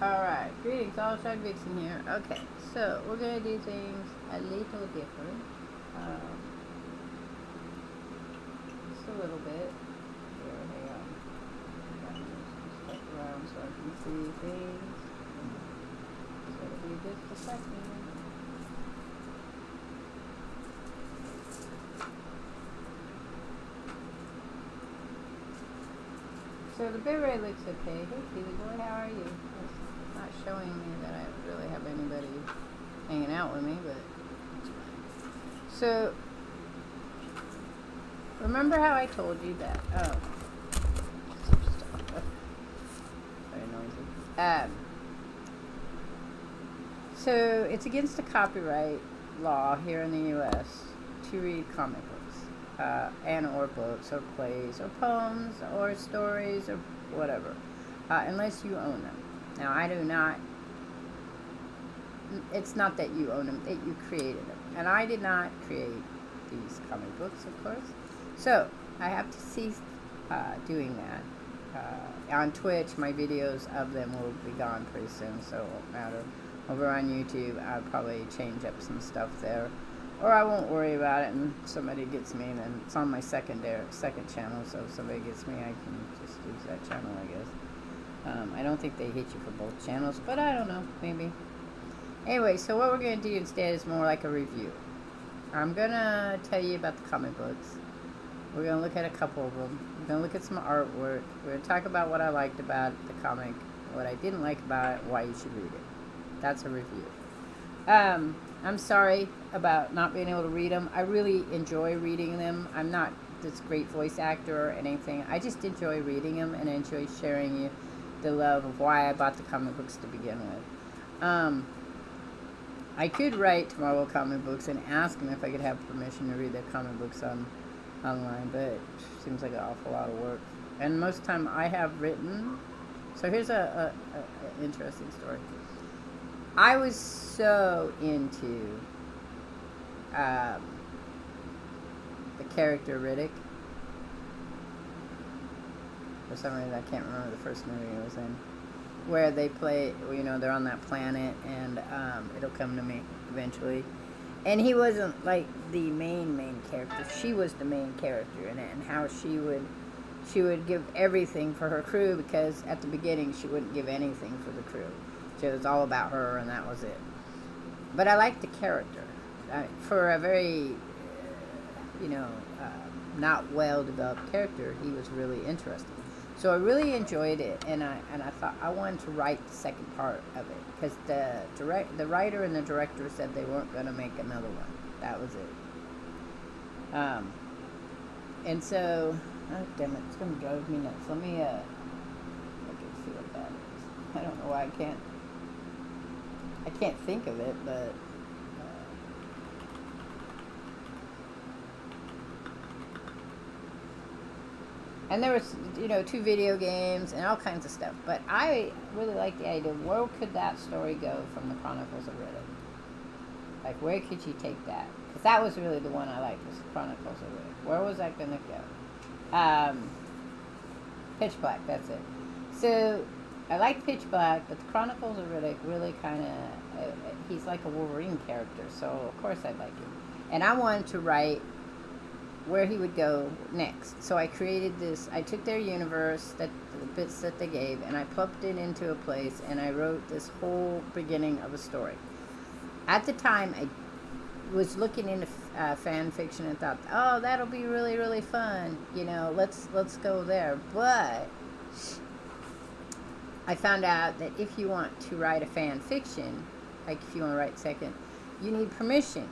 Alright, greetings, all Shardvixen here. Okay, so we're going to do things a little different. Just a little bit. Here, hang on. Step around so I can see things. So it'll be just a second. So the bitrate looks okay. Hey, Keely boy, how are you? It's not showing me that I really have anybody hanging out with me, but it's fine. So, remember how I told you that? Oh, very noisy. So it's against the copyright law here in the U.S. to read comic books. And or books or plays or poems or stories or whatever, unless you own them. Now I do not, it's not that you own them, that you created them, and I did not create these comic books, of course, so I have to cease doing that. On Twitch, my videos of them will be gone pretty soon, so it won't matter. Over on YouTube, I'll probably change up some stuff there. Or I won't worry about it, and somebody gets me, and then it's on my second channel, so if somebody gets me, I can just use that channel, I guess. I don't think they hit you for both channels, but I don't know, maybe. Anyway, so what we're going to do instead is more like a review. I'm going to tell you about the comic books. We're going to look at a couple of them. We're going to look at some artwork. We're going to talk about what I liked about the comic, what I didn't like about it, why you should read it. That's a review. I'm sorry about not being able to read them. I really enjoy reading them. I'm not this great voice actor or anything. I just enjoy reading them, and I enjoy sharing you the love of why I bought the comic books to begin with. I could write to Marvel comic books and ask them if I could have permission to read their comic books online, but it seems like an awful lot of work. And most of the time I have written. So here's a interesting story. I was so into the character Riddick. For some reason, I can't remember the first movie it was in. Where they play, you know, they're on that planet, and it'll come to me eventually. And he wasn't like the main character. She was the main character in it, and how she would give everything for her crew, because at the beginning she wouldn't give anything for the crew. So it was all about her, and that was it. But I liked the character. For a very, not well-developed character, he was really interesting. So I really enjoyed it, and I thought I wanted to write the second part of it, because the writer and the director said they weren't going to make another one. That was it. And so, oh damn it, it's going to drive me nuts. Let me look and see what that is. I don't know why I can't think of it, but and there was, 2 video games and all kinds of stuff. But I really like the idea of where could that story go from the Chronicles of Riddick? Like, where could you take that? Because that was really the one I liked, was the Chronicles of Riddick. Where was that going to go? Pitch Black, that's it. So I like Pitch Black, but the Chronicles of Riddick really kind of, he's like a Wolverine character, so of course I'd like him. And I wanted to write where he would go next. So I created this, I took their universe, the bits that they gave, and I plumped it into a place, and I wrote this whole beginning of a story. At the time, I was looking into fan fiction and thought, oh, that'll be really, really fun. Let's go there. But I found out that if you want to write a fan fiction, like if you want to write second, you need permission,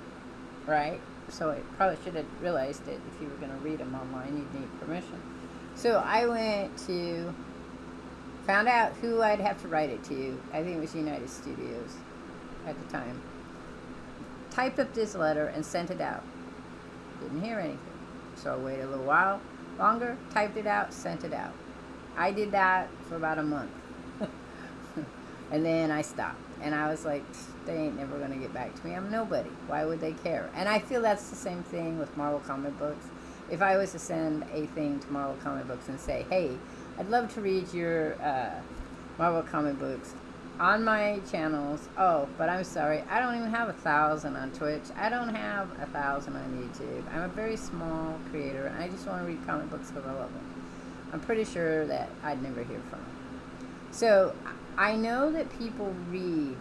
right? So I probably should have realized that if you were going to read them online, you'd need permission. So I found out who I'd have to write it to. I think it was United Studios at the time. Typed up this letter and sent it out. Didn't hear anything. So I waited a little while longer, typed it out, sent it out. I did that for about a month. And then I stopped. And I was like, they ain't never going to get back to me. I'm nobody. Why would they care? And I feel that's the same thing with Marvel comic books. If I was to send a thing to Marvel comic books and say, hey, I'd love to read your Marvel comic books, on my channels. Oh, but I'm sorry, I don't even have 1,000 on Twitch. I don't have 1,000 on YouTube. I'm a very small creator, and I just want to read comic books because I love them. I'm pretty sure that I'd never hear from them. So I know that people read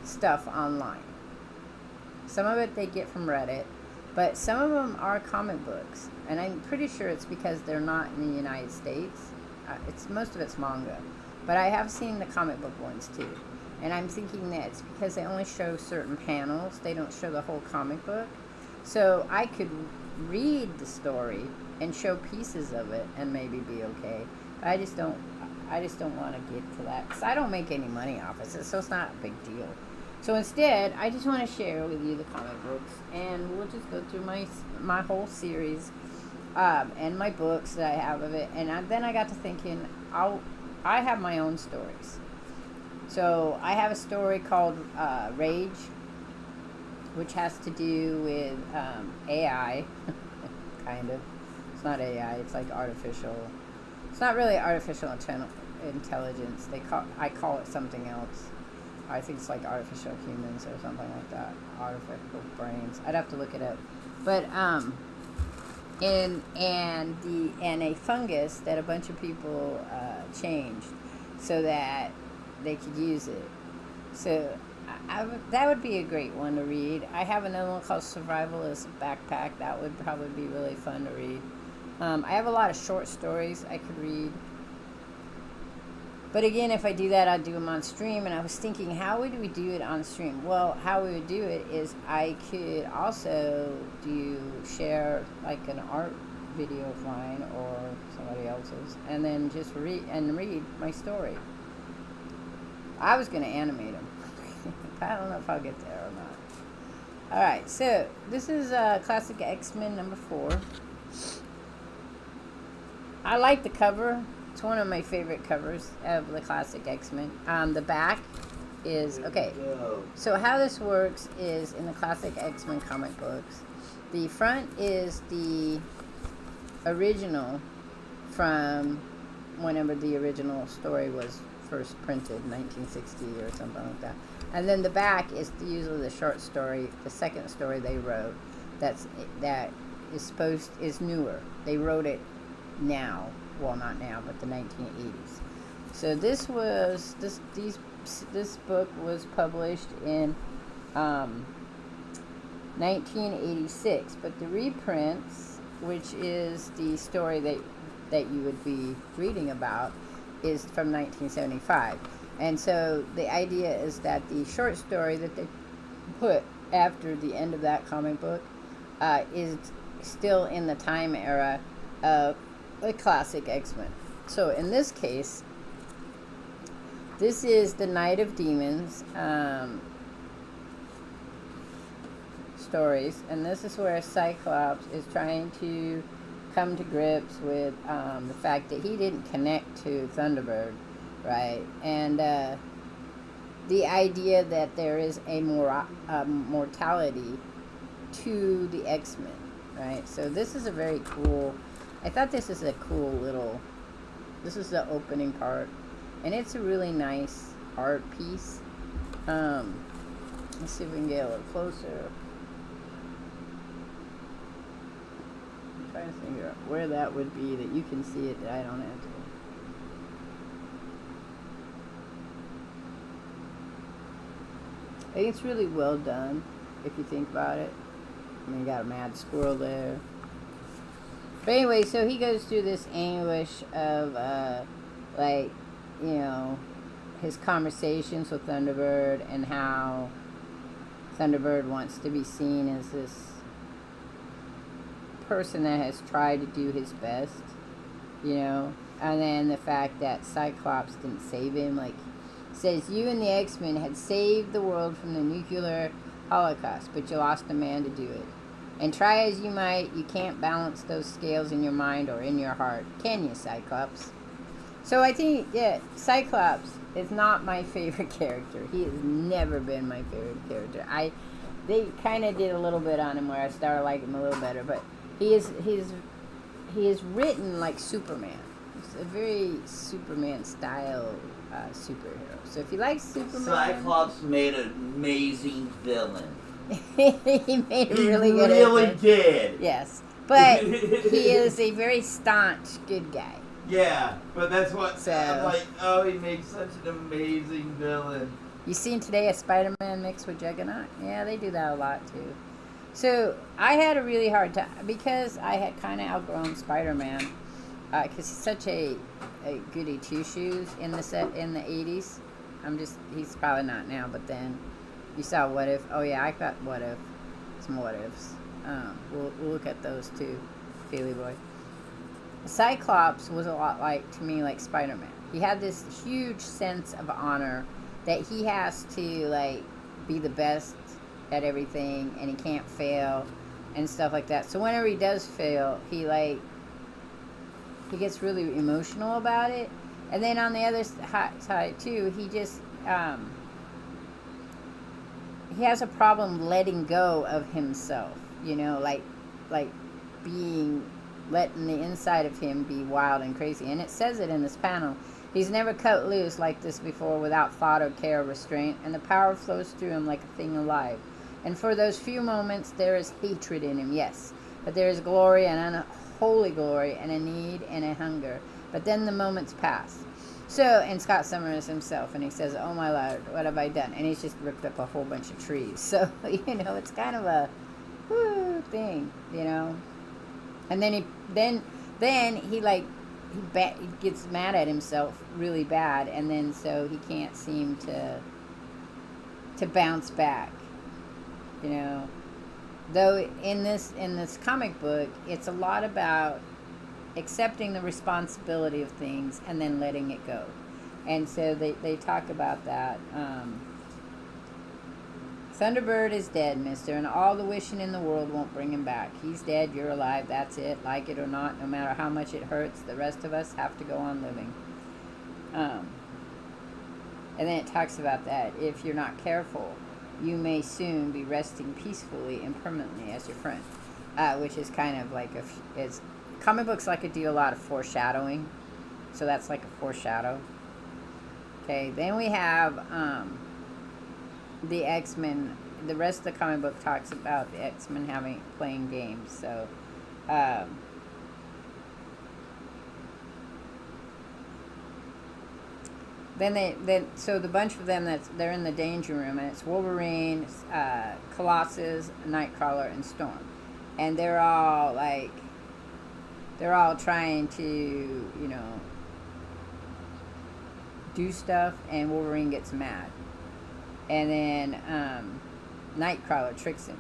stuff online. Some of it they get from Reddit, but some of them are comic books, and I'm pretty sure it's because they're not in the United States. Most of it's manga, but I have seen the comic book ones too, and I'm thinking that it's because they only show certain panels. They don't show the whole comic book, so I could read the story and show pieces of it and maybe be okay. But I just don't want to get to that because I don't make any money off it, so it's not a big deal. So instead, I just want to share with you the comic books, and we'll just go through my whole series and my books that I have of it. And then I got to thinking, I have my own stories. So I have a story called Rage, which has to do with AI, kind of. It's not AI. It's like artificial. It's not really artificial intelligence. I call it something else. I think it's like artificial humans or something like that. Artificial brains. I'd have to look it up. But and a fungus that a bunch of people changed so that they could use it. So that would be a great one to read. I have another one called Survivalist Backpack. That would probably be really fun to read. I have a lot of short stories I could read. But again, if I do that, I'd do them on stream. And I was thinking, how would we do it on stream? Well, how we would do it is I could also share like an art video of mine or somebody else's, and then just read my story. I was going to animate them. I don't know if I'll get there or not. All right, so this is Classic X-Men number 4. I like the cover. It's one of my favorite covers of the Classic X-Men. The back is, okay, so how this works is in the Classic X-Men comic books, the front is the original from whenever the original story was first printed, 1960 or something like that. And then the back is usually the short story, the second story they wrote, that is newer. They wrote it now. Well, not now, but the 1980s. So this book was published in 1986, but the reprints, which is the story that you would be reading about, is from 1975. And so the idea is that the short story that they put after the end of that comic book is still in the time era of the Classic X-Men. So in this case, this is the Night of Demons stories, and this is where Cyclops is trying to come to grips with the fact that he didn't connect to Thunderbird, right? And the idea that there is a mortality to the X-Men, right? So this is a very cool, I thought this is a cool little, this is the opening part, and it's a really nice art piece. Let's see if we can get a little closer. I'm trying to figure out where that would be that you can see it, that I don't have to. I think it's really well done, if you think about it. I mean, you got a mad squirrel there. But anyway, so he goes through this anguish of, like, you know, his conversations with Thunderbird and how Thunderbird wants to be seen as this person that has tried to do his best, you know. And then the fact that Cyclops didn't save him, like, says, you and the X-Men had saved the world from the nuclear holocaust, but you lost a man to do it. And try as you might, you can't balance those scales in your mind or in your heart. Can you, Cyclops? So I think, yeah, Cyclops is not my favorite character. He has never been my favorite character. They kind of did a little bit on him where I started liking him a little better, but he is written like Superman. It's a very Superman style superhero. So if you like Superman, Cyclops made an amazing villain. he made a really good. He really did. Yes, but he is a very staunch good guy. Yeah, but that's what So, I'm like. Oh, he made such an amazing villain. You seen today a Spider-Man mixed with Juggernaut? Yeah, they do that a lot too. So I had a really hard time because I had kind of outgrown Spider-Man because he's such a goody two shoes in the '80s. He's probably not now, but then you saw What If. Oh yeah, I got What If. Some What Ifs. We'll look at those too, Feely Boy. Cyclops was a lot to me like Spider-Man. He had this huge sense of honor that he has to be the best at everything and he can't fail and stuff like that. So whenever he does fail, he gets really emotional about it. And then on the other side too, he just he has a problem letting go of himself, letting the inside of him be wild and crazy. And it says it in this panel. He's never cut loose like this before without thought or care or restraint, and the power flows through him like a thing alive. And for those few moments, there is hatred in him, yes, but there is glory and unholy glory and a need and a hunger. But then the moments pass. So, and Scott Summers himself, and he says, "Oh my Lord, what have I done?" And he's just ripped up a whole bunch of trees. So, it's kind of a thing, And then he gets mad at himself really bad, and then so he can't seem to bounce back, Though in this comic book, it's a lot about accepting the responsibility of things and then letting it go. And so they talk about that. Thunderbird is dead, mister, and all the wishing in the world won't bring him back. He's dead, you're alive, that's it. Like it or not, no matter how much it hurts, the rest of us have to go on living. And then it talks about that. If you're not careful, you may soon be resting peacefully and permanently as your friend. Which is kind of like comic books like to do a lot of foreshadowing. So that's like a foreshadow. Okay, then we have the X-Men. The rest of the comic book talks about the X-Men playing games. So so the bunch of them they're in the danger room, and it's Wolverine, Colossus, Nightcrawler, and Storm, and they're all trying to do stuff, and Wolverine gets mad. And then Nightcrawler tricks him.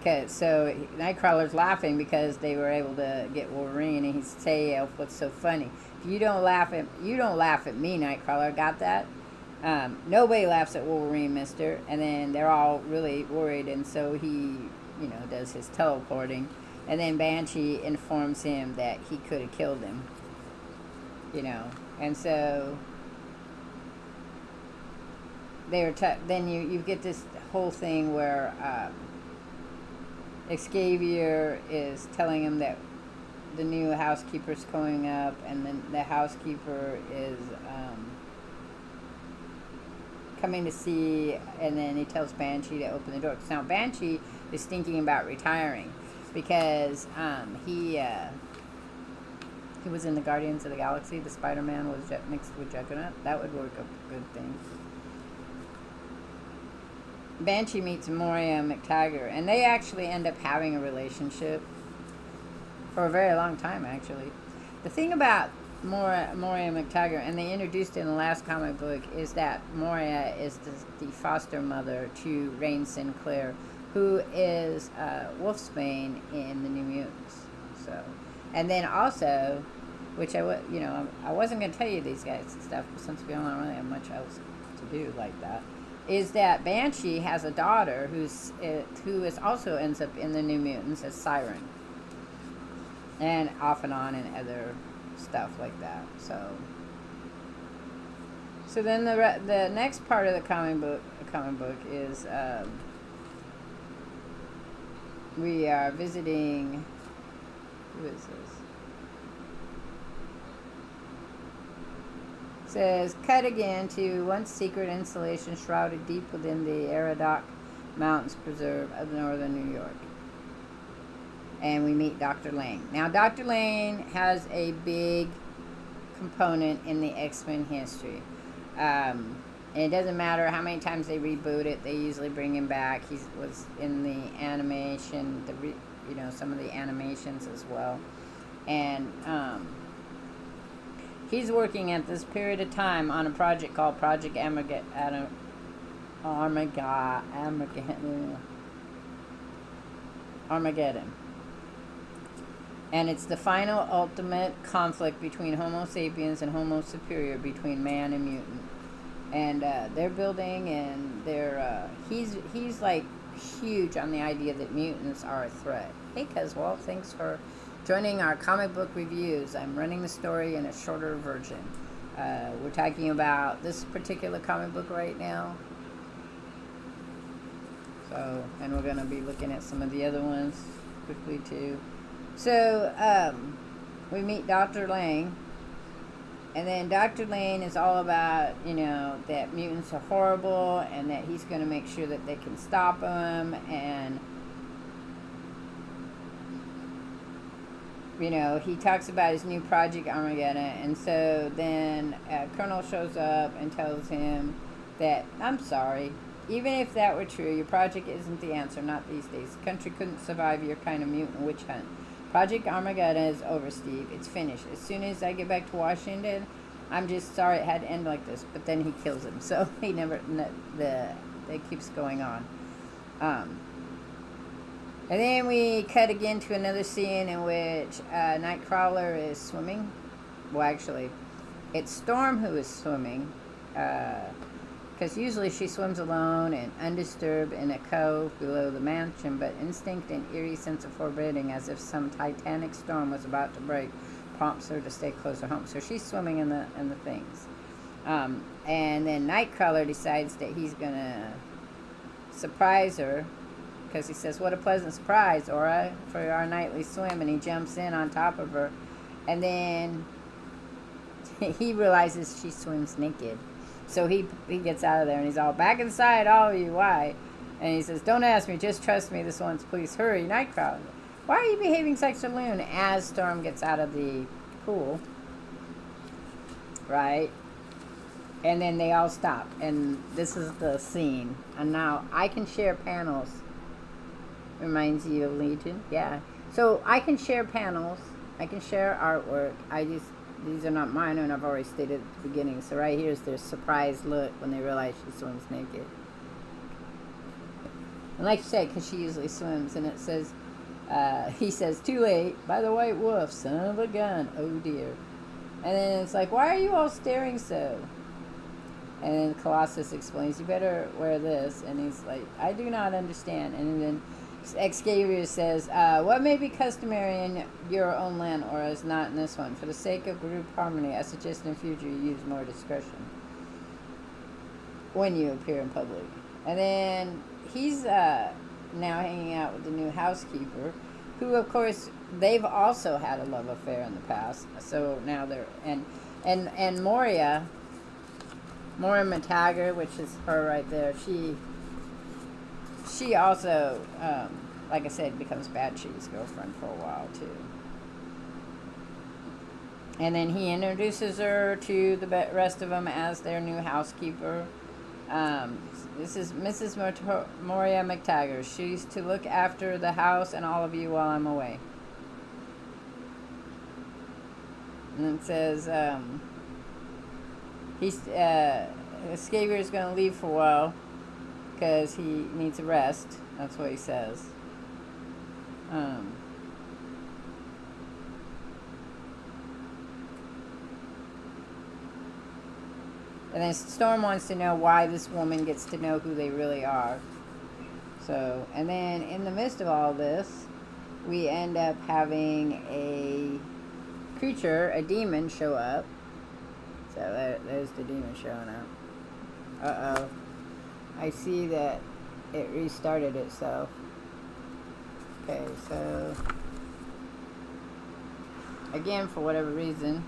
Okay, so Nightcrawler's laughing because they were able to get Wolverine, and he's saying, "What's so funny? You don't laugh at me, Nightcrawler. Got that? Nobody laughs at Wolverine, mister." And then they're all really worried, and so he, does his teleporting, and then Banshee informs him that he could have killed him. And so then you get this whole thing where Xavier is telling him that the new housekeeper's going up, and then the housekeeper is coming to see, and then he tells Banshee to open the door. Now Banshee is thinking about retiring because he was in the Guardians of the Galaxy. The Spider-Man was mixed with Juggernaut. That would work a good thing. Banshee meets Moria McTaggart, and they actually end up having a relationship for a very long time, actually. The thing about Moria McTaggart, and they introduced it in the last comic book, is that Moria is the foster mother to Rain Sinclair, who is Wolfsbane in the New Mutants. So, and then also, which I wasn't going to tell you these guys and stuff, since we don't really have much else to do like that, is that Banshee has a daughter who also ends up in the New Mutants as Siren, and off and on and other stuff like that. So then the next part of the comic book is we are visiting. Who is this? Says, cut again to once secret installation shrouded deep within the Aradoc Mountains Preserve of northern New York. And we meet Dr. Lane. Now, Dr. Lane has a big component in the X-Men history. And it doesn't matter how many times they reboot it, they usually bring him back. He was in the animation, some of the animations as well. And he's working at this period of time on a project called Project Armageddon. And it's the final ultimate conflict between Homo sapiens and Homo superior, between man and mutant. And they're building, and he's like huge on the idea that mutants are a threat. Hey, Caswell, thanks for joining our comic book reviews. I'm running the story in a shorter version. We're talking about this particular comic book right now. So, and we're going to be looking at some of the other ones quickly too. So, we meet Dr. Lane. And then Dr. Lane is all about, that mutants are horrible and that he's going to make sure that they can stop them. And, he talks about his new Project Armageddon. And so then Colonel shows up and tells him that, I'm sorry, even if that were true, your project isn't the answer, not these days. The country couldn't survive your kind of mutant witch hunt. Project Armageddon is over, Steve. It's finished. As soon as I get back to Washington, I'm just sorry it had to end like this. But then he kills him. So he never, it keeps going on. And then we cut again to another scene in which Nightcrawler is swimming. Well, actually, it's Storm who is swimming. Because usually she swims alone and undisturbed in a cove below the mansion, but instinct and eerie sense of foreboding, as if some titanic storm was about to break, prompts her to stay closer home. So she's swimming in the things. And then Nightcrawler decides that he's going to surprise her, because he says, what a pleasant surprise, Aura, for our nightly swim. And he jumps in on top of her. And then he realizes she swims naked. So he gets out of there, and he's all, back inside, all of you, why? And he says, don't ask me, just trust me this once, please. Hurry, Nightcrawler. Why are you behaving like a loon? As Storm gets out of the pool. Right? And then they all stop. And this is the scene. And now I can share panels. Reminds you of Legion? Yeah. So I can share panels. I can share artwork. These are not mine, and I've already stated at the beginning. So right here is their surprised look when they realize she swims naked. And like you said, because she usually swims, and it says, he says, too late, by the white wolf, son of a gun, oh dear. And then it's like, why are you all staring so? And then Colossus explains, you better wear this. And he's like, I do not understand. And then Xavier says, what may be customary in your own land or is not in this one? For the sake of group harmony, I suggest in future you use more discretion when you appear in public. And then he's now hanging out with the new housekeeper, who, of course, they've also had a love affair in the past. So now they're... And Moria McTaggart, which is her right there, she also, like I said, becomes Bad Chief's girlfriend for a while, too. And then he introduces her to the rest of them as their new housekeeper. This is Mrs. Moria McTaggart. She's to look after the house and all of you while I'm away. And it says, Xavier's going to leave for a while because he needs a rest. That's what he says. And then Storm wants to know why this woman gets to know who they really are. So, and then in the midst of all this, we end up having a creature, a demon, show up. So there's the demon showing up. Uh-oh. I see that it restarted itself. Okay, so again, for whatever reason,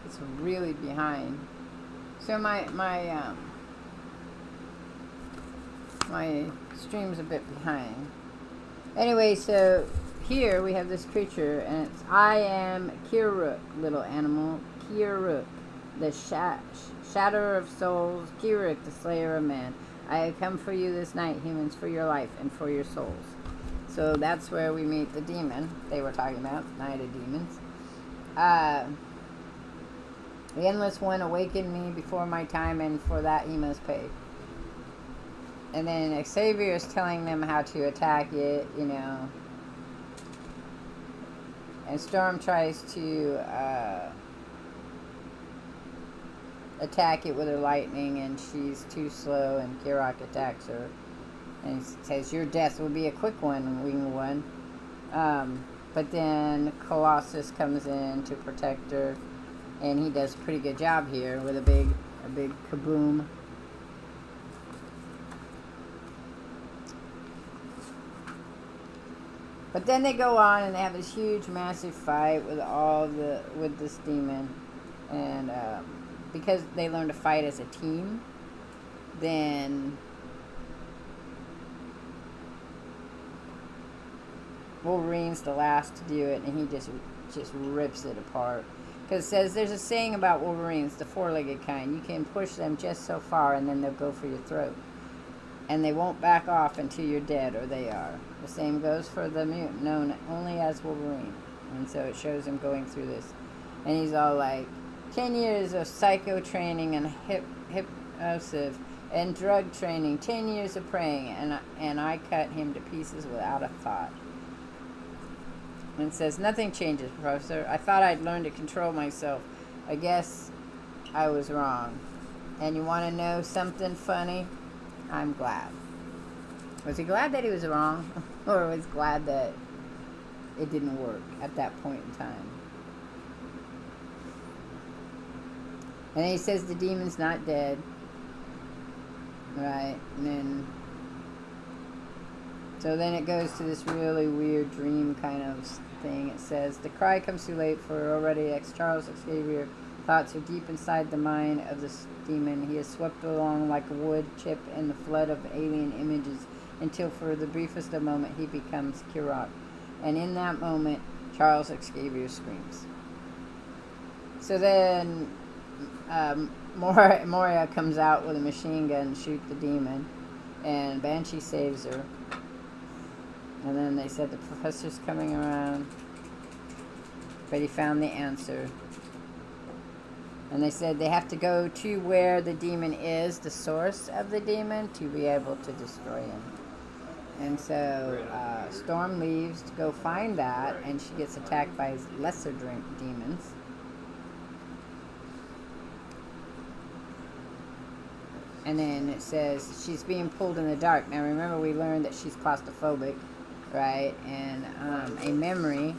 It's really behind. So my stream's a bit behind. Anyway, so here we have this creature, and it's I am Kiruk, little animal. Kiruk, the shatterer of souls. Kiruk, the slayer of man. I have come for you this night, humans, for your life and for your souls. So that's where we meet the demon they were talking about, Night of Demons. The Endless One awakened me before my time, and for that he must pay. And then Xavier is telling them how to attack it, you know. And Storm tries to attack it with her lightning, and she's too slow, and Kirok attacks her. And he says, your death will be a quick one, Winged One. But then Colossus comes in to protect her, and he does a pretty good job here with a big kaboom. But then they go on and they have this huge, massive fight with this demon, and because they learn to fight as a team, then Wolverine's the last to do it, and he just rips it apart. Because it says there's a saying about Wolverines, the four-legged kind. You can push them just so far, and then they'll go for your throat. And they won't back off until you're dead, or they are. The same goes for the mutant, known only as Wolverine. And so it shows him going through this. And he's all like, 10 years of psycho training and hypnosis and drug training, 10 years of praying, and I cut him to pieces without a thought. And it says, nothing changes, Professor. I thought I'd learned to control myself. I guess I was wrong. And you want to know something funny? I'm glad. Was he glad that he was wrong? Or was he glad that it didn't work at that point in time? And then he says the demon's not dead. Right? And then... So then it goes to this really weird dream kind of thing. It says, the cry comes too late, for already Charles Xavier thoughts are deep inside the mind of this demon. He is swept along like a wood chip in the flood of alien images until for the briefest of moment he becomes Kirok. And in that moment, Charles Xavier screams. So then Moria comes out with a machine gun to shoot the demon, and Banshee saves her. And then they said the professor's coming around, but he found the answer. And they said they have to go to where the demon is, the source of the demon, to be able to destroy him. And so Storm leaves to go find that, and she gets attacked by lesser demons. And then it says she's being pulled in the dark. Now remember, we learned that she's claustrophobic, right? And a memory,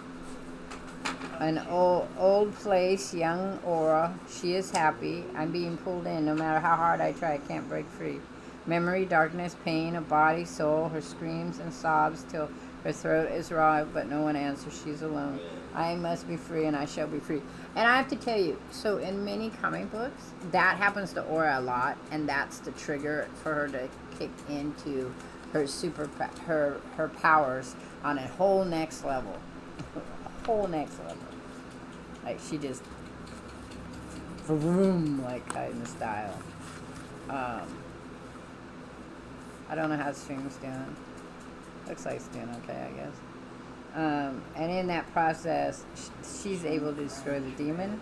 an old place, young aura. She is happy. I'm being pulled in. No matter how hard I try, I can't break free. Memory, darkness, pain, a body, soul. Her screams and sobs till her throat is raw, but no one answers. She's alone. I must be free, and I shall be free. And I have to tell you, so in many comic books, that happens to Aura a lot, and that's the trigger for her to kick into her her powers on a whole next level. A whole next level. Like, she just vroom, like kind of style. I don't know how the stream's doing. Looks like it's doing okay, I guess. And in that process, she's able to destroy the demon.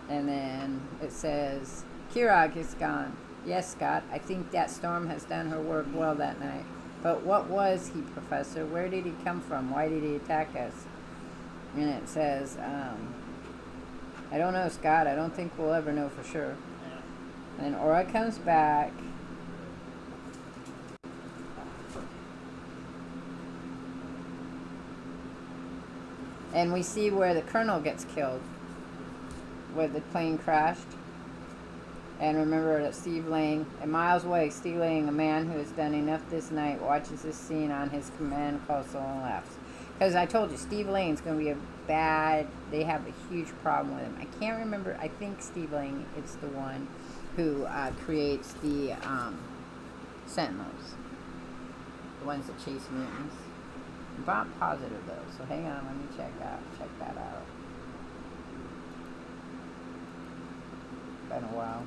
And then it says, Kirok is gone. Yes, Scott, I think that Storm has done her work well that night. But what was he, Professor? Where did he come from? Why did he attack us? And it says, I don't know, Scott. I don't think we'll ever know for sure. And Aura comes back. And we see where the Colonel gets killed, where the plane crashed. And remember that Steve Lang, and miles away, Steve Lang, a man who has done enough this night, watches this scene on his command console and laughs. Because I told you, Steve Lane's going to be bad. They have a huge problem with him. I can't remember. I think Steve Lang is the one who creates the Sentinels, the ones that chase mutants. I'm not positive though, so hang on. Let me check that out. Been a while.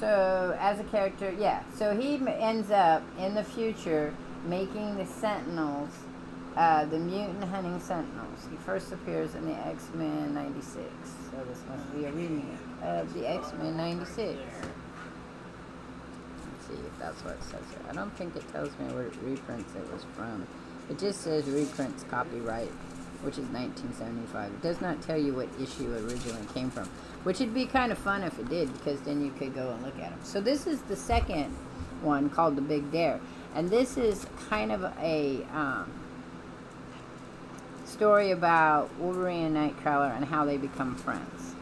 So, as a character, yeah. So he ends up in the future making the Sentinels, the mutant hunting Sentinels. He first appears in the X-Men 96. So this must be a remake of the X-Men 96. Let's see if that's what it says here. I don't think it tells me what reprints it was from. It just says reprints copyright, which is 1975. It does not tell you what issue it originally came from, which would be kind of fun if it did, because then you could go and look at them. So this is the second one, called The Big Dare. And this is kind of a story about Wolverine and Nightcrawler and how they become friends.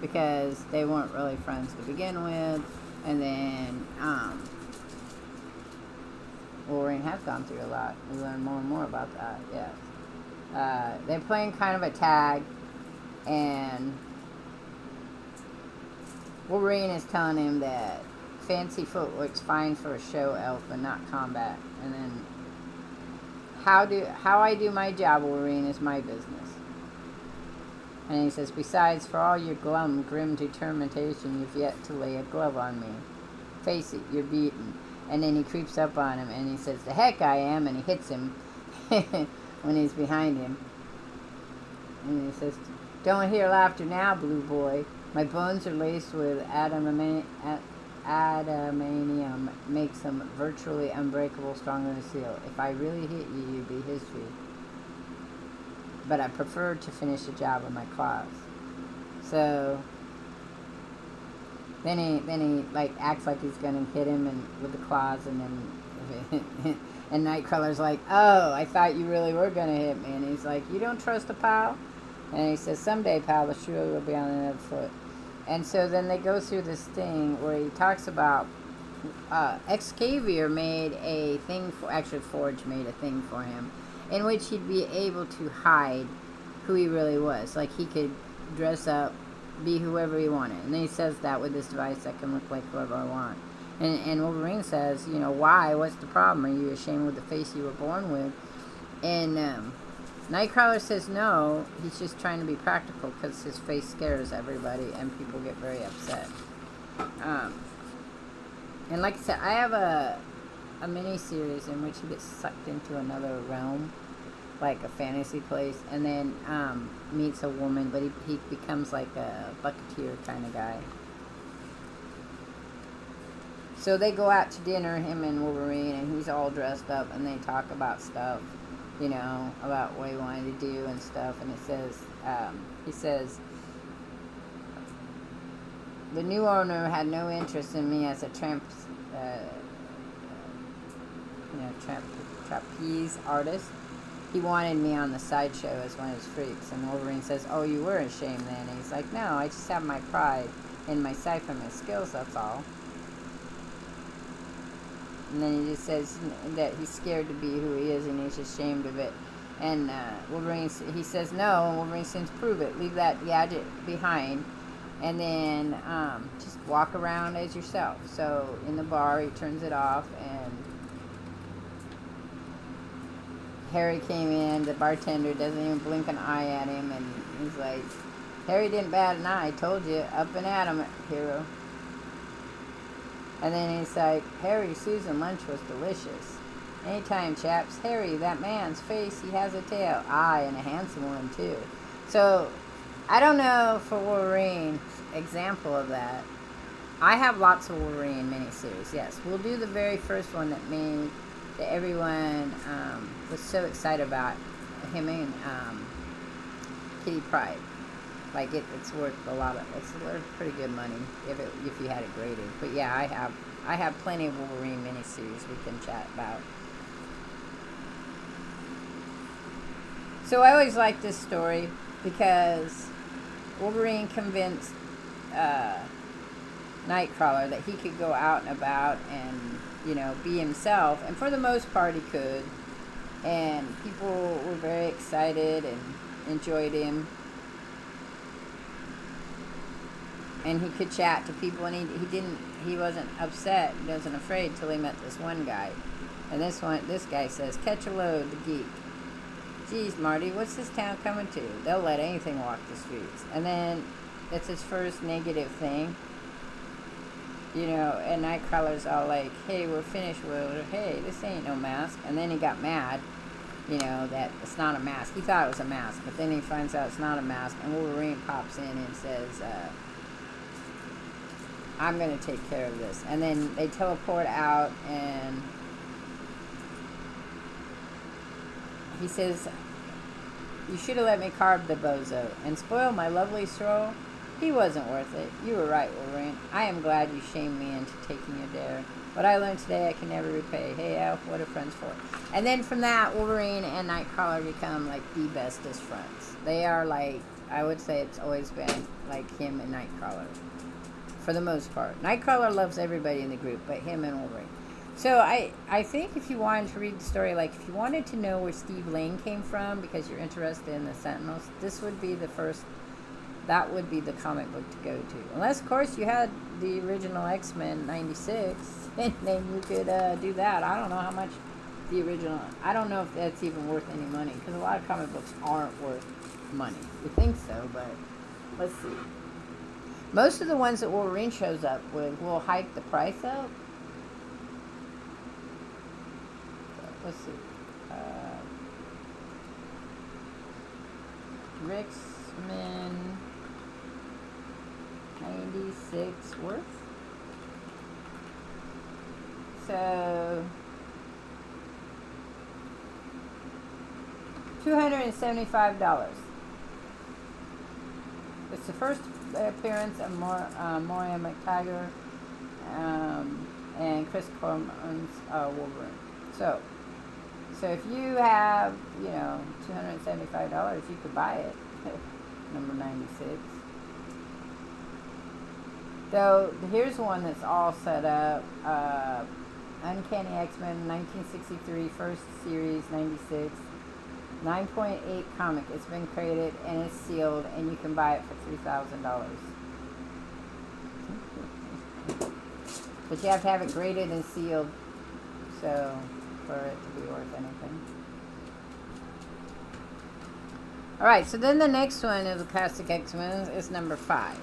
Because they weren't really friends to begin with. And then Wolverine has gone through a lot. We learn more and more about that, yes. They're playing kind of a tag, and Wolverine is telling him that fancy footwork's fine for a show elf, but not combat. And then, how I do my job, Wolverine, is my business. And he says, besides, for all your grim determination, you've yet to lay a glove on me. Face it, you're beaten. And then he creeps up on him, and he says, the heck I am, and he hits him when he's behind him. And he says, don't hear laughter now, blue boy. My bones are laced with adamantium, makes them virtually unbreakable, stronger than steel. If I really hit you, you'd be history. But I prefer to finish the job with my claws. So then he like acts like he's gonna hit him and with the claws, and then and Nightcrawler's like, oh, I thought you really were gonna hit me. And he's like, you don't trust a pal? And he says, someday, pal, the shoe will be on another foot. And so then they go through this thing where he talks about Xavier made a thing for, actually Forge made a thing for him, in which he'd be able to hide who he really was. Like he could dress up, be whoever he wanted. And then he says that with this device, I can look like whoever I want. And Wolverine says, you know, why? What's the problem? Are you ashamed with the face you were born with? And Nightcrawler says no, he's just trying to be practical because his face scares everybody and people get very upset. And like I said, I have a mini-series in which he gets sucked into another realm, like a fantasy place, and then meets a woman, but he becomes like a bucketeer kind of guy. So they go out to dinner, him and Wolverine, and he's all dressed up, and they talk about stuff, you know, about what he wanted to do and stuff. And he says, the new owner had no interest in me as a trapeze artist. He wanted me on the sideshow as one of his freaks. And Wolverine says, oh, you were ashamed then? And he's like, no, I just have my pride in myself and my skills, that's all. And then he just says that he's scared to be who he is and he's ashamed of it. And Wolverine, he says no, and Wolverine says, prove it. Leave that gadget behind. And then just walk around as yourself. So in the bar, he turns it off, and Harry came in. The bartender doesn't even blink an eye at him, and he's like, Harry didn't bat an eye. I told you, up and at him, hero. And then he's like, Harry, Susan, lunch was delicious. Anytime, chaps. Harry, that man's face, he has a tail. Aye, and a handsome one, too. So, I don't know for Wolverine, example of that. I have lots of Wolverine miniseries, yes. We'll do the very first one that everyone was so excited about. Him and Kitty Pryde. Like it's worth it's worth pretty good money if you had it graded. But yeah, I have plenty of Wolverine miniseries we can chat about. So I always like this story because Wolverine convinced Nightcrawler, that he could go out and about and, you know, be himself. And for the most part, he could. And people were very excited and enjoyed him. And he could chat to people, and he wasn't upset, he wasn't afraid till he met this one guy. And this guy says, "Catch a load, the geek. Geez, Marty, what's this town coming to? They'll let anything walk the streets." And then it's his first negative thing. You know, and Nightcrawler's all like, "Hey, we're finished with, hey, this ain't no mask." And then he got mad, you know, that it's not a mask. He thought it was a mask, but then he finds out it's not a mask, and Wolverine pops in and says, "I'm going to take care of this." And then they teleport out, and he says, "You should have let me carve the bozo and spoil my lovely stroll. He wasn't worth it. You were right, Wolverine. I am glad you shamed me into taking your dare. What I learned today I can never repay. Hey, Elf, what are friends for?" And then from that, Wolverine and Nightcrawler become like the bestest friends. They are like, I would say it's always been like him and Nightcrawler. For the most part. Nightcrawler loves everybody in the group, but him and Wolverine. So I think if you wanted to read the story, like if you wanted to know where Steve Lane came from because you're interested in the Sentinels, this would be that would be the comic book to go to. Unless, of course, you had the original X-Men 96, and then you could do that. I don't know how much the original, I don't know if that's even worth any money, because a lot of comic books aren't worth money. We think so, but let's see. Most of the ones that Wolverine shows up with will hike the price up. Let's see. Rixman 96 worth. So $275. It's the first appearance of Moira McTaggart and Chris Corman's Wolverine. So if you have, you know, $275, you could buy it. Number 96. Though here's one that's all set up. Uncanny X-Men 1963, first series, 96. 9.8 comic. It's been created and it's sealed, and you can buy it for $3,000. But you have to have it graded and sealed, so for it to be worth anything. Alright, so then the next one of the classic X-Men is number 5.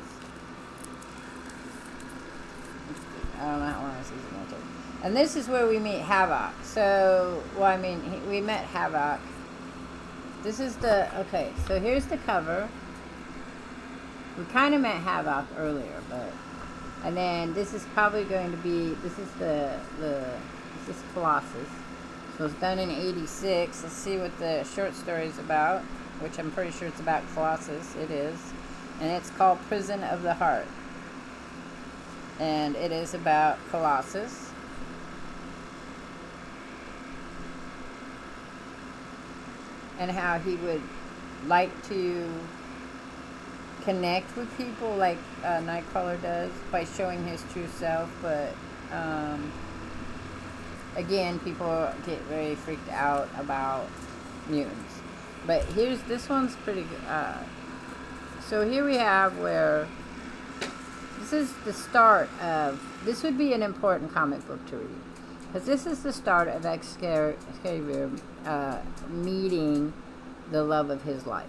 I don't know how long this is going to take. And this is where we meet Havoc. So, well, I mean, we met Havoc. This is okay, so here's the cover. We kind of met Havoc earlier, but, and then this is probably going to be, this is this is Colossus. So it's done in 86. Let's see what the short story is about, which I'm pretty sure it's about Colossus. It is. And it's called Prison of the Heart. And it is about Colossus. And how he would like to connect with people like Nightcrawler does by showing his true self, but again, people get very freaked out about mutants. But this one's pretty good. So here we have where this is the start of, this would be an important comic book to read. Because this is the start of Xavier meeting the love of his life,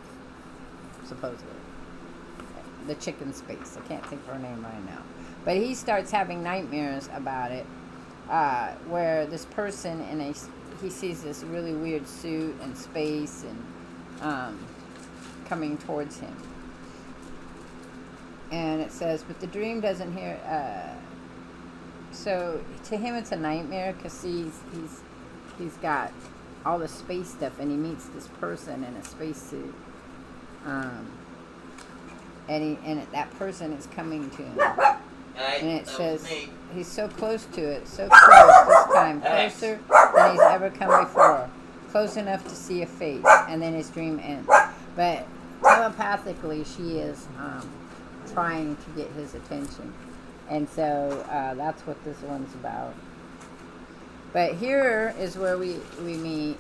supposedly. The chick in space. I can't think of her name right now. But he starts having nightmares about it, where this person, he sees this really weird suit and space and coming towards him. And it says, but the dream doesn't hear... So to him it's a nightmare because he's got all the space stuff, and he meets this person in a spacesuit, and that person is coming to him, and it says he's so close to it, so close this time, closer than he's ever come before, close enough to see a face, and then his dream ends. But telepathically she is trying to get his attention. And so that's what this one's about. But here is where we meet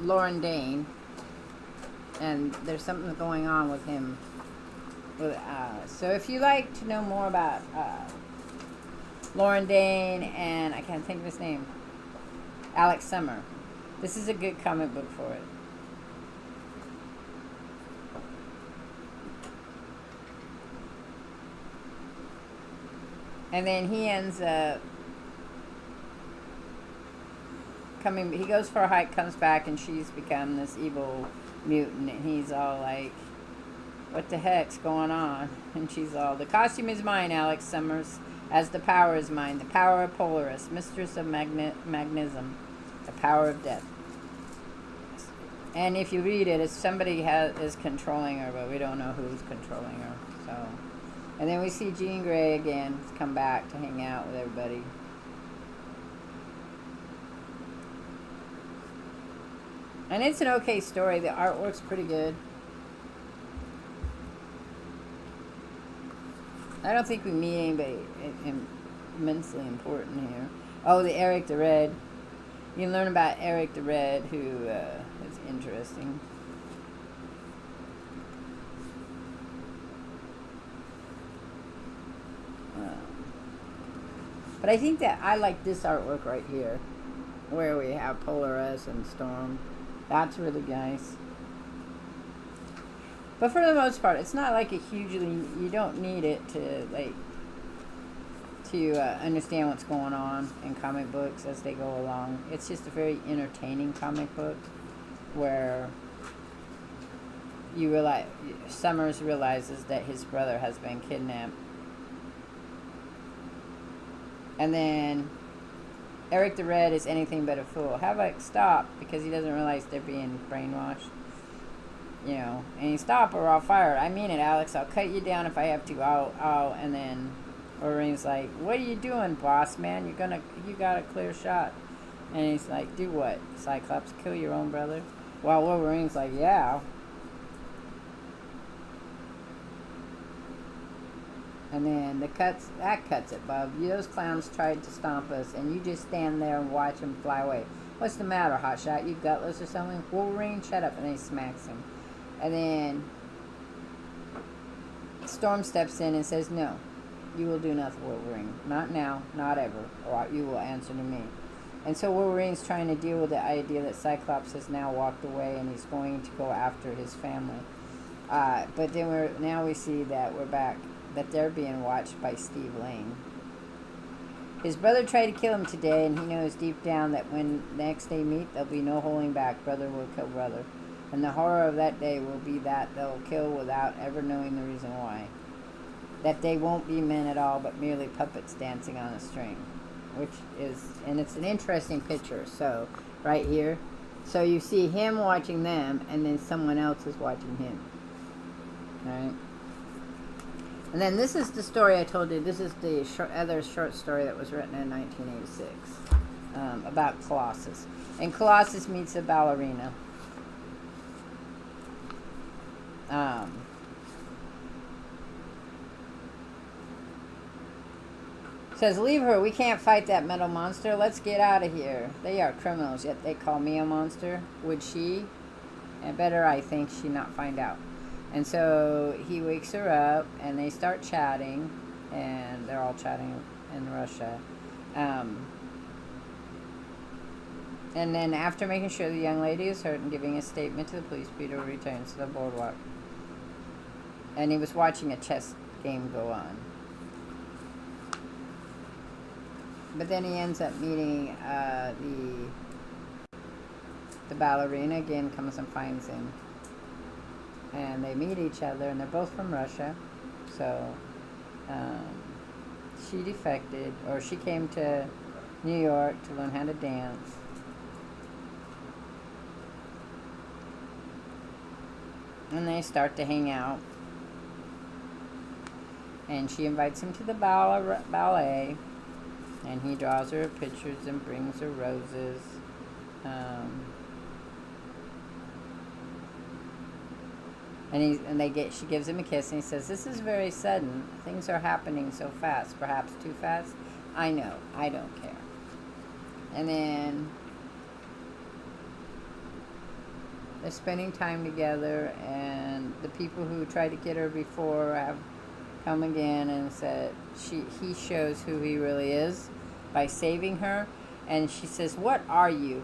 Lauren Dane, and there's something going on with him. So if you like to know more about Lauren Dane and I can't think of his name, Alex Summer, this is a good comic book for it. And then he ends up he goes for a hike, comes back, and she's become this evil mutant, and he's all like, what the heck's going on? And she's all, the costume is mine, Alex Summers, as the power is mine, the power of Polaris, mistress of magnetism, the power of death. And if you read it, it's somebody is controlling her, but we don't know who's controlling her. So, and then we see Jean Grey again come back to hang out with everybody. And it's an okay story. The artwork's pretty good. I don't think we meet anybody immensely important here. Oh, the Eric the Red. You can learn about Eric the Red, who is interesting. But I think that I like this artwork right here, where we have Polaris and Storm. That's really nice. But for the most part, it's not like a hugely, you don't need it to understand what's going on in comic books as they go along. It's just a very entertaining comic book where you realize, Summers realizes that his brother has been kidnapped. And then Eric the Red is anything but a fool. Havoc stop, because he doesn't realize they're being brainwashed. You know, and he stop or I'll fire. I mean it, Alex. I'll cut you down if I have to. I'll. And then Wolverine's like, what are you doing, boss man? You got a clear shot. And he's like, do what? Cyclops, kill your own brother? Well, Wolverine's like, yeah. And then that cuts it, Bub. Those clowns tried to stomp us, and you just stand there and watch them fly away. What's the matter, hotshot? You gutless or something? Wolverine, shut up. And then he smacks him. And then Storm steps in and says, no, you will do nothing, Wolverine. Not now, not ever, or you will answer to me. And so Wolverine's trying to deal with the idea that Cyclops has now walked away and he's going to go after his family. But then now we see that we're back, that they're being watched by Steve Lane. His brother tried to kill him today, and he knows deep down that when next they meet, there'll be no holding back. Brother will kill brother. And the horror of that day will be that they'll kill without ever knowing the reason why. That they won't be men at all, but merely puppets dancing on a string. Which is, and it's an interesting picture. So, right here. So you see him watching them, and then someone else is watching him. Alright? And then this is the story I told you. This is the other short story that was written in 1986 about Colossus. And Colossus meets a ballerina. Says, leave her. We can't fight that metal monster. Let's get out of here. They are criminals, yet they call me a monster. Would she? And better, I think, she not find out. And so he wakes her up, and they start chatting, and they're all chatting in Russia. And then after making sure the young lady is hurt and giving a statement to the police, Peter returns to the boardwalk. And he was watching a chess game go on. But then he ends up meeting the ballerina again, comes and finds him. And they meet each other, and they're both from Russia. So she defected, or she came to New York to learn how to dance. And they start to hang out. And she invites him to the ballet. And he draws her pictures and brings her roses. And she gives him a kiss, and he says, "This is very sudden. Things are happening so fast, perhaps too fast. I know. I don't care." And then they're spending time together, and the people who tried to get her before have come again and said he shows who he really is by saving her. And she says, "What are you?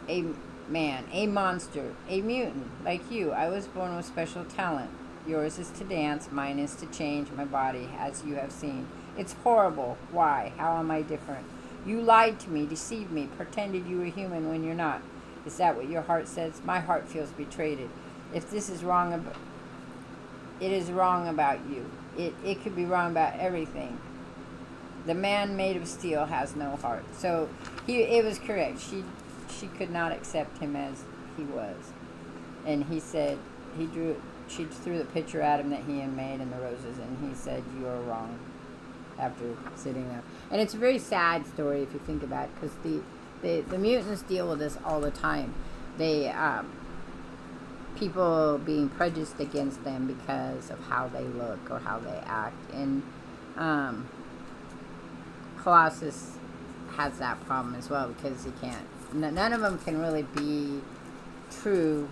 A man, a monster, a mutant, like you. I was born with special talent. Yours is to dance, mine is to change my body, as you have seen. It's horrible. Why? How am I different? You lied to me, deceived me, pretended you were human when you're not. Is that what your heart says? My heart feels betrayed. If this is wrong, it is wrong about you. It could be wrong about everything. The man made of steel has no heart." So it was correct. She could not accept him as he was. And he said, she threw the picture at him that he had made and the roses, and he said, "You are wrong," after sitting there. And it's a very sad story if you think about it, because the mutants deal with this all the time. They, people being prejudiced against them because of how they look or how they act. And Colossus has that problem as well, because he can't. None of them can really be true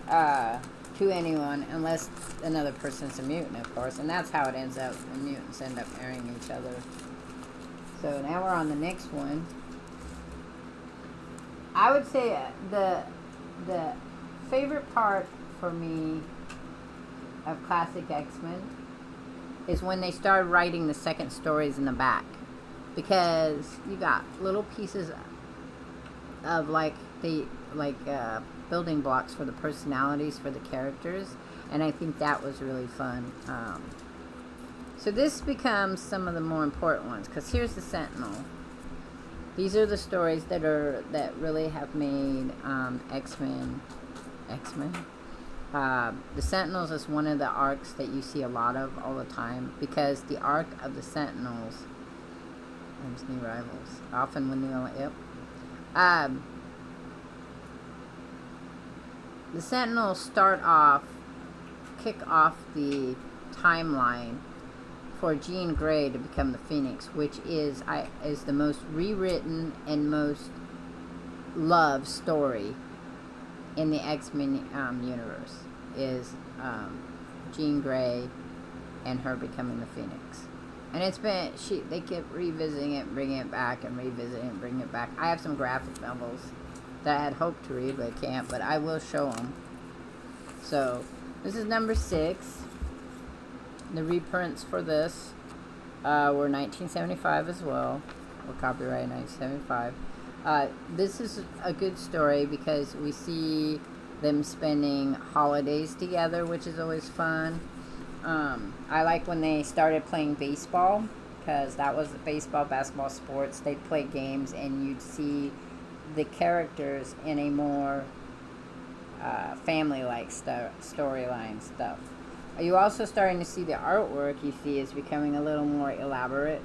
to anyone unless another person's a mutant, of course. And that's how it ends up. The mutants end up marrying each other. So now we're on the next one. I would say the favorite part for me of classic X-Men is when they started writing the second stories in the back, because you got little pieces of building blocks for the personalities for the characters, and I think that was really fun. So this becomes some of the more important ones, because here's the Sentinel. These are the stories that really have made X-Men. The Sentinels is one of the arcs that you see a lot of all the time, because the arc of the Sentinels, there's new rivals, often when the Sentinels kick off the timeline for Jean Grey to become the Phoenix, which is the most rewritten and most loved story in the X-Men universe, is Jean Grey and her becoming the Phoenix. And it's been, they keep revisiting it, bringing it back, and revisiting it, bringing it back. I have some graphic novels that I had hoped to read, but I can't, but I will show them. So, this is number 6. The reprints for this were 1975 as well, or copyright 1975. This is a good story because we see them spending holidays together, which is always fun. I like when they started playing baseball, because that was baseball, basketball, sports. They'd play games, and you'd see the characters in a more family-like storyline stuff. Are you also starting to see the artwork you see is becoming a little more elaborate?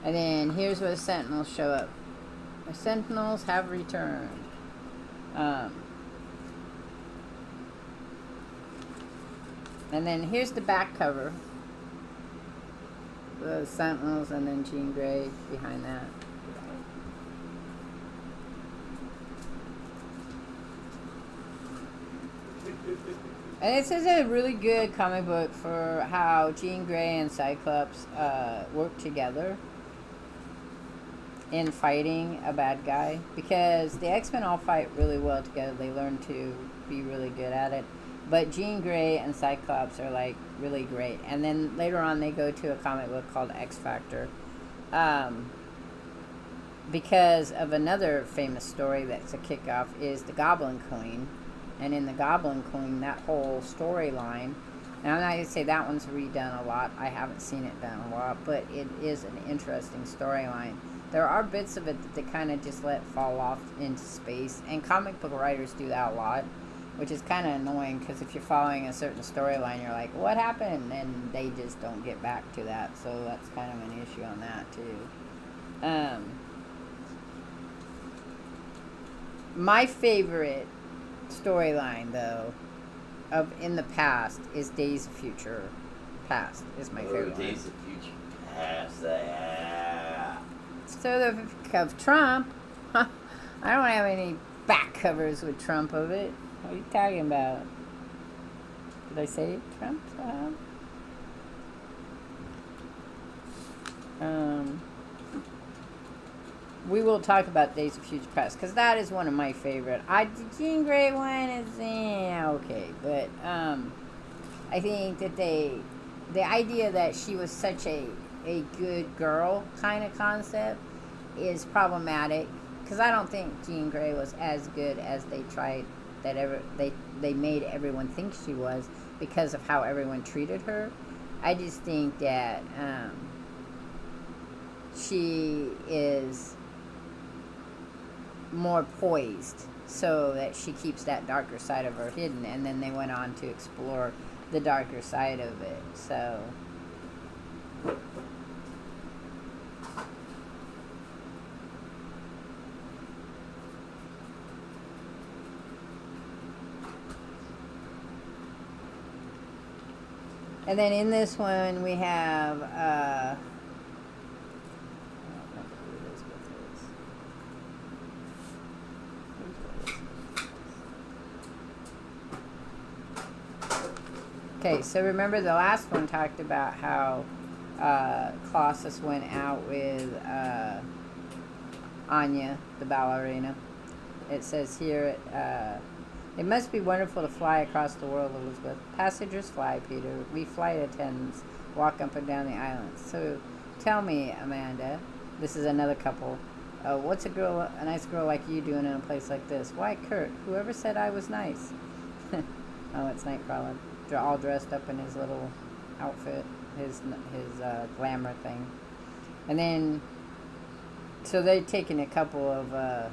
And then here's where the Sentinels show up. The Sentinels have returned. And then here's the back cover. The Sentinels and then Jean Grey behind that. And this is a really good comic book for how Jean Grey and Cyclops work together in fighting a bad guy. Because the X-Men all fight really well together. They learn to be really good at it. But Jean Grey and Cyclops are like really great. And then later on they go to a comic book called X Factor. Because of another famous story that's a kickoff is the Goblin Queen. And in the Goblin Queen, that whole storyline, and I'm not going to say that one's redone a lot. I haven't seen it done a lot, but it is an interesting storyline. There are bits of it that they kind of just let fall off into space. And comic book writers do that a lot, which is kind of annoying, because if you're following a certain storyline, you're like, what happened? And they just don't get back to that. So that's kind of an issue on that, too. My favorite storyline, though, of in the past is Days of Future Past is my favorite one. Days of Future Past. Yeah. So of Trump, I don't have any back covers with Trump of it. What are you talking about? Did I say Trump? We will talk about Days of Future Past because that is one of my favorite. The Jean Grey one is okay, but I think that the idea that she was such a good girl kind of concept is problematic because I don't think Jean Grey was as good as they tried they made everyone think she was because of how everyone treated her. I just think that she is more poised so that she keeps that darker side of her hidden, and then they went on to explore the darker side of it. So and then in this one we have okay, so remember the last one talked about how Colossus went out with Anya, the ballerina. It says here, it must be wonderful to fly across the world, Elizabeth. Passengers fly, Peter. We flight attendants walk up and down the island. So tell me, Amanda, this is another couple, what's a nice girl like you doing in a place like this? Why, Kurt, whoever said I was nice? Oh, it's Nightcrawler. All dressed up in his little outfit, his glamour thing. And then, so they've taken a couple of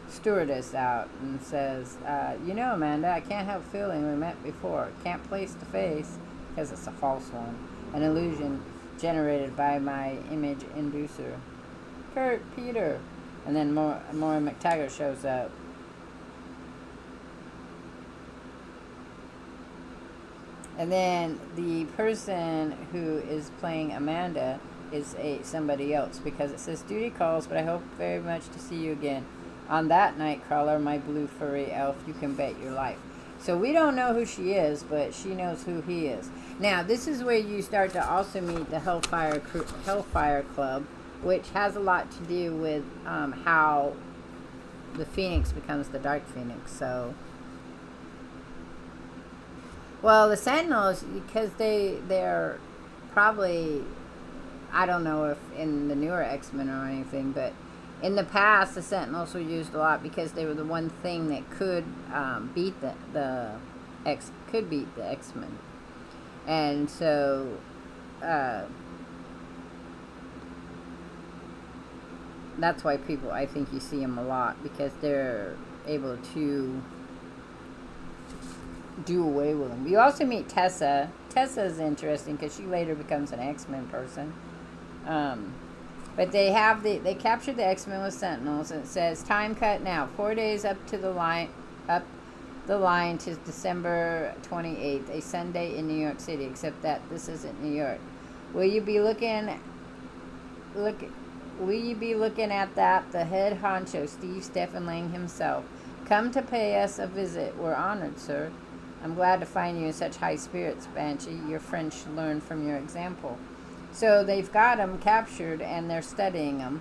stewardess out and says, you know, Amanda, I can't help feeling we met before. Can't place the face, because it's a false one. An illusion generated by my image inducer. Kurt, Peter. And then Maura McTaggart shows up. And then the person who is playing Amanda is somebody else because it says duty calls, but I hope very much to see you again. On that Nightcrawler, my blue furry elf, you can bet your life. So we don't know who she is, but she knows who he is. Now, this is where you start to also meet the Hellfire Club, which has a lot to do with how the Phoenix becomes the Dark Phoenix. So, well, the Sentinels, because they're probably, I don't know if in the newer X-Men or anything, but in the past, the Sentinels were used a lot because they were the one thing that could beat the X-Men, and so that's why people, I think, you see them a lot because they're able to do away with them. You also meet Tessa. Tessa's interesting because she later becomes an X-Men person. But they captured the X-Men with Sentinels, and it says time cut now. 4 days up the line to December 28th, a Sunday in New York City. Except that this isn't New York. Will you be looking at that? The head honcho, Steve Stephen Lang himself, come to pay us a visit. We're honored, sir. I'm glad to find you in such high spirits, Banshee. Your friends should learn from your example. So they've got them captured, and they're studying the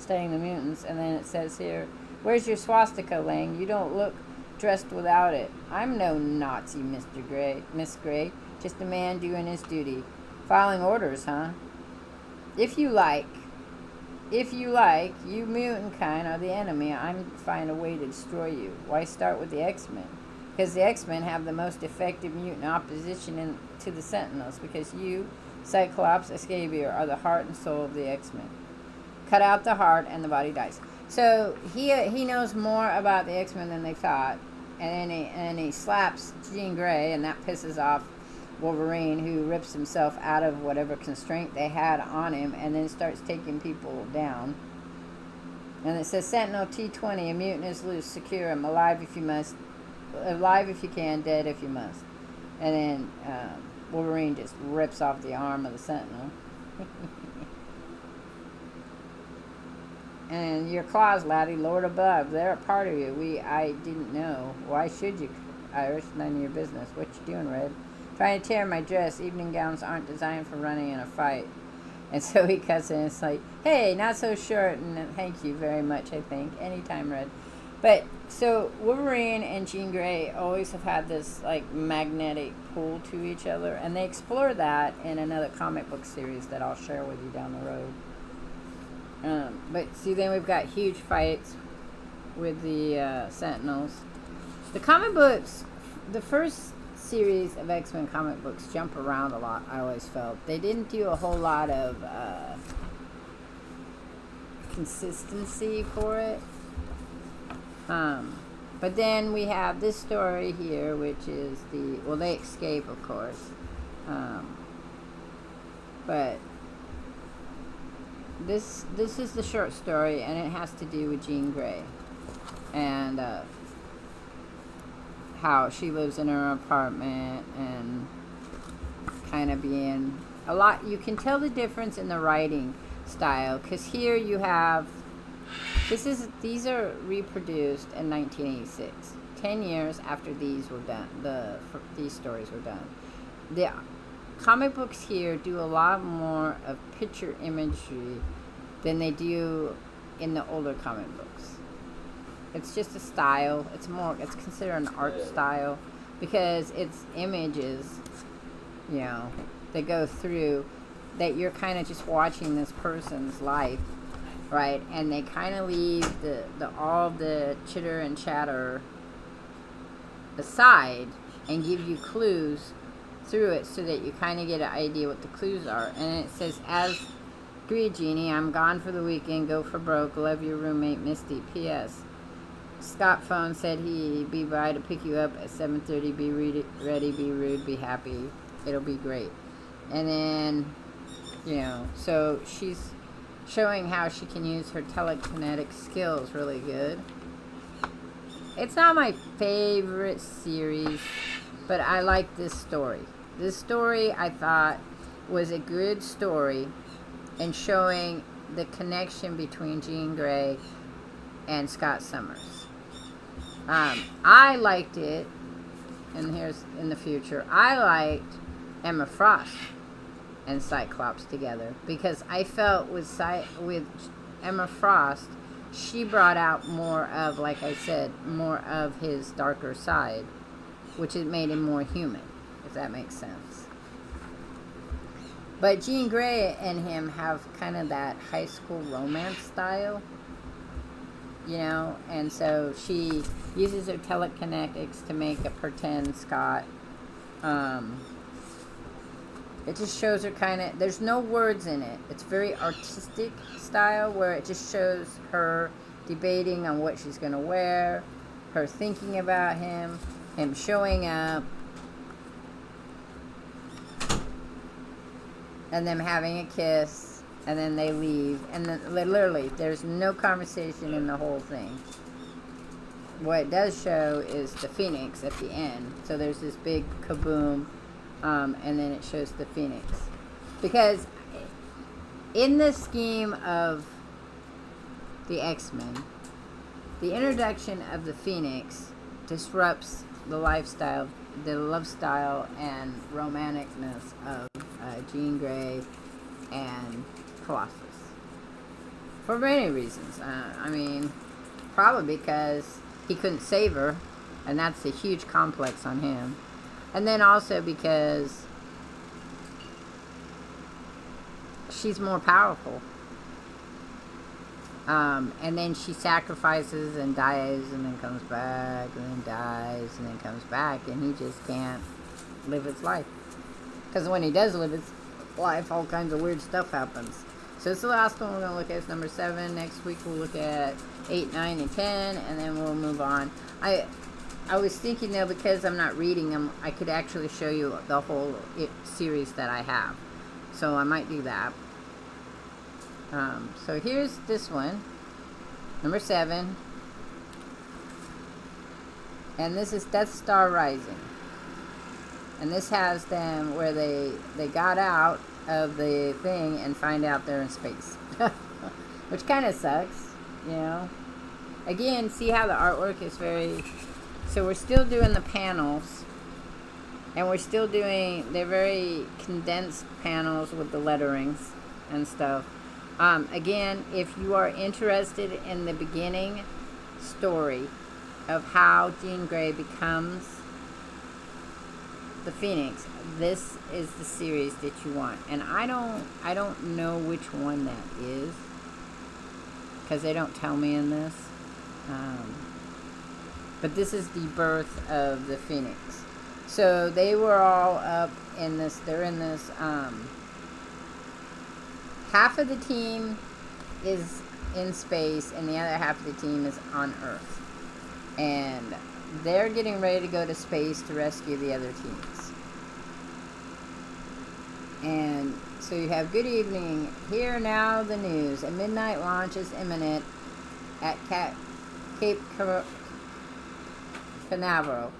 mutants. And then it says here, where's your swastika, Lang? You don't look dressed without it. I'm no Nazi, Miss Gray. Just a man doing his duty. Following orders, huh? If you like, you mutant kind are the enemy. I'm find a way to destroy you. Why start with the X-Men? Because the X-Men have the most effective mutant opposition to the Sentinels. Because you, Cyclops, Xavier, are the heart and soul of the X-Men. Cut out the heart and the body dies. So he knows more about the X-Men than they thought. And then he slaps Jean Grey, and that pisses off Wolverine, who rips himself out of whatever constraint they had on him and then starts taking people down. And it says Sentinel T20, a mutant is loose, secure him, alive if you must, alive if you can, dead if you must. And then Wolverine just rips off the arm of the Sentinel. And your claws, laddie, Lord above, they're a part of you. I didn't know. Why should you, Irish? None of your business. What you doing, Red? Trying to tear my dress. Evening gowns aren't designed for running in a fight. And so he cuts in. It's like, hey, not so short. And thank you very much, I think. Anytime, Red. But, so Wolverine and Jean Grey always have had this, like, magnetic pull to each other. And they explore that in another comic book series that I'll share with you down the road. But see, then we've got huge fights with the Sentinels. The comic books, the first series of X-Men comic books jump around a lot, I always felt. They didn't do a whole lot of consistency for it. But then we have this story here, which is they escape, of course. But this is the short story, and it has to do with Jean Grey and how she lives in her apartment and kind of being a lot. You can tell the difference in the writing style, because here you have these are reproduced in 1986, 10 years after these were done. These stories were done. The comic books here do a lot more of picture imagery than they do in the older comic books. It's just a style. It's considered an art style because it's images, that go through, that you're kind of just watching this person's life, right? And they kind of leave all the chitter and chatter aside and give you clues through it so that you kind of get an idea what the clues are. And it says, as agreed, Jeannie, I'm gone for the weekend, go for broke, love your roommate Misty. P.S. Scott phone said he'd be by to pick you up at 7:30. Be ready, be rude, be happy. It'll be great. And then, so she's showing how she can use her telekinetic skills really good. It's not my favorite series, but I like this story. This story, I thought, was a good story in showing the connection between Jean Grey and Scott Summers. I liked it, and here's in the future, I liked Emma Frost and Cyclops together, because I felt with Emma Frost, she brought out more of, like I said, more of his darker side, which it made him more human, if that makes sense. But Jean Grey and him have kind of that high school romance style, and so she uses her telekinetics to make a pretend Scott. It just shows her kind of, there's no words in it. It's very artistic style where it just shows her debating on what she's going to wear, her thinking about him showing up, and them having a kiss, and then they leave. And then literally, there's no conversation in the whole thing. What it does show is the Phoenix at the end. So there's this big kaboom. And then it shows the Phoenix. Because in the scheme of the X-Men, the introduction of the Phoenix disrupts the lifestyle, the love style and romanticness of Jean Grey and Colossus. For many reasons. Probably because he couldn't save her, and that's a huge complex on him. And then also because she's more powerful. And then she sacrifices and dies and then comes back and then dies and then comes back, and he just can't live his life. Because when he does live his life, all kinds of weird stuff happens. So it's the last one we're going to look at. It's number 7. Next week we'll look at 8, 9, and 10, and then we'll move on. I was thinking, though, because I'm not reading them, I could actually show you the whole series that I have. So I might do that. So here's this one. Number 7. And this is Death Star Rising. And this has them where they got out of the thing and find out they're in space. Which kind of sucks, you know. Again, see how the artwork is very... So we're still doing the panels. And we're still doing... They're very condensed panels with the letterings and stuff. Again, if you are interested in the beginning story of how Jean Grey becomes the Phoenix, this is the series that you want. And I don't know which one that is, because they don't tell me in this. But this is the birth of the Phoenix. So they were all up in this. They're in this. Half of the team is in space, and the other half of the team is on Earth. And they're getting ready to go to space to rescue the other teams. And so you have good evening. Here now the news. A midnight launch is imminent at Cape Canaveral,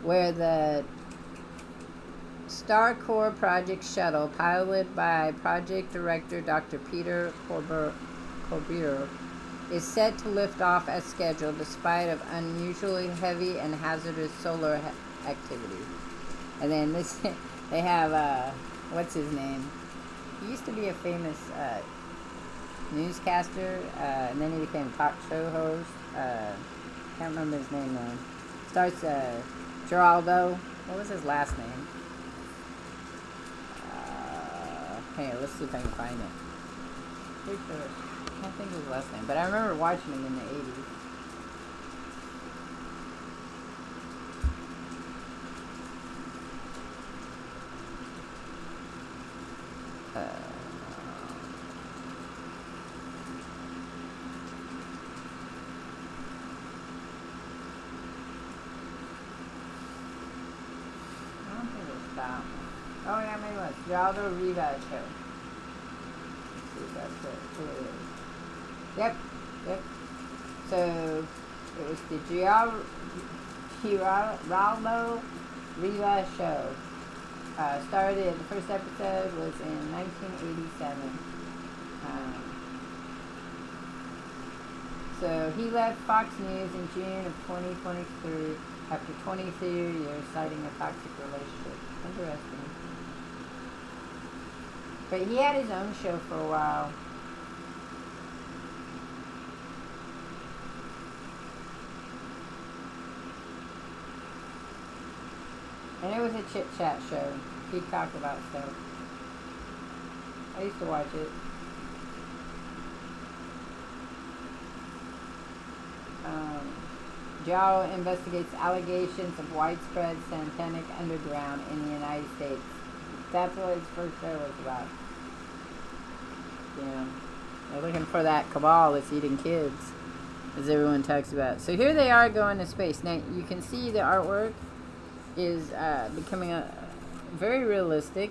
where the StarCorps project shuttle, piloted by project director Dr. Peter Corbier, is set to lift off as scheduled despite of unusually heavy and hazardous solar activity. And then this, they have, what's his name? He used to be a famous newscaster, and then he became a talk show host. Can't remember his name though. Starts, Geraldo. What was his last name? Here, let's see if I can find it. Pretty sure. I can't think of his last name, but I remember watching him in the 80s. I don't think it's that one. Oh yeah, maybe it was. Geraldo Rivas show. Let's see if that's it. Who it is. Yep. So it was the Geraldo Rivas show. Started, the first episode was in 1987. So he left Fox News in June of 2023 after 23 years, citing a toxic relationship. Interesting. But he had his own show for a while. And it was a chit-chat show. He'd talk about stuff. I used to watch it. Joe investigates allegations of widespread satanic underground in the United States. That's what his first show was about. Yeah. They're looking for that cabal that's eating kids, as everyone talks about. So here they are going to space. Now, you can see the artwork is becoming very realistic,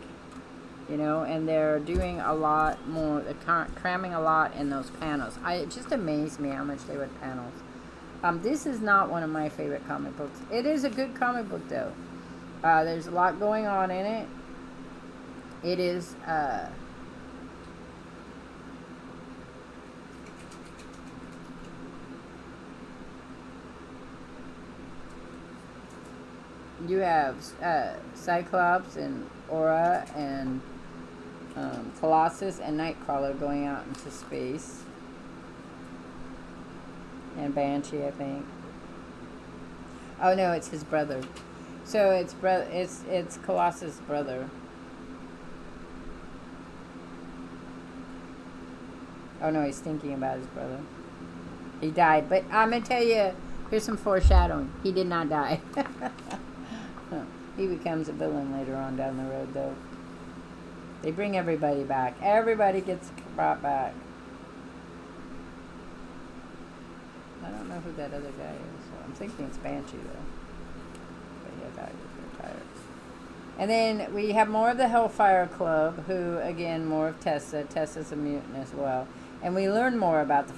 you know, and they're doing a lot more, they're cramming a lot in those panels. It just amazed me how much they would panels. This is not one of my favorite comic books. It is a good comic book, though. There's a lot going on in it. It is, you have Cyclops and Aura and Colossus and Nightcrawler going out into space. And Banshee, I think. Oh no, it's his brother. So it's Colossus' brother. Oh no, he's thinking about his brother. He died, but I'm gonna tell you, here's some foreshadowing. He did not die. He becomes a villain later on down the road, though. They bring everybody back. Everybody gets brought back. I don't know who that other guy is. So I'm thinking it's Banshee, though. But yeah, that is retired. And then we have more of the Hellfire Club, who, again, more of Tessa. Tessa's a mutant as well. And we learn more about the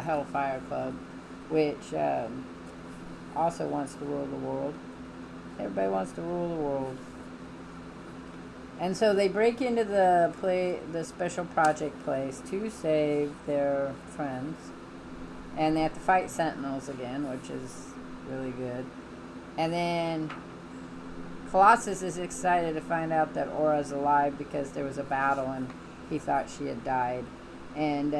Hellfire Club, which also wants to rule the world. Everybody wants to rule the world. And so they break into the special project place to save their friends. And they have to fight Sentinels again, which is really good. And then Colossus is excited to find out that Aura's alive because there was a battle and he thought she had died. And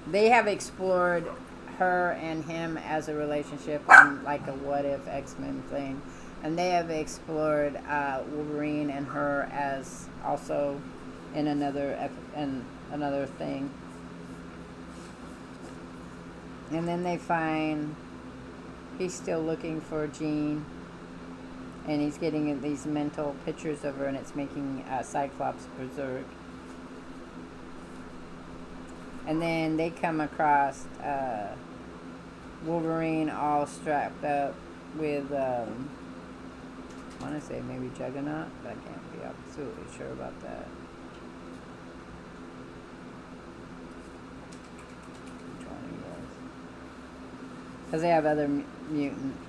they have explored her and him as a relationship on like a what if X-Men thing, and they have explored Wolverine and her as also in another thing. And then they find he's still looking for Jean, and he's getting these mental pictures of her, and it's making Cyclops berserk. And then they come across Wolverine all strapped up with, I want to say maybe Juggernaut, but I can't be absolutely sure about that. Which one he was. Because they have other mutant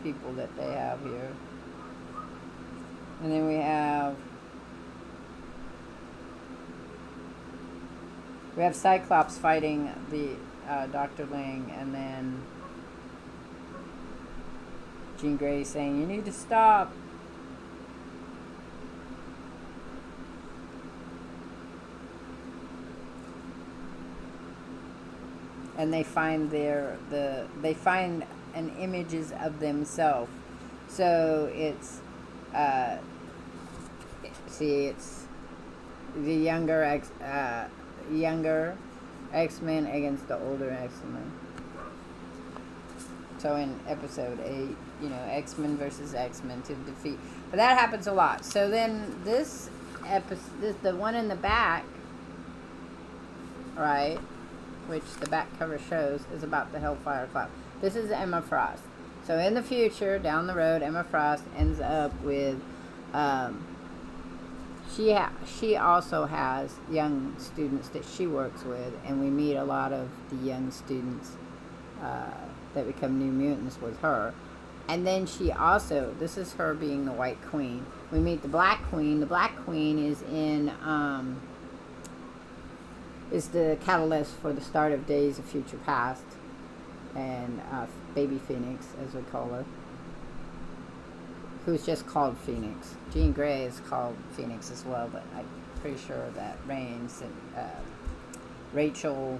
people that they have here. And then we have Cyclops fighting the Dr. Ling, and then Jean Grey saying, "You need to stop." And they find they find an images of themselves. So it's it's the younger X-Men against the older X-Men. So in episode 8, X-Men versus X-Men to defeat. But that happens a lot. So then this episode, the one in the back, right, which the back cover shows, is about the Hellfire Club. This is Emma Frost. So in the future, down the road, Emma Frost ends up with she also has young students that she works with, and we meet a lot of the young students that become New Mutants with her. And then she also, this is her being the White Queen. We meet the Black Queen. The Black Queen is is the catalyst for the start of Days of Future Past, and Baby Phoenix, as we call her, who's just called Phoenix. Jean Grey is called Phoenix as well, but I'm pretty sure that Reigns and Rachel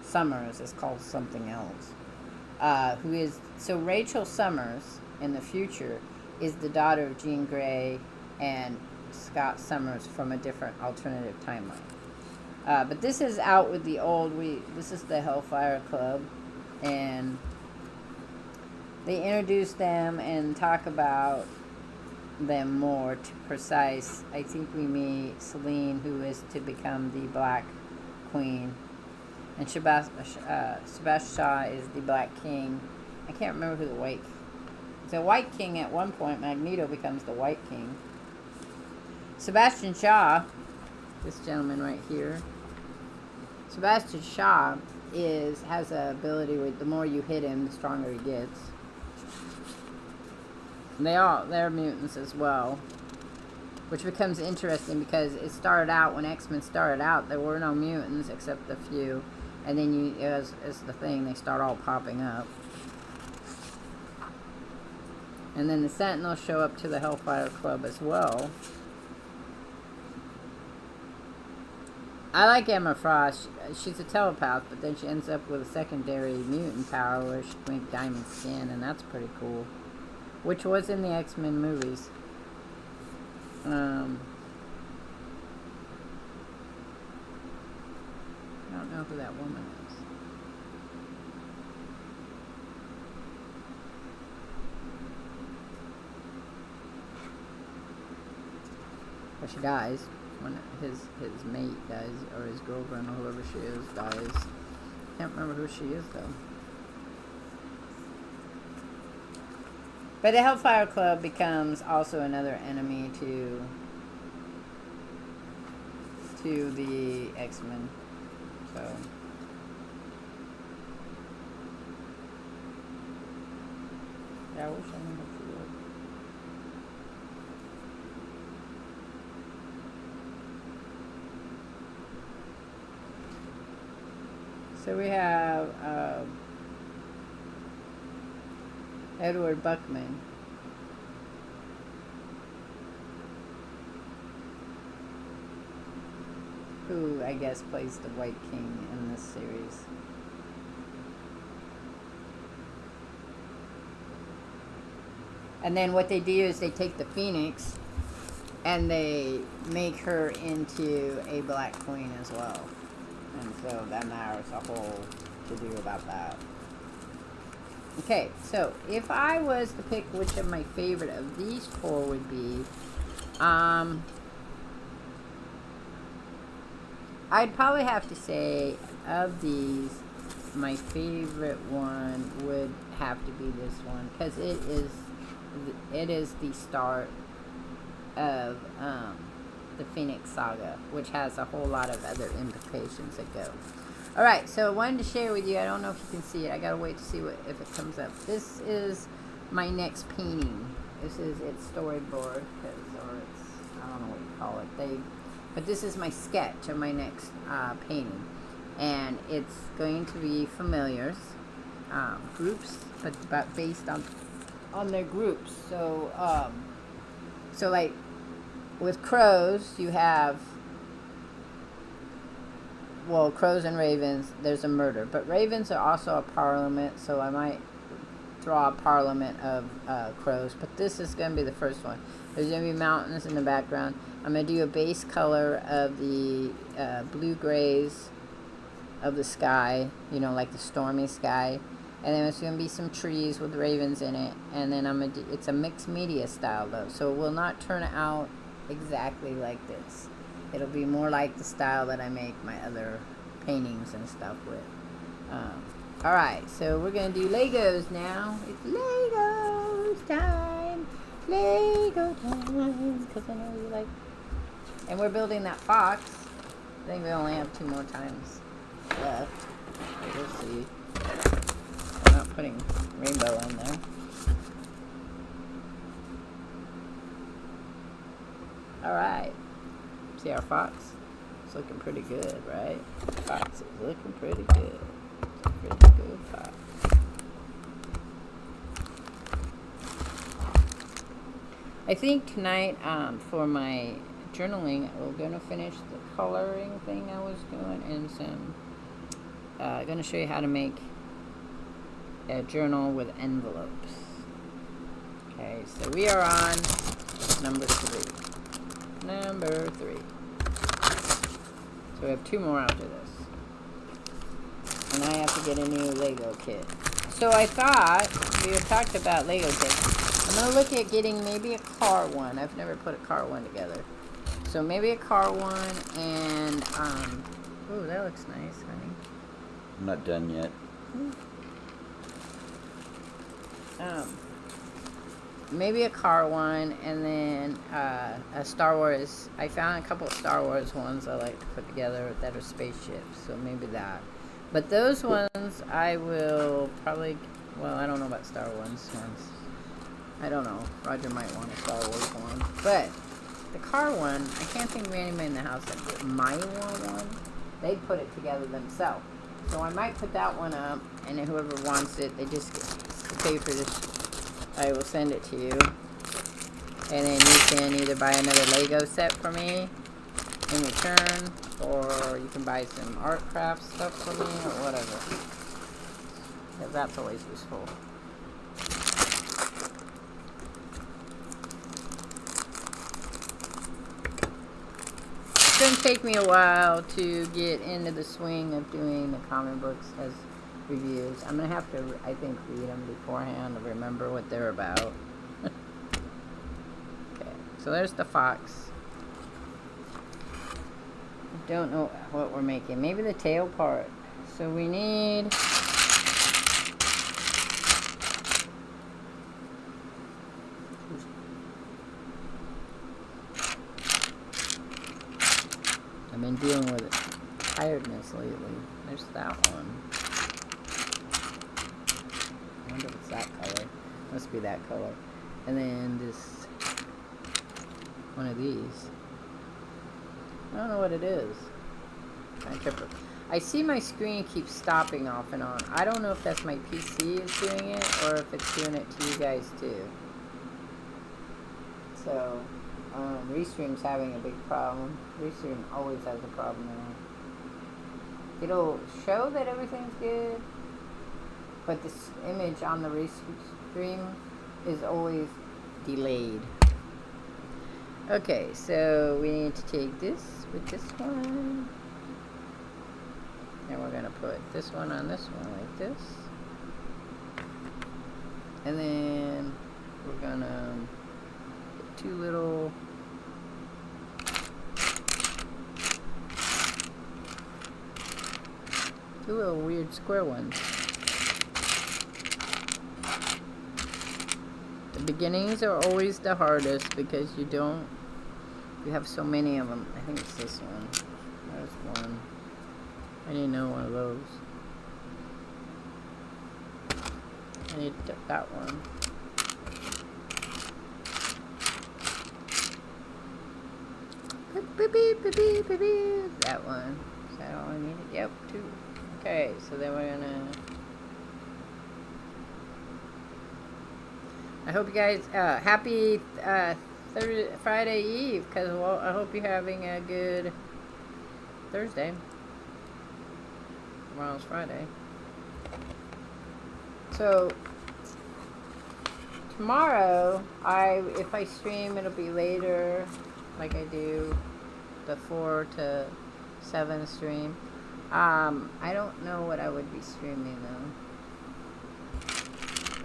Summers is called something else. So Rachel Summers in the future is the daughter of Jean Grey and Scott Summers from a different alternative timeline. But this is out with the old. This is the Hellfire Club, and they introduce them and talk about them more to precise. I think we meet Selene, who is to become the Black Queen, and Sebastian Shaw is the Black King. I can't remember who the White. It's a White King at one point. Magneto becomes the White King. Sebastian Shaw, this gentleman right here. Sebastian Shaw has a ability with the more you hit him, the stronger he gets. They're mutants as well, which becomes interesting because it started out when X-Men started out, there were no mutants except a few, and then as the thing, they start all popping up. And then the Sentinels show up to the Hellfire Club as well. I like Emma Frost. She's a telepath, but then she ends up with a secondary mutant power where she can make diamond skin, and that's pretty cool. Which was in the X-Men movies. I don't know who that woman is. But she dies when his mate dies, or his girlfriend, or whoever she is, dies. Can't remember who she is, though. But the Hellfire Club becomes also another enemy to the X-Men. So yeah, I wish I knew what you would. So we have Edward Buckman. Who I guess plays the White King in this series. And then what they do is they take the Phoenix and they make her into a Black Queen as well. And so then there's a whole to do about that. Okay, so if I was to pick which of my favorite of these four would be, I'd probably have to say of these, my favorite one would have to be this one, because it is the start of the Phoenix Saga, which has a whole lot of other implications that go. Alright, so I wanted to share with you, I don't know if you can see it, I gotta wait to see if it comes up. This is my next painting. This is its storyboard, or it's, I don't know what you call it. But this is my sketch of my next painting. And it's going to be familiars, groups, but based on their groups. So, so like with crows, you have, well, crows and ravens, there's a murder. But ravens are also a parliament, so I might draw a parliament of crows. But this is going to be the first one. There's going to be mountains in the background. I'm going to do a base color of the blue-grays of the sky, you know, like the stormy sky. And then there's going to be some trees with ravens in it. And then it's a mixed media style, though. So it will not turn out exactly like this. It'll be more like the style that I make my other paintings and stuff with. Alright, so we're going to do Legos now. It's Legos time. Lego time. Because I know you like. And we're building that fox. I think we only have 2 more times left. We'll see. I'm not putting rainbow in there. Alright. See our fox? It's looking pretty good, right? Fox is looking pretty good. Pretty good fox. I think tonight, for my journaling, we're going to finish the coloring thing I was doing, and some, going to show you how to make a journal with envelopes. Okay, so we are on number 3. Number 3. So we have 2 more after this. And I have to get a new Lego kit. So I thought, we had talked about Lego kits. I'm going to look at getting maybe a car one. I've never put a car one together. So maybe a car one and, oh, that looks nice, honey. I'm not done yet. Maybe a car one, and then a Star Wars. I found a couple of Star Wars ones I like to put together that are spaceships, so maybe that. But those ones I will probably, well, I don't know about Star Wars ones. I don't know. Roger might want a Star Wars one. But the car one, I can't think of anybody in the house that might want one. They'd put it together themselves. So I might put that one up, and then whoever wants it, they just get to pay for this. I will send it to you. And then you can either buy another Lego set for me in return, or you can buy some art craft stuff for me, or whatever. Because that's always useful. It's going to take me a while to get into the swing of doing the comic books as reviews. I'm going to have to, I think, read them beforehand to remember what they're about. Okay, so there's the fox. I don't know what we're making. Maybe the tail part. So we need dealing with tiredness lately. There's that one. I wonder if it's that color. Must be that color. And then this one of these. I don't know what it is. I see my screen keeps stopping off and on. I don't know if that's my PC is doing it or if it's doing it to you guys too. So, Restream's having a big problem. Restream always has a problem now. It'll show that everything's good, but this image on the Restream is always delayed. Okay, so we need to take this with this one. And we're going to put this one on this one like this. And then we're going to put two little weird square ones. The beginnings are always the hardest because you have so many of them. I think it's this one. There's one. I didn't know one of those. I need that one. That one. Is that all I needed? Yep, two. Okay, so then we're gonna... I hope you guys, happy Friday Eve, because I hope you're having a good Thursday. Tomorrow's Friday. So, tomorrow, if I stream, it'll be later, like I do the 4 to 7 stream. I don't know what I would be streaming, though.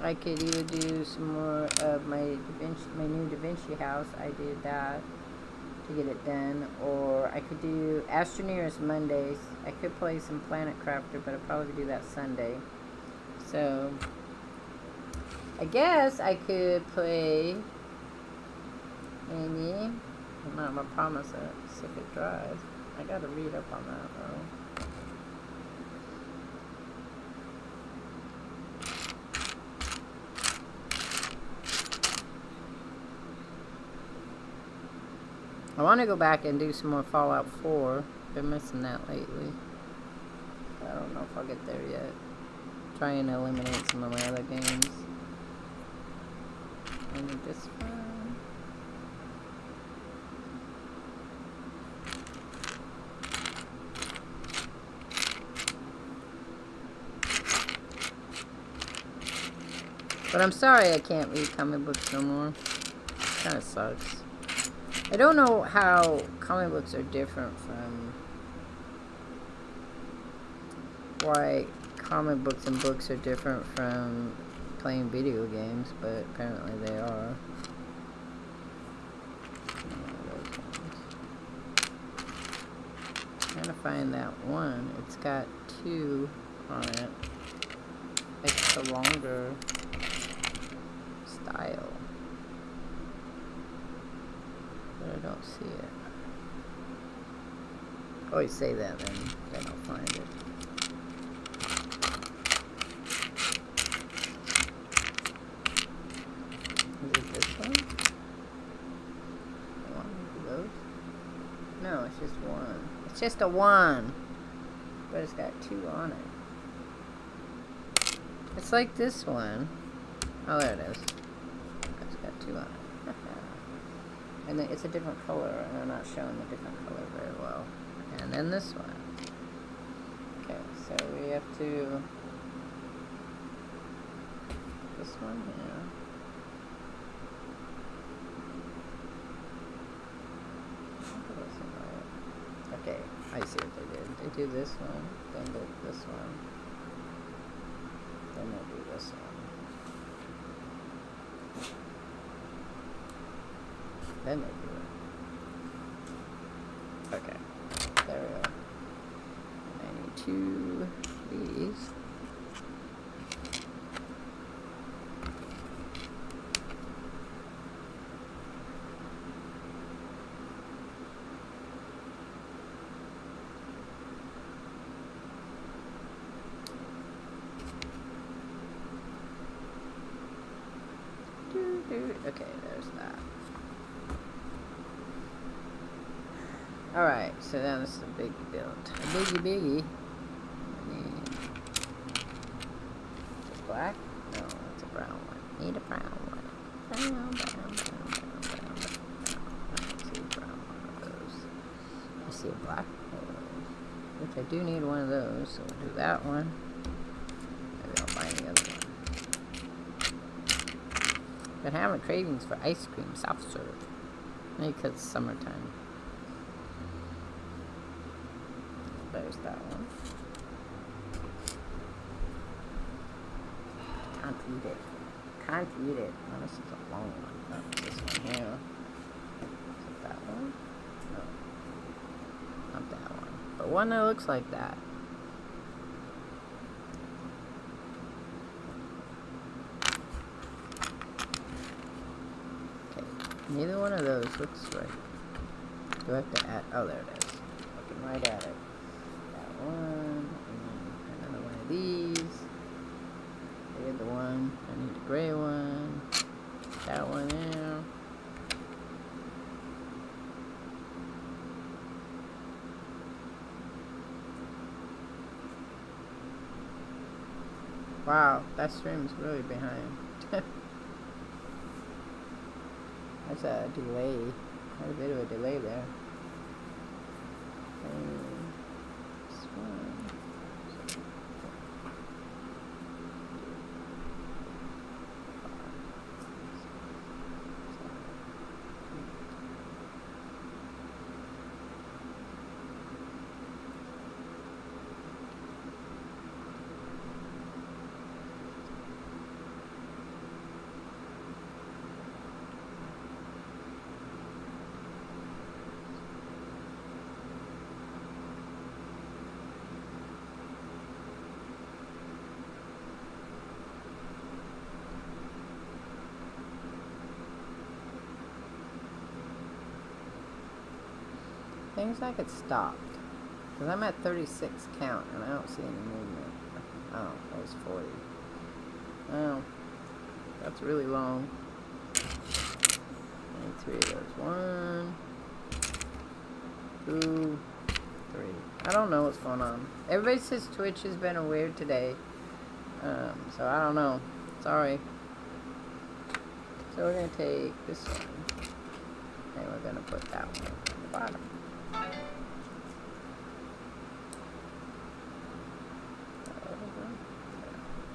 I could either do some more of my new DaVinci house. I did that to get it done, or I could do Astroneers Mondays. I could play some Planet Crafter, but I'll probably do that Sunday. So I guess I could play maybe. I'm not gonna promise it. See if it dries. I gotta read up on that though. I want to go back and do some more Fallout 4. Been missing that lately. I don't know if I'll get there yet. Try and eliminate some of my other games. And this one. But I'm sorry I can't read comic books no more. Kinda sucks. I don't know how comic books are different from why comic books and books are different from playing video games, but apparently they are. I'm trying to find that one. It's got 2 on it. It's the longer style. But I don't see it. Always say that, then I'll find it. Is it this one? One of those? No, it's just one. It's just a 1, but it's got 2 on it. It's like this one. Oh, there it is. It's got 2 on it. And then it's a different color, and I'm not showing the different color very well. And then this one. Okay, so we have to... This one here. Okay, I see what they did. They do this one, then this one. Then they'll do this one. Then they do it. Okay. There we go. I need 2 of these. Okay, there's that. Alright, so now this is a big build. A biggie. I need just black? No, that's a brown one. Need a brown one. Brown. I don't see a brown one of those. I see a black one, which I do need one of those, so we'll do that one. Maybe I'll find the other one. Been having cravings for ice cream, soft serve. Maybe because it's summertime. There's that one. Can't eat it. Can't eat it. Oh, this is a long one. Oh, this one here. Is it that one? No. Not that one. But one that looks like that. Okay. Neither one of those looks right. Do I have to add? Oh, there it is. Looking right at it. That one. And another one of these. There's the one. I need the gray one. That one there. Wow, that stream's really behind. That's a delay. Quite a bit of a delay there. This one. Seems like it stopped. Because I'm at 36 count and I don't see any movement. Oh, that was 40. Oh, that's really long. I need 3 of those. 1, 2, 3. I don't know what's going on. Everybody says Twitch has been weird today. So I don't know. Sorry. So we're going to take this one. And we're going to put that one on the bottom.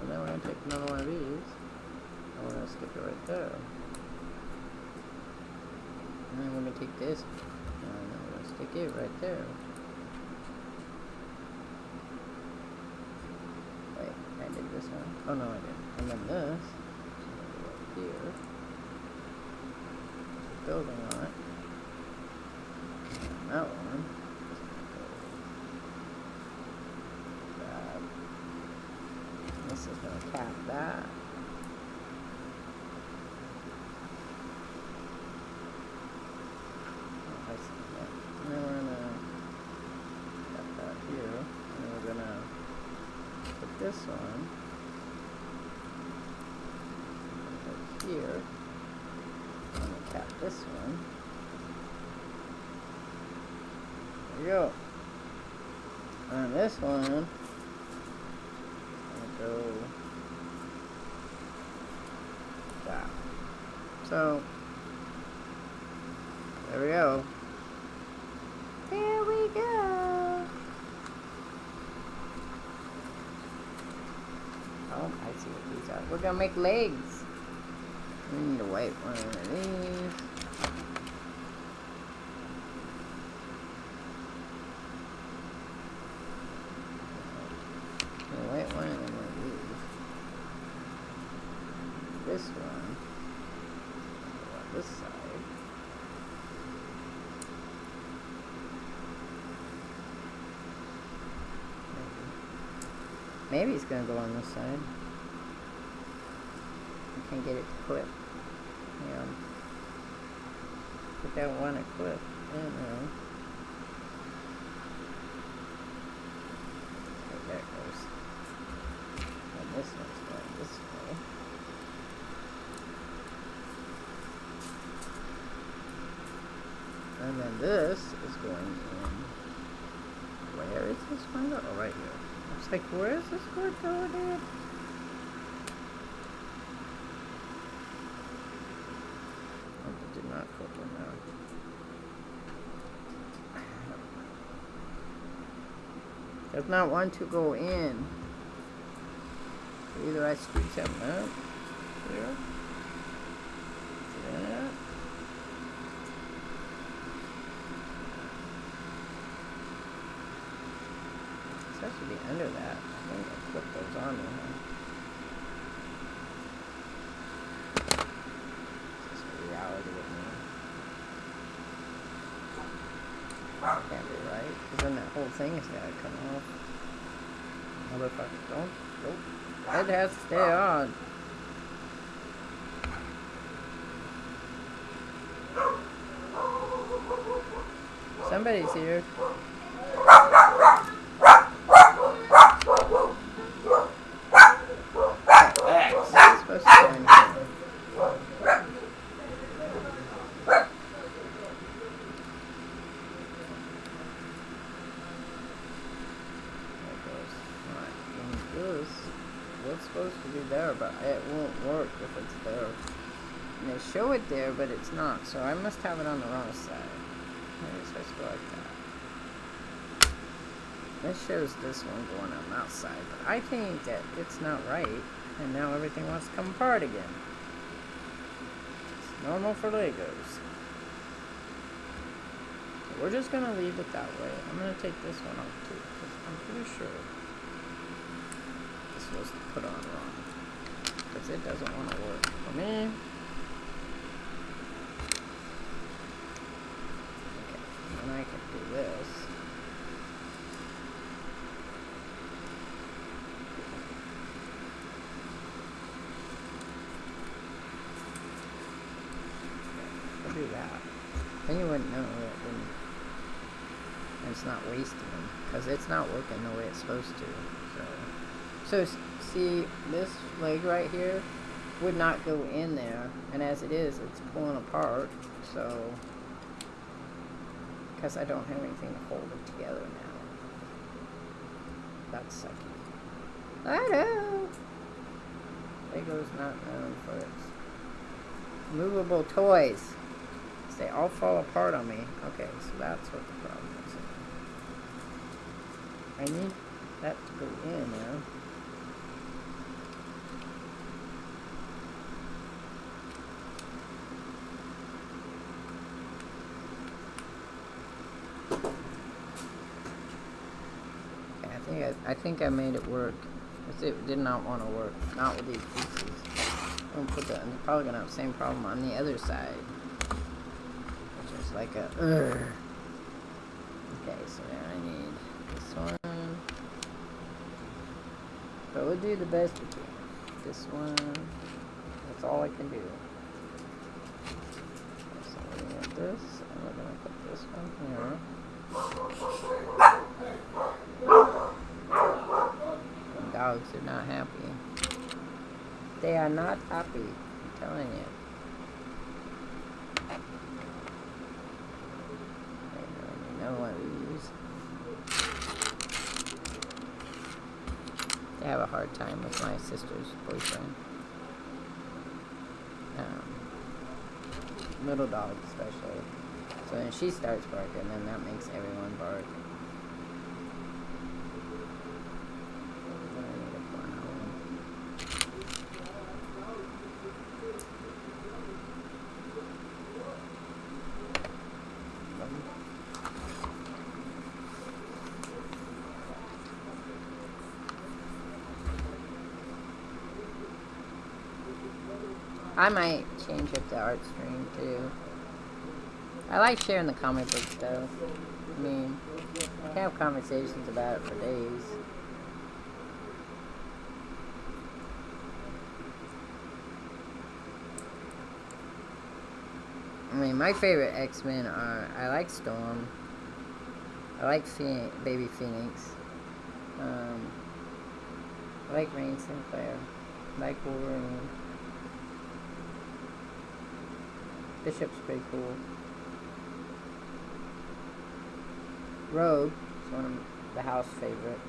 And then we're going to take another one of these, and we're going to stick it right there. And then we're going to take this, and then we're going to stick it right there. Wait, I did this one. Oh no, I didn't. And then this, right here, building on it. And that one. This is going to cap that. Oh, I see that. And then we're going to cap that here. And then we're going to put this one right here. I'm going to cap this one. There we go. And this one. Go that. So there we go. There we go. Oh, I see what these are. We're gonna make legs. We need a white one of these. A white one and then one of these. This one. On this side. Maybe it's gonna go on this side. I can't get it to clip. Yeah. But that one to clip. I don't know. There it goes. And this one's going this way. And then this is going in. Where is this one? Oh, right here. It's like, where is this cord going in? Oh, it did not click in there. Does not want to go in. So either I screwed something up here. That. It's supposed to be under that. I think I put those on there. It's just a reality with me. Can't be right, because then that whole thing is gotta come off. Motherfucker, don't. It has to stay on. Somebody's here. It's supposed to go in here. It's supposed to be there, but it won't work if it's there. And they show it there, but it's not, so I must have it on the wrong side. Maybe it's supposed to go like that. This shows this one going on that side, but I think that it's not right, and now everything wants to come apart again. It's normal for Legos. So we're just gonna leave it that way. I'm gonna take this one off too, because I'm pretty sure this was put on wrong, because it doesn't want to work for me. Okay, and I can do this. I'll do that. Then you wouldn't know it wouldn't, and it's not wasting them, because it's not working the way it's supposed to. So see, this leg right here would not go in there, and as it is, it's pulling apart, so, because I don't have anything to hold it together now. That's sucky. I know! Lego's not known for its movable toys. They all fall apart on me. Okay, so that's what the problem is. I need that to go in now. I think I made it work. It did not want to work. Not with these pieces. I'm probably gonna have the same problem on the other side. Which is like a Okay, so now I need this one. But we'll do the best we can. This one. That's all I can do. So we're gonna get this, and we're gonna put this one here. Dogs are not happy. They are not happy, I'm telling you. I don't even know what we use. They have a hard time with my sister's boyfriend. Little dog especially. So then she starts barking, and that makes everyone bark. I might change up the art stream too. I like sharing the comic book stuff. I mean, I can have conversations about it for days. I mean, my favorite X-Men are, I like Storm. I like Baby Phoenix. I like Rain Sinclair. I like Wolverine. Bishop's pretty cool. Rogue. It's one of the house favorite.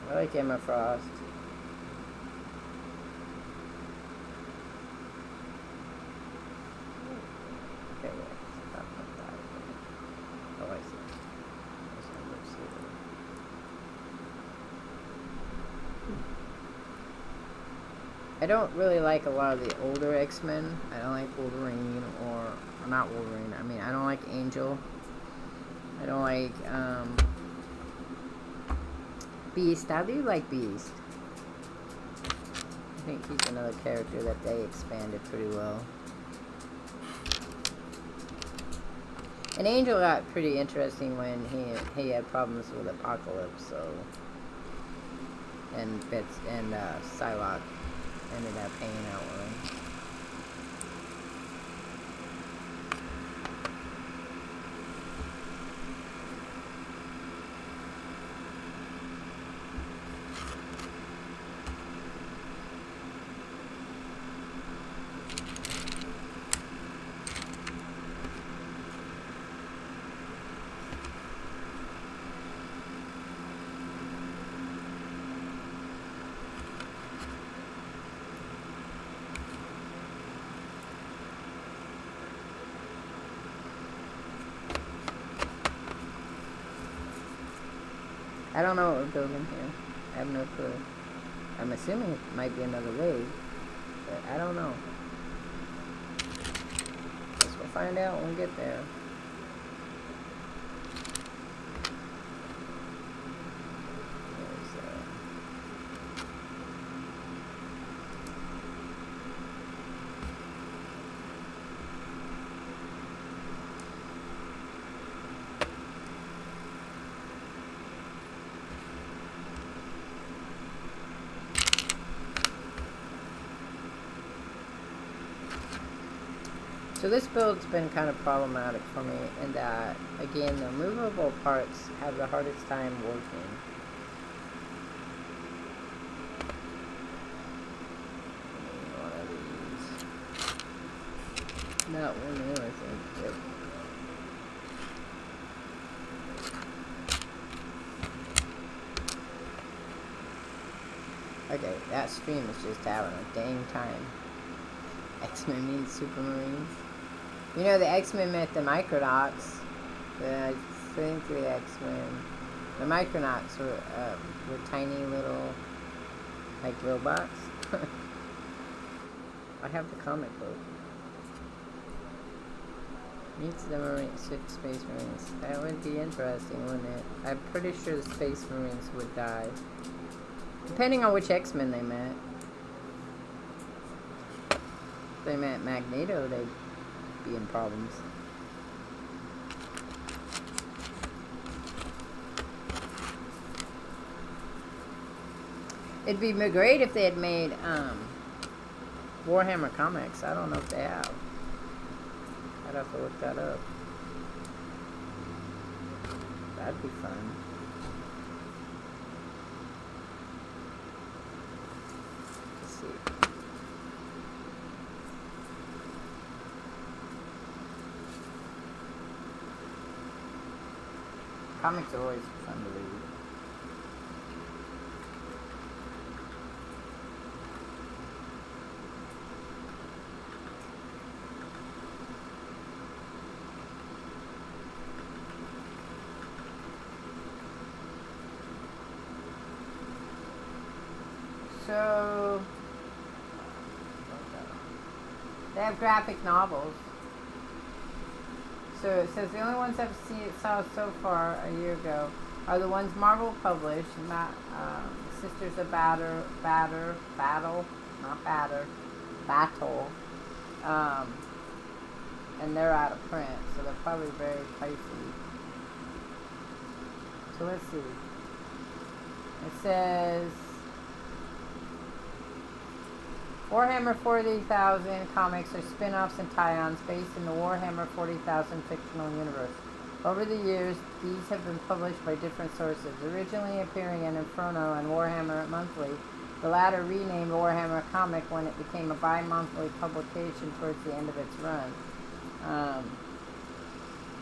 I like Emma Frost. Okay, wait. Stop that. Oh, I see. That's not good to see. I don't really like a lot of the older X-Men. I don't like Wolverine or not Wolverine. I mean, I don't like Angel. I don't like Beast. I do like Beast. I think he's another character that they expanded pretty well. And Angel got pretty interesting when he had problems with Apocalypse, so and Psylocke ended up hanging out with him. I don't know what we're building here. I have no clue. I'm assuming it might be another wave, but I don't know. Guess we'll find out when we get there. So this build's been kind of problematic for me in that, again, the movable parts have the hardest time working. One of these. Not one new, I think. Yep. Okay, that stream is just having a dang time. X-Men meets Supermarines. You know, the X-Men met the Micronauts. I think the X-Men... The Micronauts were tiny little, like, robots. I have the comic book. Meets the Space Marines. That would be interesting, wouldn't it? I'm pretty sure the Space Marines would die. Depending on which X-Men they met. If they met Magneto, they'd be in problems. It'd be great if they had made Warhammer comics. I don't know if they have. I'd have to look that up. That'd be fun. Let's see. Comics are always fun to read. So, they have graphic novels. So it says the only ones I've saw so far a year ago are the ones Marvel published, Sisters of Battle, and they're out of print, so they're probably very pricey. So let's see. It says Warhammer 40,000 comics are spin-offs and tie-ons based in the Warhammer 40,000 fictional universe. Over the years, these have been published by different sources, originally appearing in Inferno and Warhammer Monthly, the latter renamed Warhammer Comic when it became a bi-monthly publication towards the end of its run.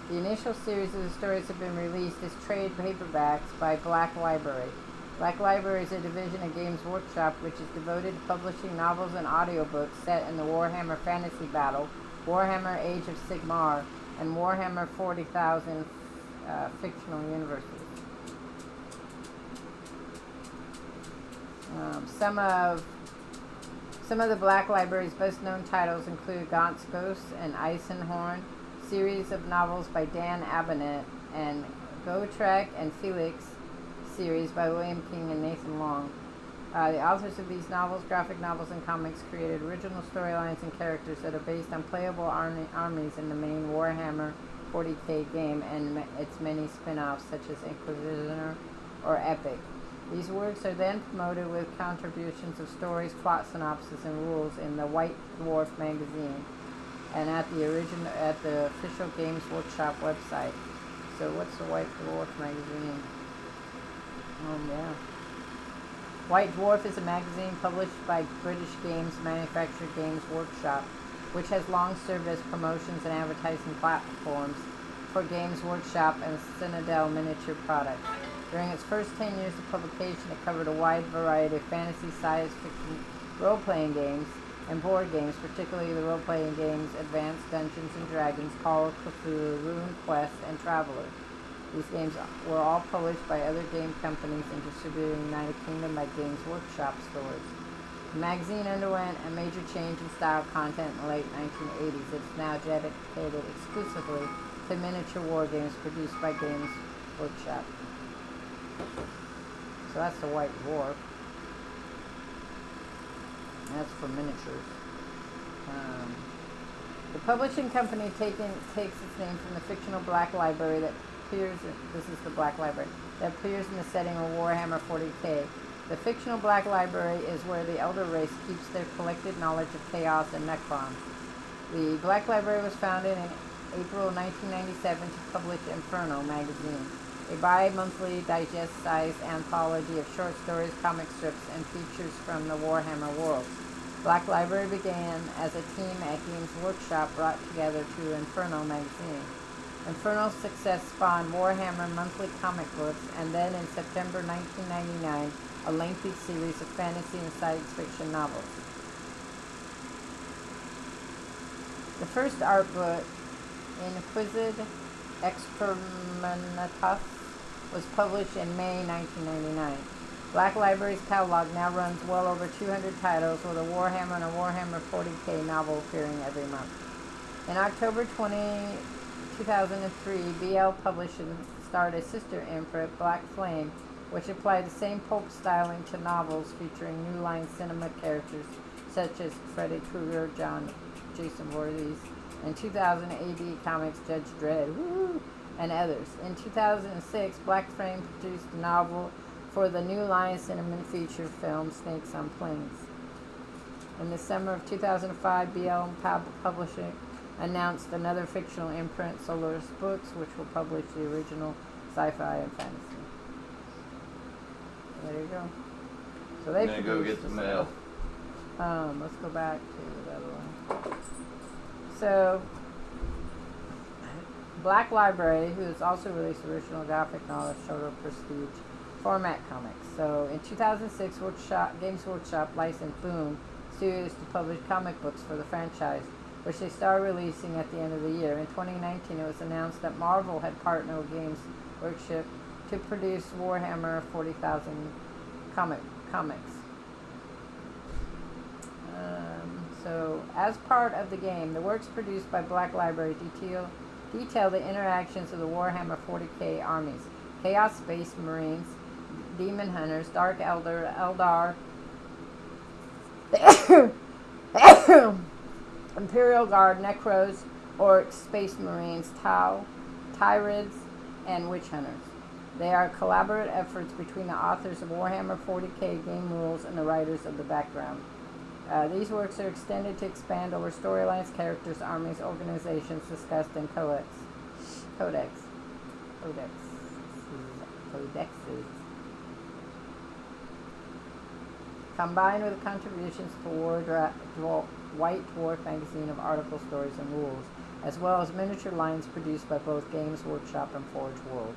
The initial series of the stories have been released as trade paperbacks by Black Library. Black Library is a division of Games Workshop which is devoted to publishing novels and audiobooks set in the Warhammer Fantasy Battle, Warhammer Age of Sigmar, and Warhammer 40,000 fictional universes. Some of the Black Library's best-known titles include Gaunt's Ghosts and Eisenhorn, series of novels by Dan Abnett, and Gotrek and Felix series by William King and Nathan Long. The authors of these novels, graphic novels, and comics created original storylines and characters that are based on playable armies in the main Warhammer 40k game and its many spin-offs such as Inquisitor or Epic. These works are then promoted with contributions of stories, plot synopsis, and rules in the White Dwarf magazine and at the official Games Workshop website. So what's the White Dwarf magazine? Oh yeah. White Dwarf is a magazine published by British games manufacturer Games Workshop, which has long served as promotions and advertising platforms for Games Workshop and Citadel miniature products. During its first 10 years of publication, it covered a wide variety of fantasy, science fiction, role-playing games, and board games, particularly the role-playing games Advanced Dungeons & Dragons, Call of Cthulhu, Rune Quest, and Traveler. These games were all published by other game companies and distributed in the United Kingdom by Games Workshop stores. The magazine underwent a major change in style content in the late 1980s. It's now dedicated exclusively to miniature war games produced by Games Workshop. So that's the White Dwarf. That's for miniatures. The publishing company takes its name from the fictional Black Library that appears in the setting of Warhammer 40k. The fictional Black Library is where the Elder Race keeps their collected knowledge of Chaos and Necrons. The Black Library was founded in April 1997 to publish Inferno magazine, a bi-monthly digest-sized anthology of short stories, comic strips, and features from the Warhammer world. Black Library began as a team at Games Workshop brought together to Inferno magazine. Inferno's success spawned Warhammer monthly comic books, and then in September 1999, a lengthy series of fantasy and science fiction novels. The first art book, Inquisited Exterminatus, was published in May 1999. Black Library's catalog now runs well over 200 titles, with a Warhammer and a Warhammer 40k novel appearing every month. In October 2003, BL published and starred a sister imprint, Black Flame, which applied the same pulp styling to novels featuring New Line Cinema characters such as Freddy Krueger, Jason Voorhees, and 2000 AD Comics Judge Dredd, and others. In 2006, Black Flame produced a novel for the New Line Cinema feature film Snakes on Planes. In the summer of 2005, BL Publishing announced another fictional imprint, Solaris Books, which will publish the original sci-fi and fantasy. There you go. So they I'm gonna go get the mail. Let's go back to the other one. So, Black Library, who has also released original graphic novels, shorter prestige format comics. So, in 2006, Games Workshop licensed Boom Studios to publish comic books for the franchise, which they started releasing at the end of the year. In 2019, it was announced that Marvel had partnered with Games Workshop to produce Warhammer 40,000 comics. So, as part of the game, the works produced by Black Library detail the interactions of the Warhammer 40k armies: Chaos Space Marines, Demon Hunters, Dark Eldar, Imperial Guard, Necros, Orcs, Space Marines, Tau, Tyrids, and Witch Hunters. They are collaborative efforts between the authors of Warhammer 40k game rules and the writers of the background. These works are extended to expand over storylines, characters, armies, organizations discussed in Codex. codexes. Combined with contributions to White Dwarf magazine of article stories and rules, as well as miniature lines produced by both Games Workshop and Forge World.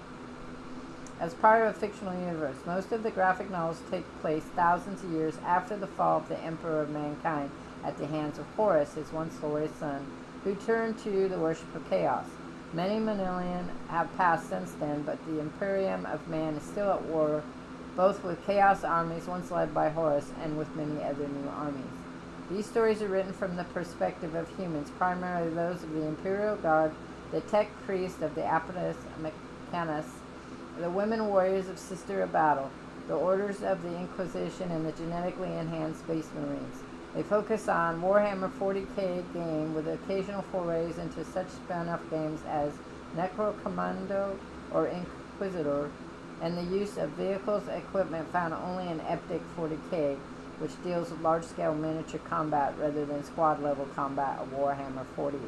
As part of a fictional universe, most of the graphic novels take place thousands of years after the fall of the Emperor of Mankind at the hands of Horus, his once glorious son, who turned to the worship of chaos. Many millennia have passed since then, but the Imperium of Man is still at war, both with chaos armies once led by Horus and with many other new armies. These stories are written from the perspective of humans, primarily those of the Imperial Guard, the tech priest of the Apodus Mechanus, the women warriors of Sister of Battle, the orders of the Inquisition, and the genetically enhanced Space Marines. They focus on Warhammer 40k game with occasional forays into such spin-off games as Necrocommando or Inquisitor, and the use of vehicles equipment found only in Epic 40k, which deals with large-scale miniature combat rather than squad-level combat of Warhammer 40,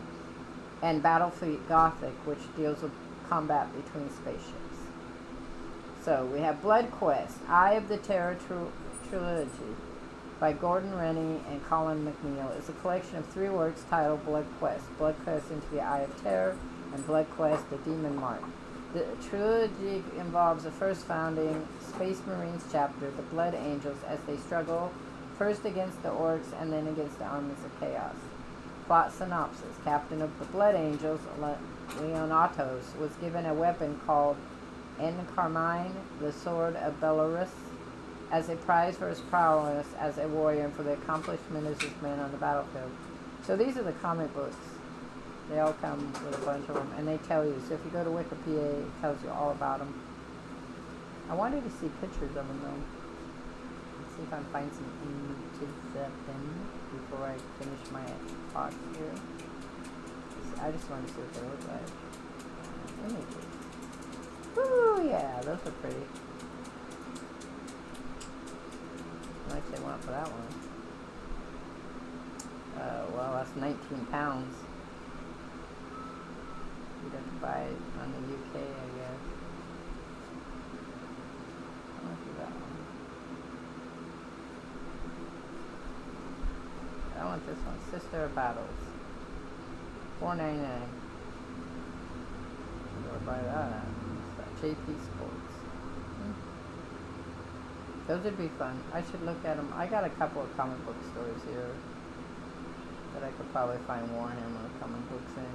and Battlefleet Gothic, which deals with combat between spaceships. So we have Blood Quest, Eye of the Terror Trilogy by Gordon Rennie and Colin McNeil. It's a collection of 3 works titled Blood Quest Into the Eye of Terror, and Blood Quest, The Demon Mark. The trilogy involves the first founding Space Marines chapter, the Blood Angels, as they struggle first against the Orcs and then against the armies of Chaos. Plot synopsis. Captain of the Blood Angels, Leonatos, was given a weapon called Encarmine, the Sword of Belarus, as a prize for his prowess as a warrior and for the accomplishment of his men on the battlefield. So these are the comic books. They all come with a bunch of them, and they tell you. So if you go to Wikipedia, it tells you all about them. I wanted to see pictures of them, though. Let's see if I can find some images of them before I finish my box here. I just want to see what they look like. Images. Woo, yeah, those are pretty. How much they want for that one? Well, that's 19 pounds. You'd have to buy it on the UK, I guess. How much is that one? I want this one. Sister of Battles. $4.99. Where do I buy that at? JP Sports. Those would be fun. I should look at them. I got a couple of comic book stores here that I could probably find Warhammer comic books in.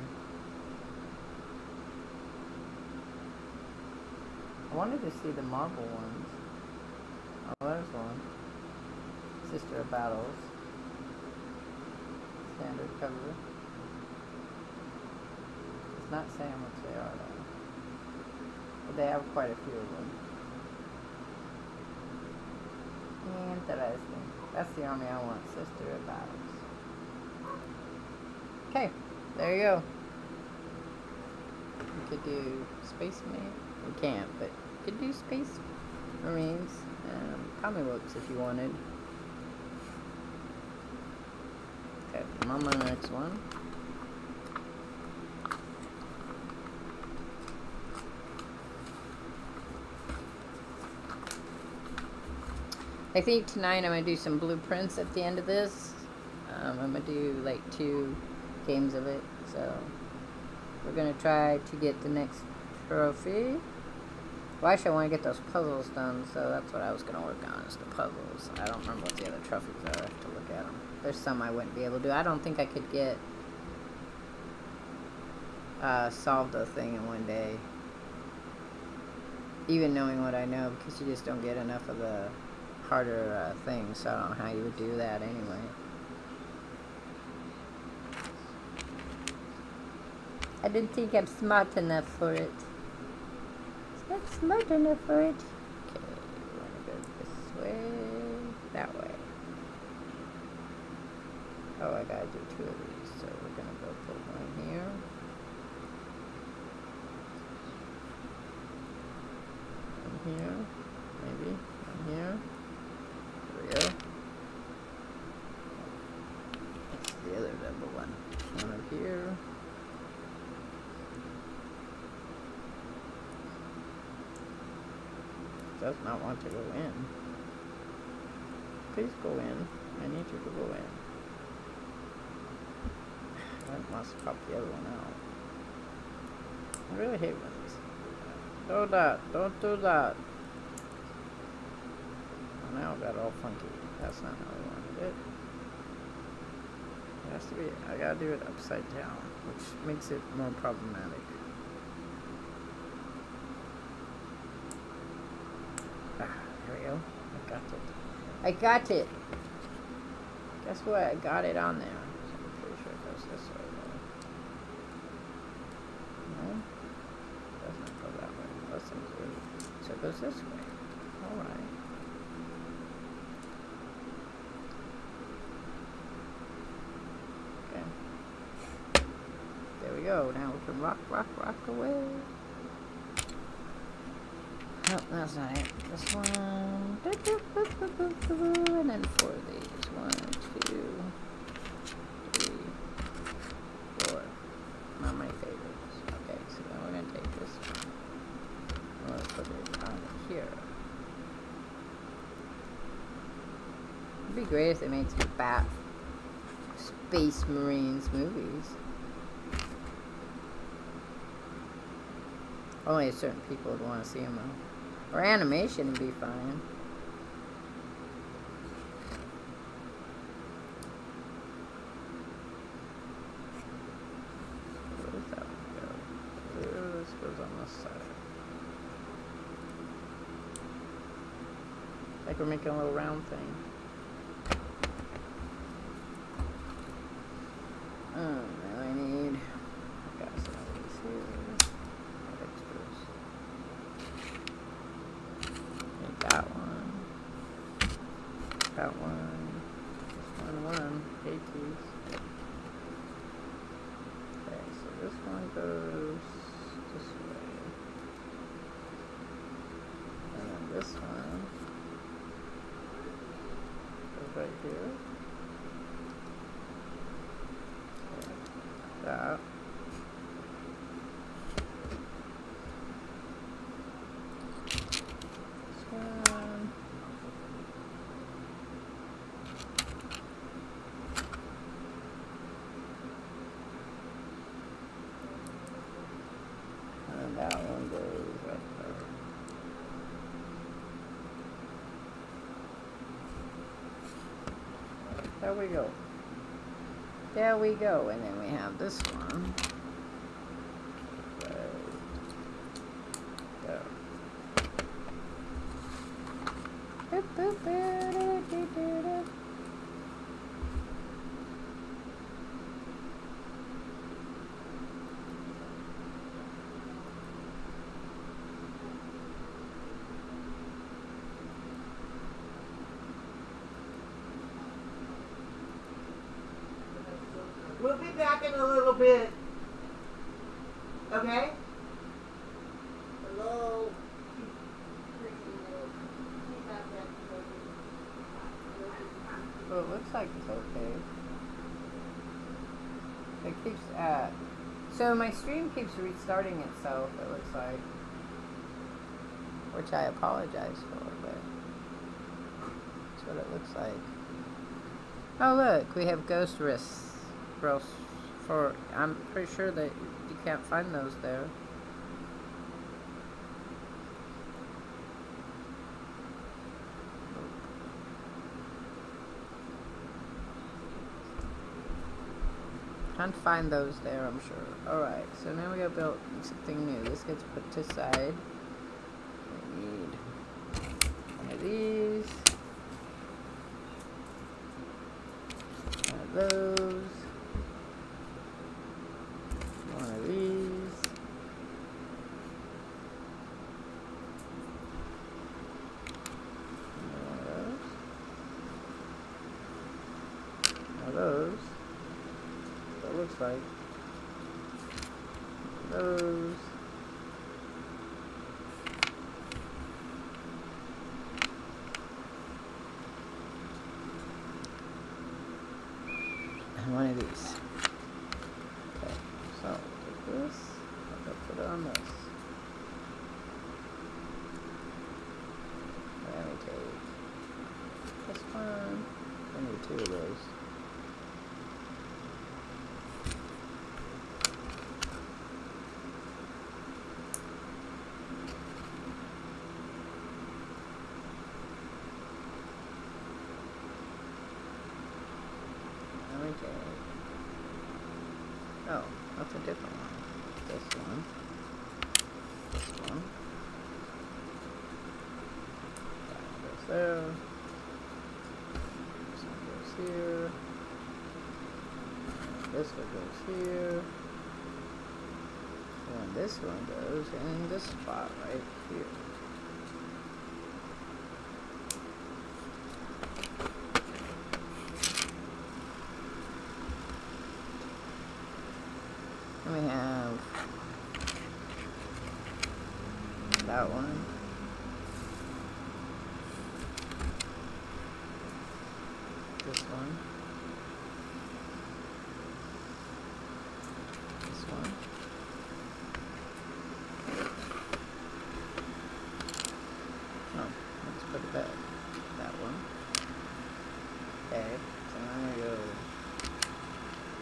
I wanted to see the Marvel ones. Oh, there's one. Sister of Battles. Standard cover. It's not saying how much they are though. But they have quite a few of them. Interesting. That's the army I want. Sister of Battles. Okay, there you go. You could do Space Marine. You can't, but you could do Space Marines. Comic books if you wanted. Okay, I'm on my next one. I think tonight I'm going to do some blueprints at the end of this. I'm going to do like 2 games of it. So we're going to try to get the next trophy. Well, actually I want to get those puzzles done, so that's what I was going to work on, is the puzzles. I don't remember what the other trophies are. I have to look at them. There's some I wouldn't be able to do. I don't think I could get solve the thing in one day. Even knowing what I know, because you just don't get enough of the harder things, so I don't know how you would do that anyway. I didn't think I'm smart enough for it. It's not smart enough for it. Okay, we want to go this way, that way. Oh, I gotta do 2 of these, so we're gonna go put one here. One here, maybe, one here. There we go. That's the other double one. One over here. does not want to go in. Please go in. I need you to go in. That must pop the other one out. I really hate when this. Do that. Don't do that. Well, now it got all funky. That's not how I wanted it. It has to be. I gotta do it upside down, which makes it more problematic. There we go. I got it. I got it. Guess what? I got it on there. So I'm pretty sure it goes this way though. No? It does not go that way. That seems weird. So it goes this way. Alright. Okay. There we go. Now we can rock away. Oh, that's not it. This one. And then 4 of these. 1, 2, 3, 4. Not my favorites. Okay, so now we're going to take this one. I'm going to put it on here. It'd be great if they made some Space Marines movies. Only certain people would want to see them though. Or animation would be fine. Where does that one go? This goes on this side. Like we're making a little round thing. Now I need. I got some of these here. That one. That one. One. 80s. Okay, so this one goes this way. And then this one goes right here. Okay, that. That one goes right there. There we go. There we go. And then we have this one. Right there. Boop, boop, boop, doo, doo, doo, doo. We'll be back in a little bit. Okay? Hello? Well, it looks like it's okay. It keeps, so my stream keeps restarting itself, it looks like. Which I apologize for, but that's what it looks like. Oh look, we have ghost risks. For I'm pretty sure that you can't find those there. Can't find those there, I'm sure. Alright, so now we gotta build something new. This gets put to side. We need one of these. One of those. One of these. One of those. That looks like those. And one of these. Okay, so take this, I'll put it on this. I need 2 of those. Okay. Oh, that's a different one. This one. This one. That goes there. This one goes here. This one goes here. And this one goes in this spot right here. We have that one. This one. This one. Oh, let's put it back. That one. Okay, so now we go.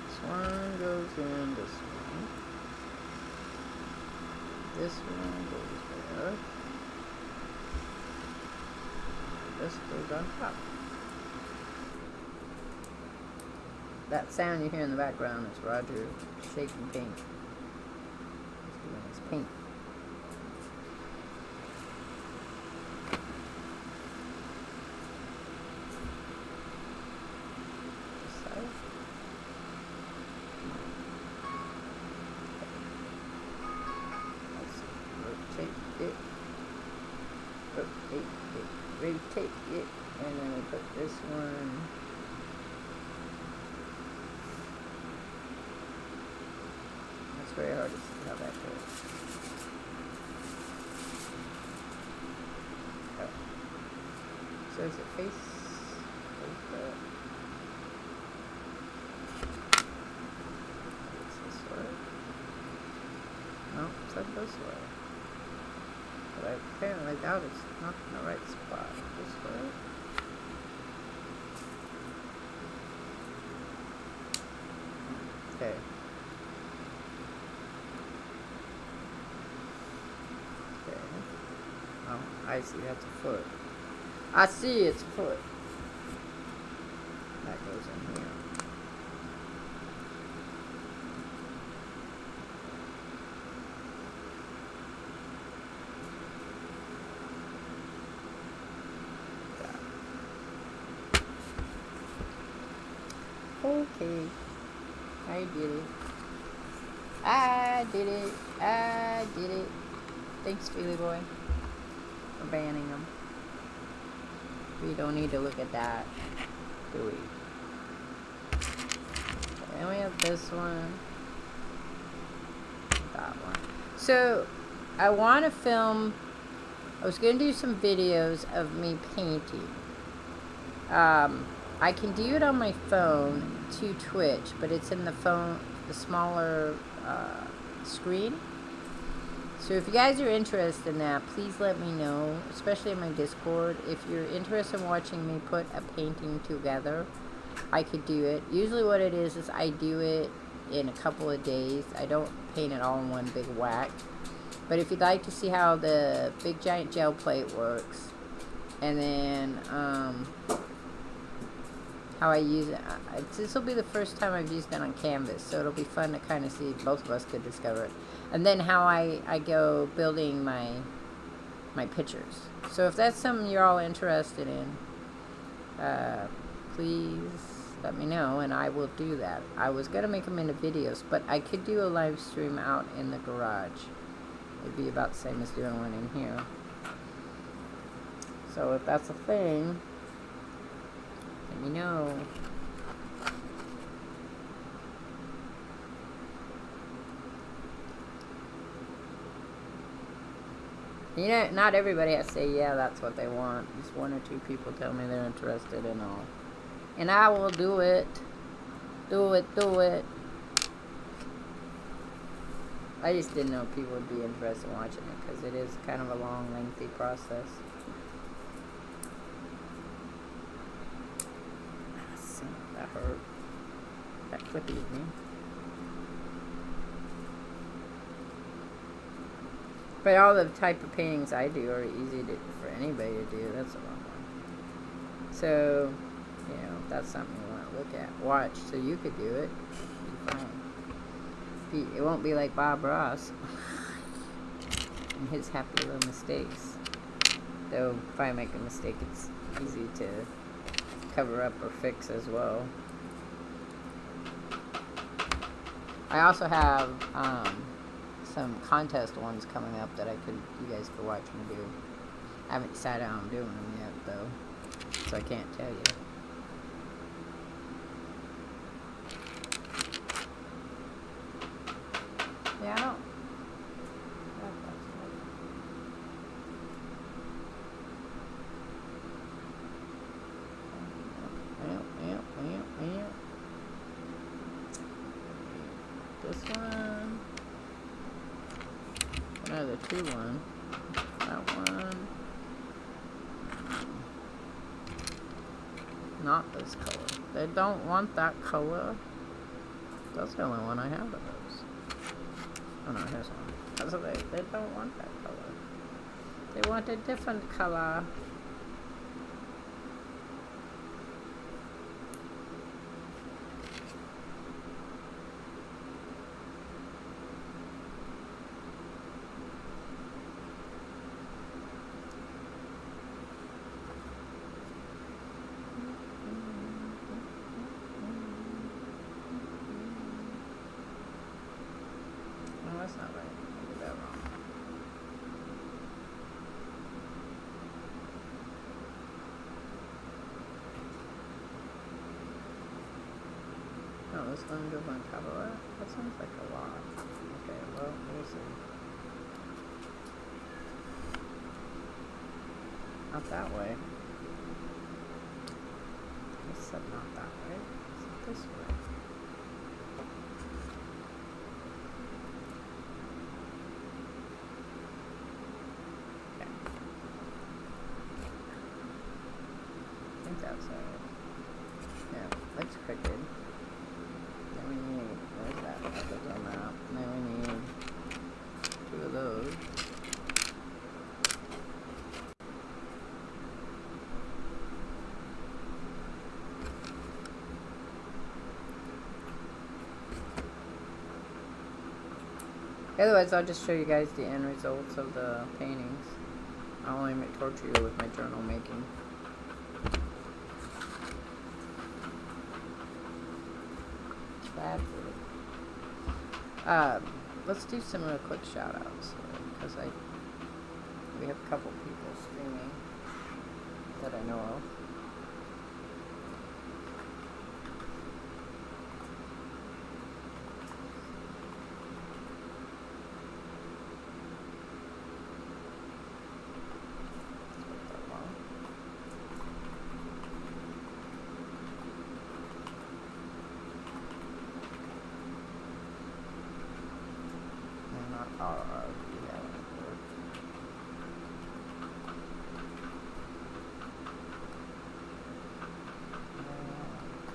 This one goes in this one. This one goes there. This goes on top. That sound you hear in the background is Roger shaking paint. He's doing his paint. This side. Rotate it, rotate it, and then we put this one. It's very hard to see how that goes. Oh. So does it face like that? It's this way. No, it's like this way. But I apparently doubt it's not in the right spot. This way. Okay. Okay. Oh, I see. That's a foot. I see. It's a foot. That goes in here. Okay, I did it. I did it. I did it. Thanks, Feely Boy, for banning them. We don't need to look at that, do we? And we have this one. That one. So, I want to film. I was going to do some videos of me painting. I can do it on my phone to Twitch, but it's in the phone, the smaller screen. So if you guys are interested in that, please let me know, especially in my Discord. If you're interested in watching me put a painting together, I could do it. Usually what it is I do it in a couple of days. I don't paint it all in one big whack. But if you'd like to see how the big giant gel plate works, and then how I use it. This will be the first time I've used it on canvas, so it'll be fun to kind of see. Both of us could discover it. And then how I go building my pictures. So if that's something you're all interested in, please let me know, and I will do that. I was going to make them into videos, but I could do a live stream out in the garage. It'd be about the same as doing one in here. So if that's a thing, let me know. You know, not everybody has to say, yeah, that's what they want. Just 1 or 2 people tell me they're interested in all. And I will do it. Do it, do it. I just didn't know if people would be interested in watching it, because it is kind of a long, lengthy process. hurt. That clippy me. But all the type of paintings I do are easy for anybody to do. That's a wrong one. So, you know, if that's something you want to look at, watch, so you could do it. Be fine. It won't be like Bob Ross and his happy little mistakes. Though, if I make a mistake, it's easy to cover up or fix as well. I also have some contest ones coming up that you guys could watch me do. I haven't decided how I'm doing them yet, though, so I can't tell you. Yeah, I don't. This one. Another 2-1. That one. Not this color. They don't want that color. That's the only one I have of those. Oh no, here's one. That's what they don't want that color. They want a different color. That's not right. I did that wrong. Oh, this one goes on top of that? That sounds like a lot. Okay, well, we'll see. Not that way. I said not that way. It's this way. I think that's it. Yeah, looks crooked. Then we need, where's that? That goes on that. And then we need 2 of those. Otherwise, I'll just show you guys the end results of the paintings. I'll only torture you with my journal making. Let's do some real quick shout outs because we have a couple people streaming that I know of.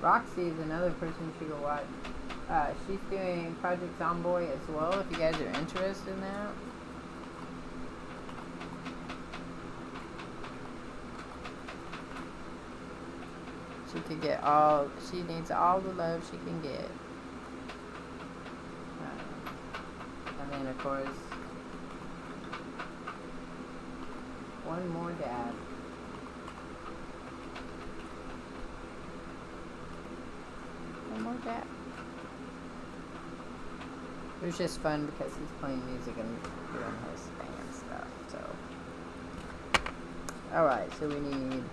Roxy is another person you should go watch. She's doing Project Zomboy as well, if you guys are interested in that. She could get she needs all the love she can get. And then, of course, one more dad. More dad. It was just fun because he's playing music and doing his band stuff, so. Alright, so we need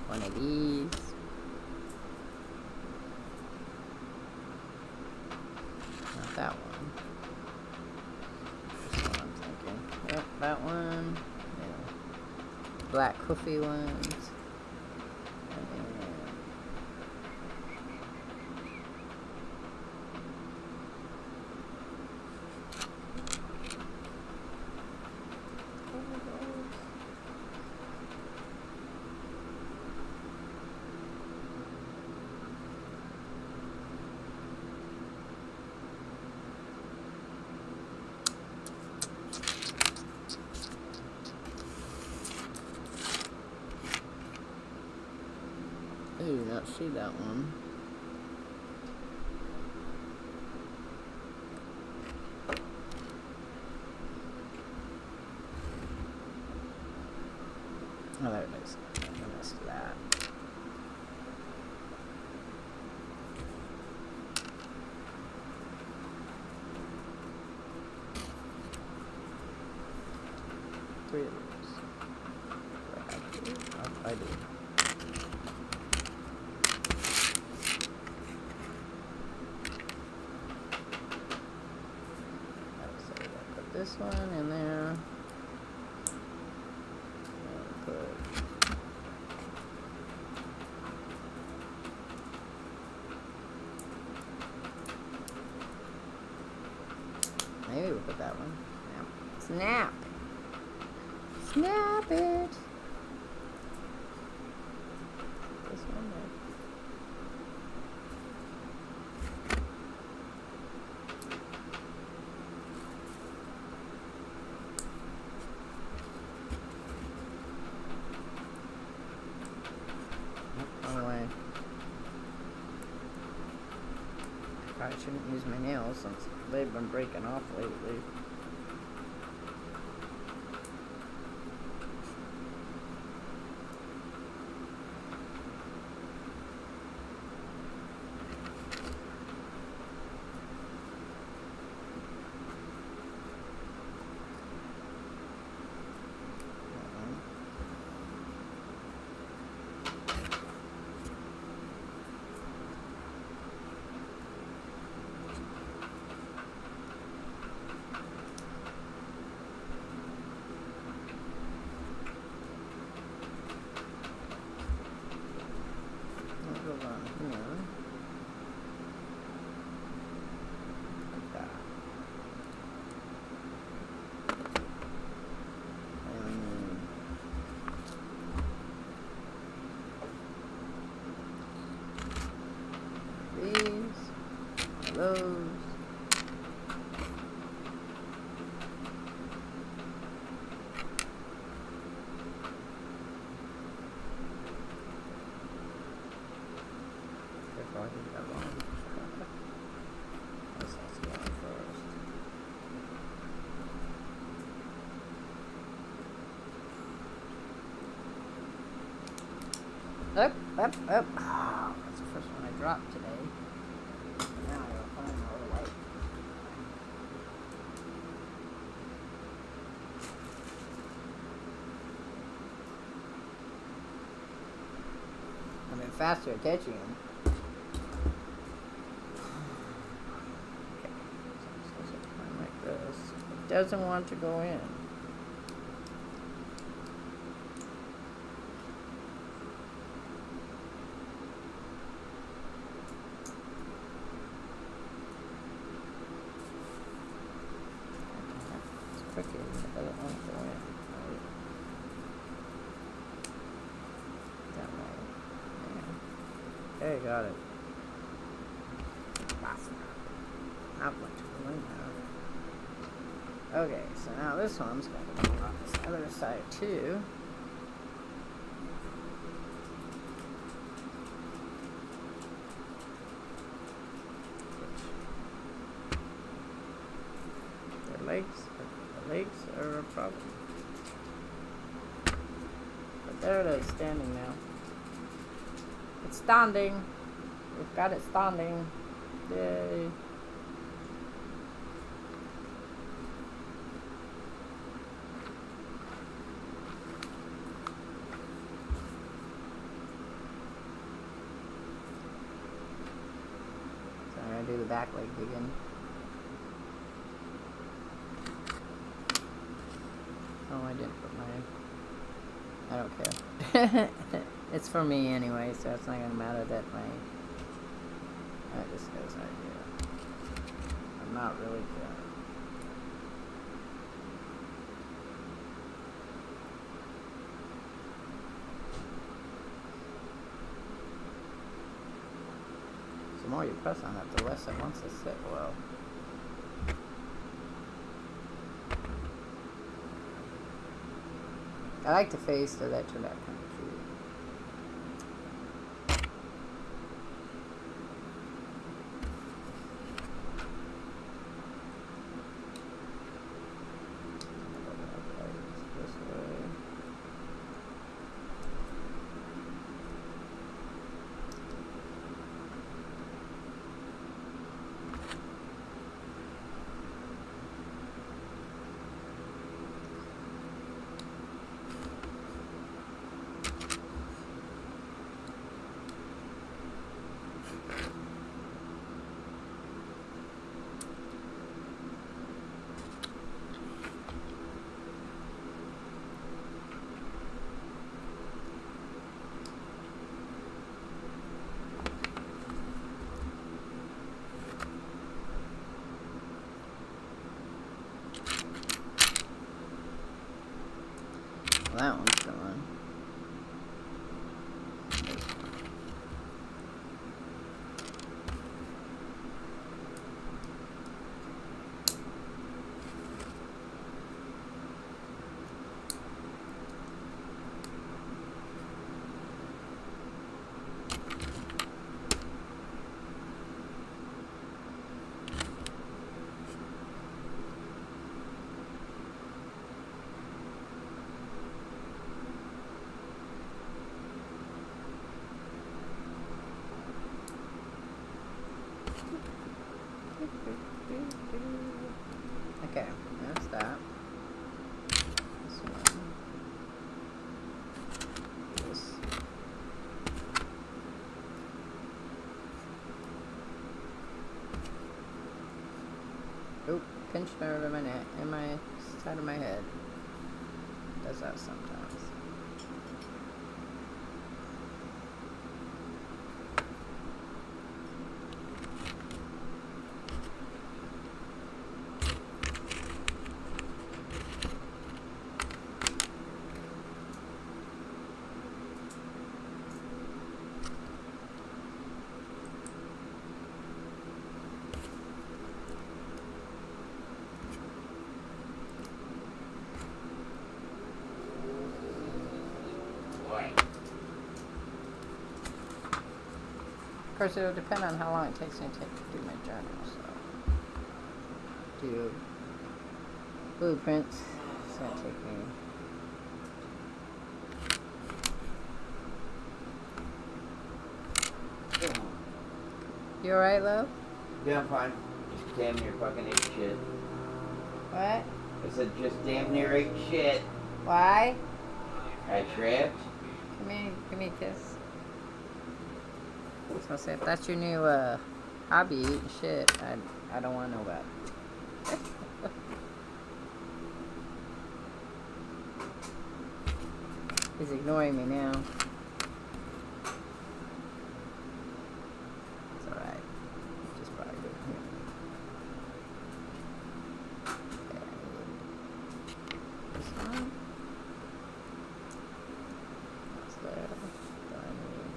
one of these. Not that one. This one I'm thinking. Yep, that one. Yeah. Black hoofy ones. not see that one. Oh, there it is. I missed that. Three of those. Do I have to? Oh, I do. So I put this one in there. And put maybe we'll put that one. Snap. Snap it. This one there. Wrong way. Probably shouldn't use my nails since they've been breaking off lately. Those. Careful, I did that wrong. Let's go first. Up, up, up. Oh, that's the first one I dropped today. Now I gotta find all the white. I've been faster at catching them. Okay, so I'm supposed to put mine like this. It doesn't want to go in. Tricky, it doesn't want to go in. Right. That way. Yeah. Okay, got it. Not much to go in now. Okay, so now this one's going to go on this other side too. Legs are a problem. But there it is, standing now. It's standing. We've got it standing. Yay. So I'm going to do the back leg again. Oh, I didn't put mine. I don't care. It's for me anyway, so it's not gonna matter that my. That just goes right here. I'm not really good. The more you press on it, the less it wants to sit well. I like the face, so that turned out kind of cute. That one's gone. Okay, that's that. This one. This. Oop, pinched nerve in my neck, in my side of my head. Does that sometimes. Of course, it'll depend on how long it takes me to do my journal. So, do blueprints. It's gonna take me. You alright, love? Yeah, I'm fine. Just damn near fucking ate shit. What? I said just damn near ate shit. Why? I tripped. Give me a kiss. So I say, if that's your new hobby, eating shit, I don't want to know about it. He's ignoring me now. It's alright. Just probably do it here. Okay, this one. That's there. Then I need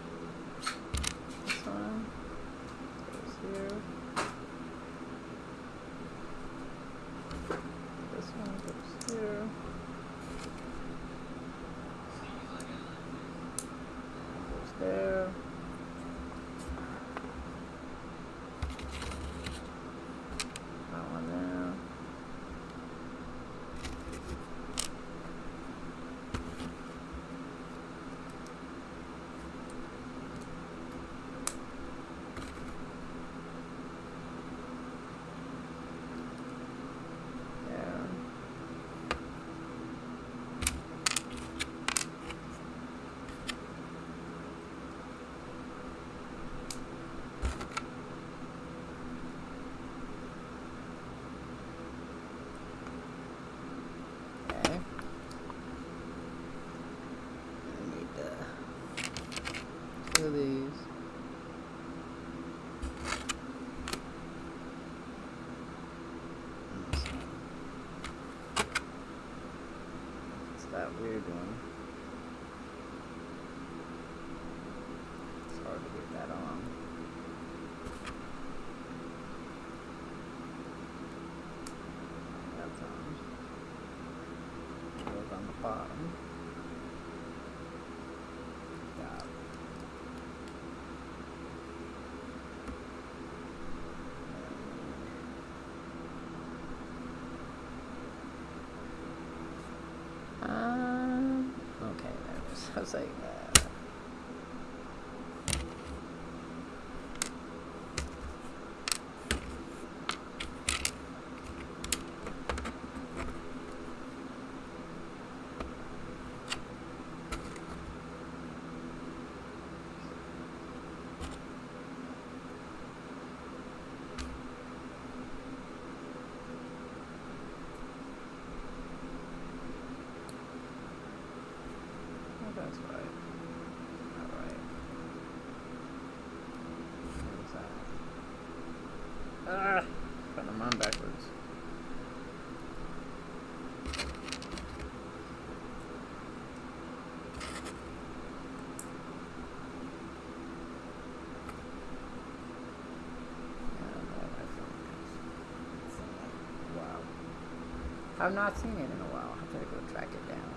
this one. Goes here. This one goes here. There. That one there. There. Okay. I need two of these. And this one. It's that weird one. It's hard to get that on. That's on. Goes on the bottom. Got it. Okay, there it is. I was like, oh, that's right. All right. What's that? Ah, putting them on backwards. I've not seen it in a while. I gotta go track it down.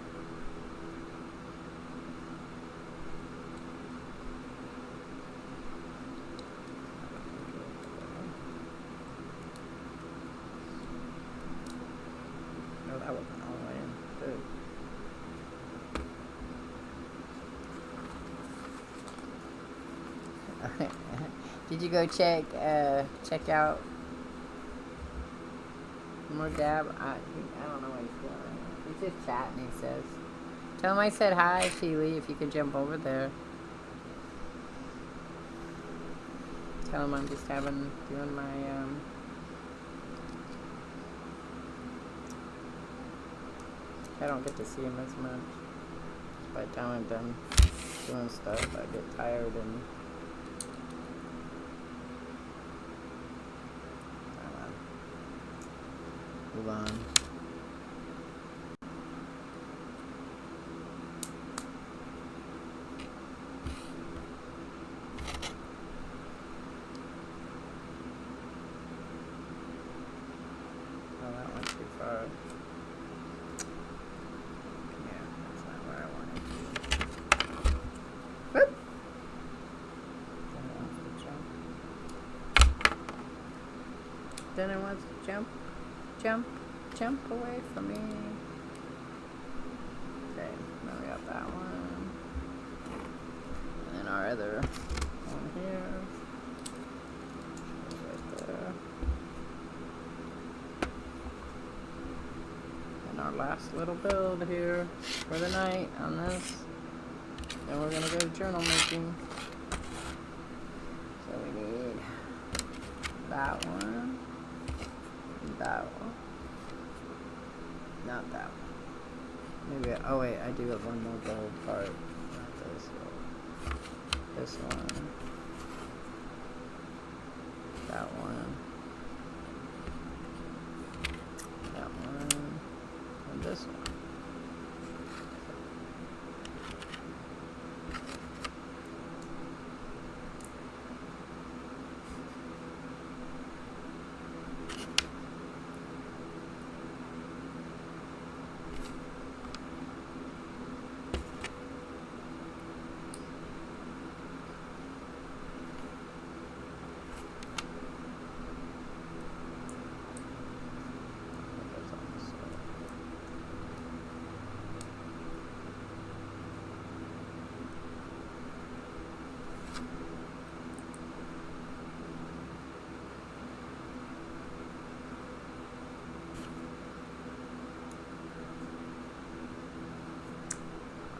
Oh, that wasn't all the way in. Good. Did you go check out more Dab? I don't know what he's doing. He's just chatting, he says. Tell him I said hi, Sheely, if you could jump over there. Tell him I'm just doing my, I don't get to see him as much. By the time I'm done doing stuff, I get tired and move on. Oh, that went too far. Yeah, that's not where I wanted to. Whoop! Then it wants to jump. Jump away from me. Okay, now we got that one. And then our other one here. Right there. And our last little build here for the night on this. Then we're gonna go to journal making. So we need that one. That one. Not that one. Maybe. Oh wait, I do have one more gold part. Not this one. This one. That one. That one. And this one.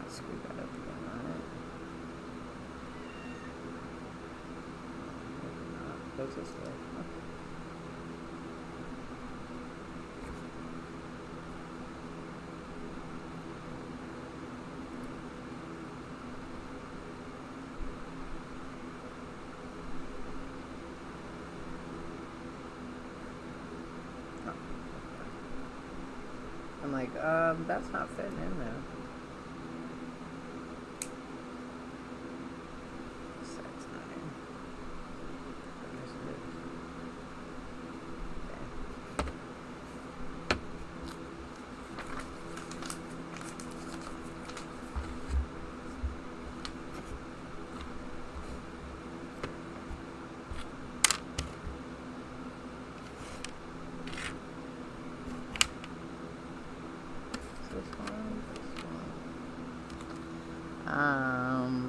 Screw that up again on it. Maybe not. Goes this way. Okay. Oh. I'm like, that's not fitting in there.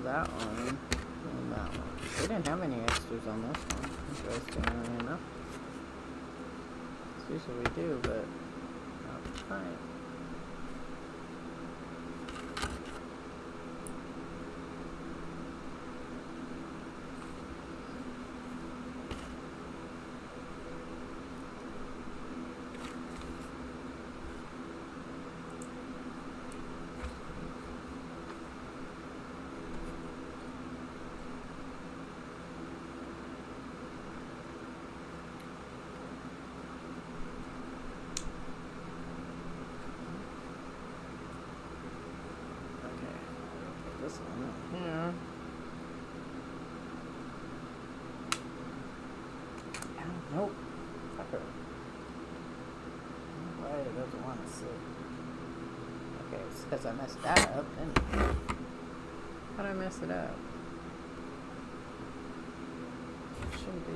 That one, and that one. We didn't have any extras on this one. Interestingly enough. It's usually we do, but not tonight. This one up here. Oh, nope. Fucker. Why is doesn't want to sit. Okay, it's because I messed that up. Then how did I mess it up? It shouldn't be.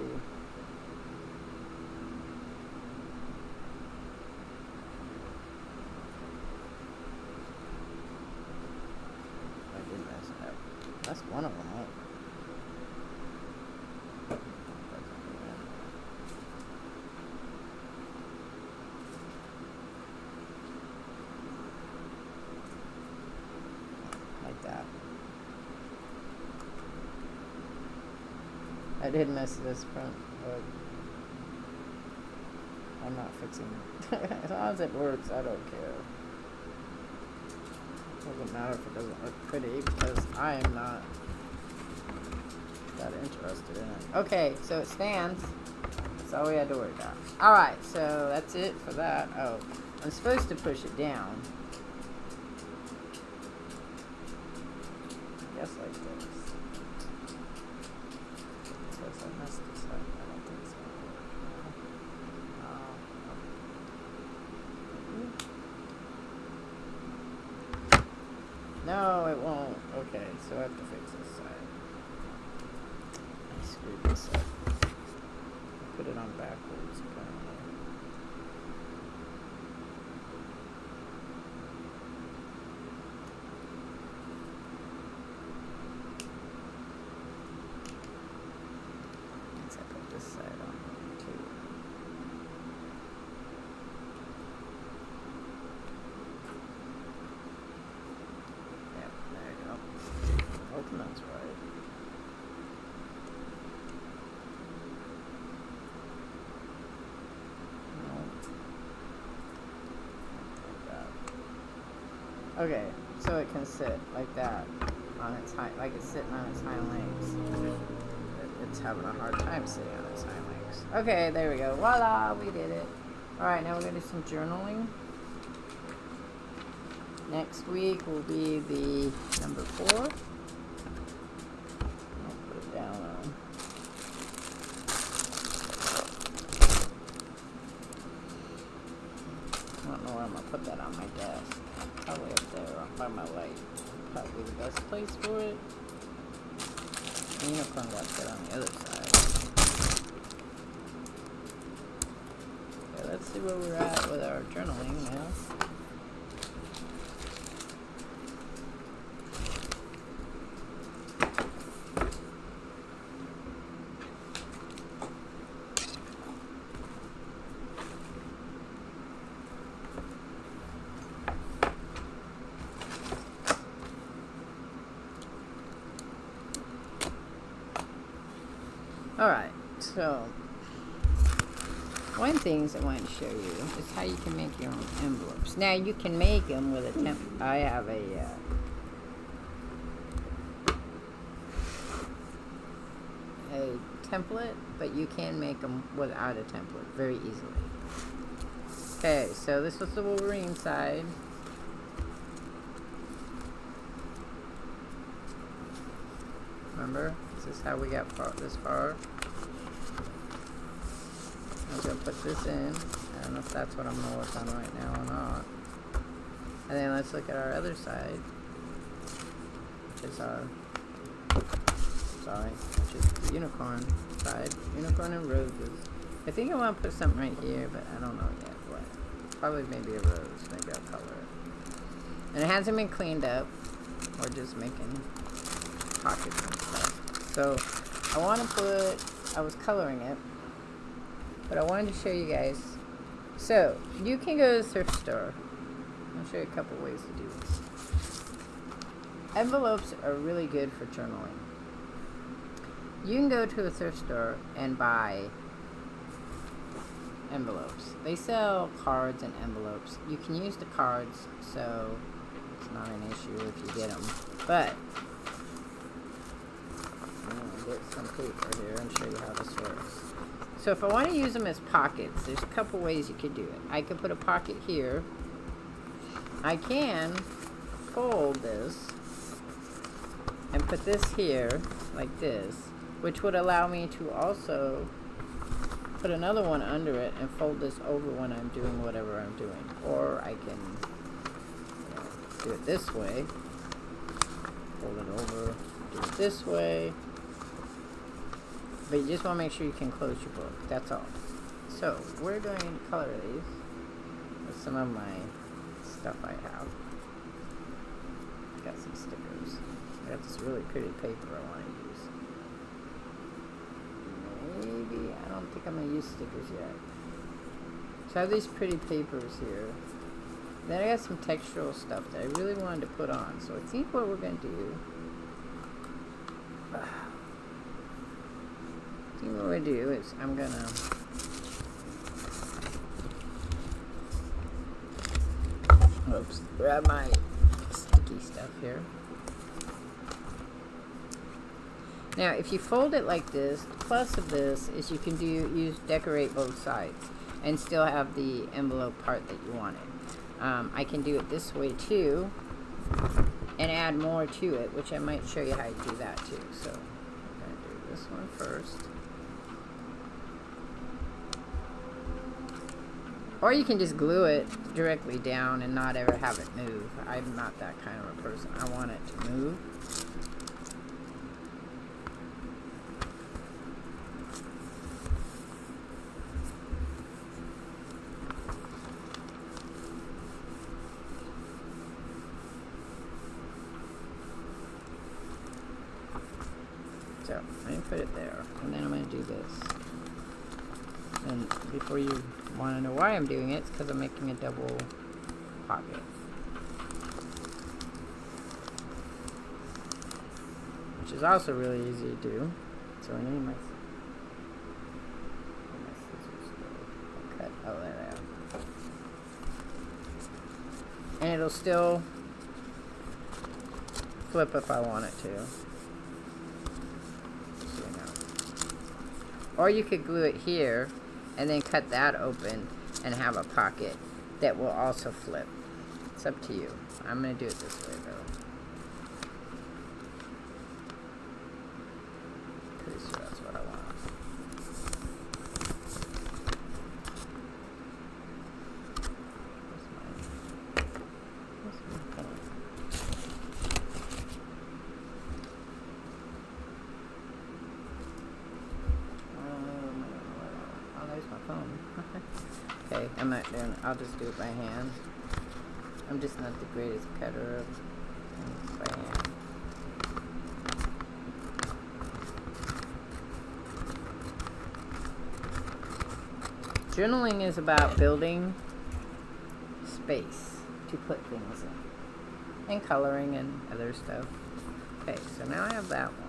I did mess it up. That's one of them, right? Like that. I did mess this front, but I'm not fixing it. As long as it works, I don't care. Doesn't matter if it doesn't look pretty because I am not that interested in it. Okay, so it stands. That's all we had to worry about. Alright, so that's it for that. Oh, I'm supposed to push it down. I guess like this. It says I messed this up. I don't think it's gonna work. No, it won't. Okay, so I have to fix this side. I screwed this up. I put it on backwards, apparently. Let's put this side on too. Yep, there you go. Hoping that's right. Okay, so it can sit like that on its like it's sitting on its hind legs. It's having a hard time sitting on its hind legs. Okay, there we go. Voila, we did it. Alright, now we're going to do some journaling. Next week will be the number 4. I'll put it down on. I don't know where I'm going to put that on my desk. Probably up there by my light. Probably the best place for it. The unicorn got put on the other side. Okay, let's see where we're at with our journaling now. Alright, so one thing I wanted to show you is how you can make your own envelopes. Now you can make them with a I have a template, but you can make them without a template very easily. Okay, so this was the Wolverine side. Remember? This is how we got this far. I'm going to put this in. I don't know if that's what I'm going to work on right now or not. And then let's look at our other side. Which is our... which is the unicorn side. Unicorn and roses. I think I want to put something right here, but I don't know yet what. Probably maybe a rose. Maybe I'll color it. And it hasn't been cleaned up. We're just making pockets and stuff. So I want to put, I was coloring it, but I wanted to show you guys. So you can go to the thrift store. I'll show you a couple ways to do this. Envelopes are really good for journaling. You can go to a thrift store and buy envelopes. They sell cards and envelopes. You can use the cards, so it's not an issue if you get them. But I'm going to get some paper here and show you how this works. So if I want to use them as pockets, there's a couple ways you could do it. I could put a pocket here. I can fold this and put this here like this, which would allow me to also put another one under it and fold this over when I'm doing whatever I'm doing. Or I can do it this way. Fold it over, do it this way. But you just want to make sure you can close your book. That's all. So we're going to color these with some of my stuff I have. Got some stickers. I got this really pretty paper I want to use. Maybe, I don't think I'm going to use stickers yet. So I have these pretty papers here. Then I got some textural stuff that I really wanted to put on. So I think what we're going to do, is I'm going to grab my sticky stuff here. Now, if you fold it like this, the plus of this is you can decorate both sides and still have the envelope part that you wanted. I can do it this way too and add more to it, which I might show you how to do that too. So I'm going to do this one first. Or you can just glue it directly down and not ever have it move. I'm not that kind of a person. I want it to move. So, I'm going to put it there. And then I'm going to do this. And before you want to know why I'm doing it, it's because I'm making a double pocket. Which is also really easy to do. So I need my scissors. I'll cut. Oh, there they are. And it'll still flip if I want it to. Just so you know. Or you could glue it here and then cut that open and have a pocket that will also flip. It's up to you. I'm going to do it this way though. Pretty sure that's what I want. Okay, I'm not doing it. I'll just do it by hand. I'm just not the greatest cutter of things by hand. Journaling is about building space to put things in. And coloring and other stuff. Okay, so now I have that one.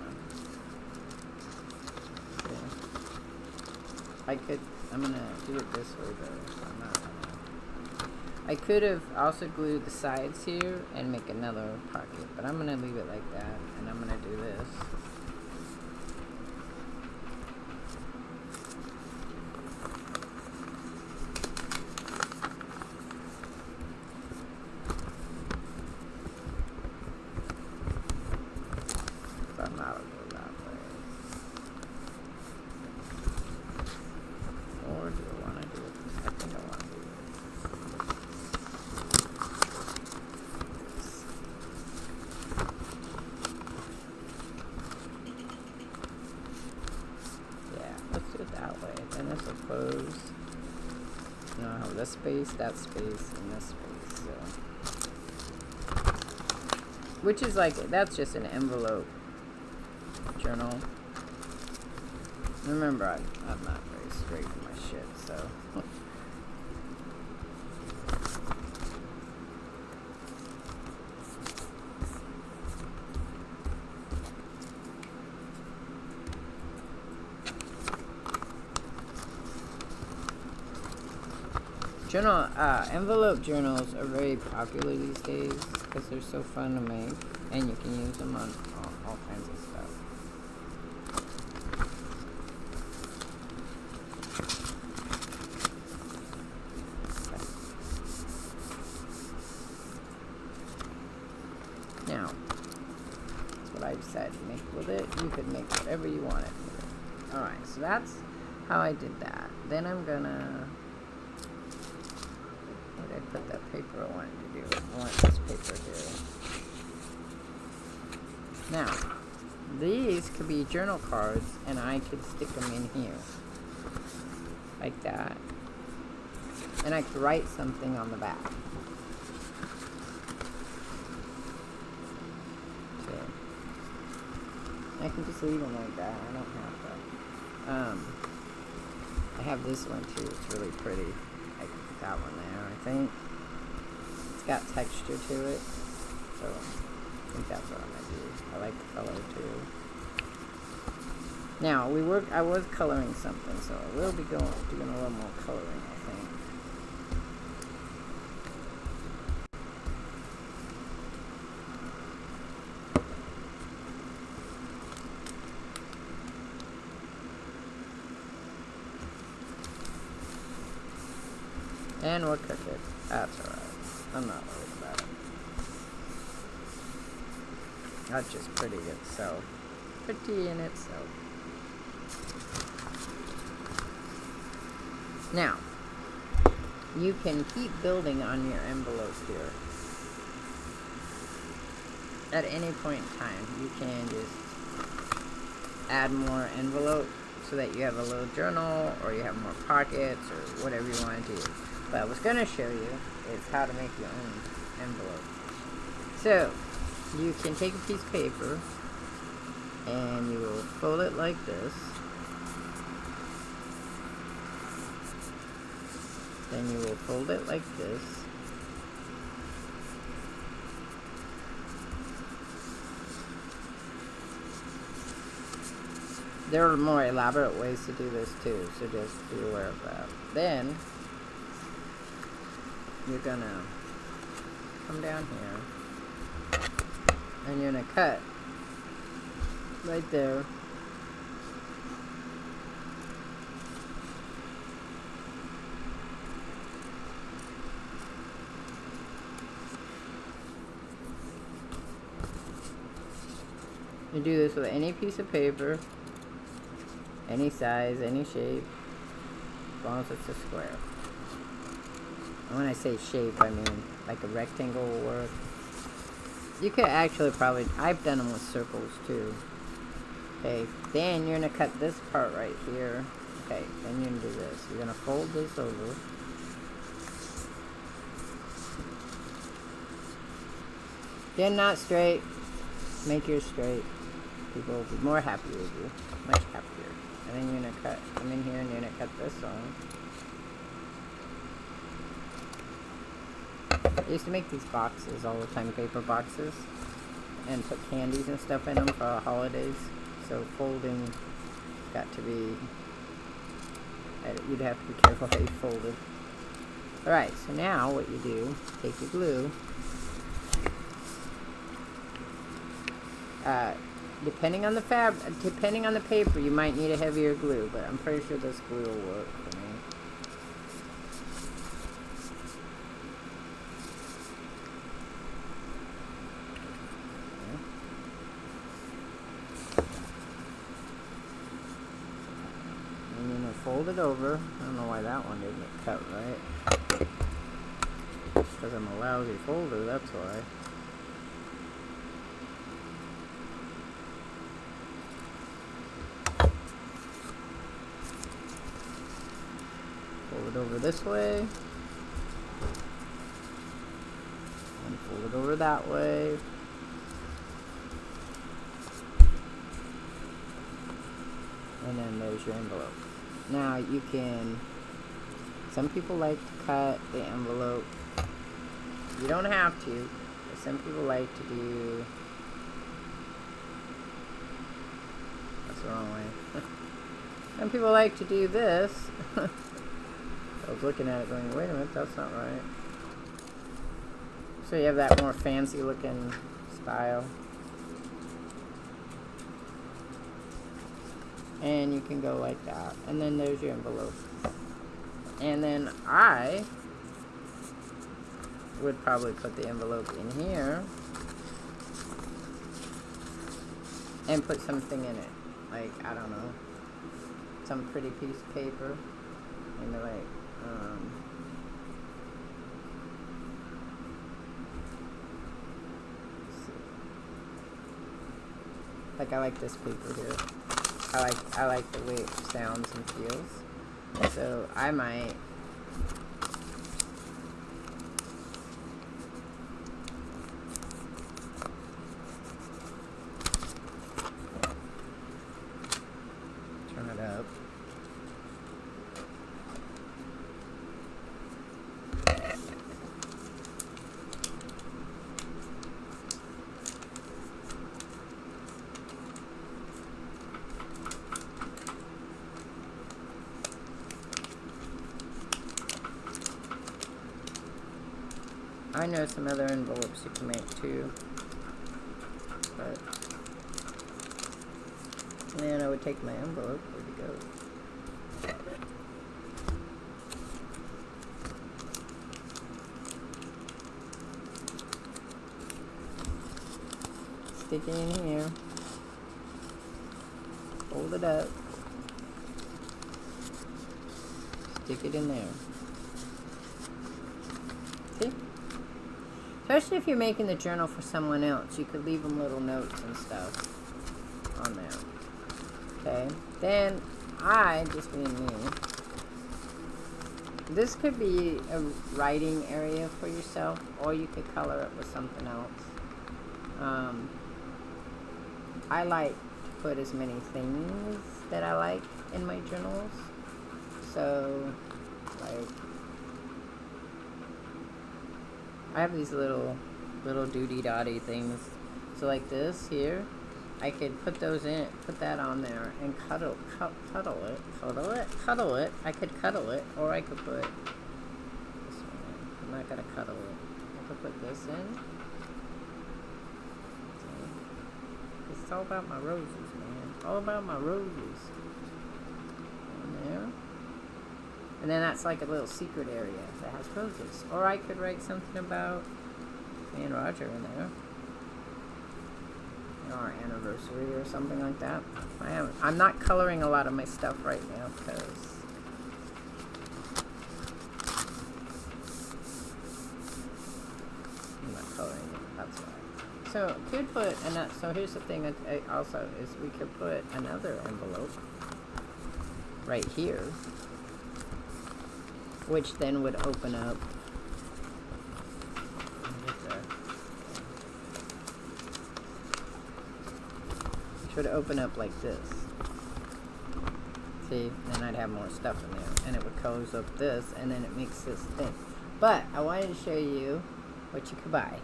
Okay. I'm gonna do it this way though. I'm not gonna. I could have also glued the sides here and make another pocket, but I'm gonna leave it like that, and I'm gonna do this. So I'm not gonna go that way. Or do I want to do it? I think I want to do it. Yeah, let's do it that way. Then this will close. You know, I have this space, that space, and this space. So, which is like, that's just an envelope journal. Remember, I'm not very straight with my shit, so. Envelope journals are very popular these days because they're so fun to make, and you can use them on all kinds of stuff. Now, that's what I decided to make with it. You could make whatever you wanted with it. Alright, so that's how I did that. then I'm gonna, where did I put that paper I wanted to do? I want this paper here. Now, these could be journal cards, and I could stick them in here. Like that. And I could write something on the back. So, I can just leave them like that. I don't have to. I have this one too. It's really pretty. I can put that one there, I think. It's got texture to it. So, I think that's what I'm going to do. I like the color too. Now, I was coloring something, so I will be doing a little more coloring, I think. And we'll cook it. That's alright. I'm not worried about it. That's just pretty itself. Pretty in itself. Now, you can keep building on your envelope here. At any point in time, you can just add more envelope so that you have a little journal or you have more pockets or whatever you want to do. But I was going to show you is how to make your own envelope. So, you can take a piece of paper and you will fold it like this. Then you will fold it like this. There are more elaborate ways to do this too, so just be aware of that. Then, you're gonna come down here, and you're gonna cut right there. You do this with any piece of paper, any size, any shape, as long as it's a square. And when I say shape, I mean like a rectangle will work. You could actually probably, I've done them with circles too. Okay, then you're going to cut this part right here. Okay, then you're going to do this. You're going to fold this over. Again, not straight. Make yours straight. People will be more happy with you. Much happier. And then you're going to come in here and you're going to cut this on. I used to make these boxes all the time, paper boxes, and put candies and stuff in them for the holidays. So folding got to be, you'd have to be careful how you folded. Alright, so now what you do, take your glue. Depending on the depending on the paper, you might need a heavier glue, but I'm pretty sure this glue will work for me. And then fold it over. I don't know why that one didn't get cut right. Because I'm a lousy folder, that's why. Fold it over this way. And fold it over that way. And then there's your envelope. Now you can, some people like to cut the envelope. You don't have to, but some people like to do, that's the wrong way. Some people like to do this. I was looking at it going, wait a minute, that's not right. So you have that more fancy looking style. And you can go like that. And then there's your envelope. And then I would probably put the envelope in here. And put something in it. Like, I don't know, some pretty piece of paper. Maybe like, let's see. Like I like this paper here. I like the way it sounds and feels. So I might turn it up. I know some other envelopes you can make too, but then I would take my envelope. Where'd it go? Stick it in here. Fold it up. Stick it in there. See? Especially if you're making the journal for someone else, you could leave them little notes and stuff on there. Okay? Then, just being me, this could be a writing area for yourself, or you could color it with something else. I like to put as many things that I like in my journals. So, like, I have these little doody-dotty things. So like this here, I could put those in, put that on there and cuddle it. I could cuddle it, or I could put this one in. I'm not gonna cuddle it. I could put this in. See? It's all about my roses, man. All about my roses. On there. And then that's like a little secret area that has roses. Or I could write something about me and Roger in there. You know, our anniversary or something like that. I'm not coloring a lot of my stuff right now because I'm not coloring it. That's why. So could put, so here's the thing also is we could put another envelope right here, which then would open up. Which would open up like this. See, then I'd have more stuff in there, and it would close up this, and then it makes this thing. But I wanted to show you what you could buy.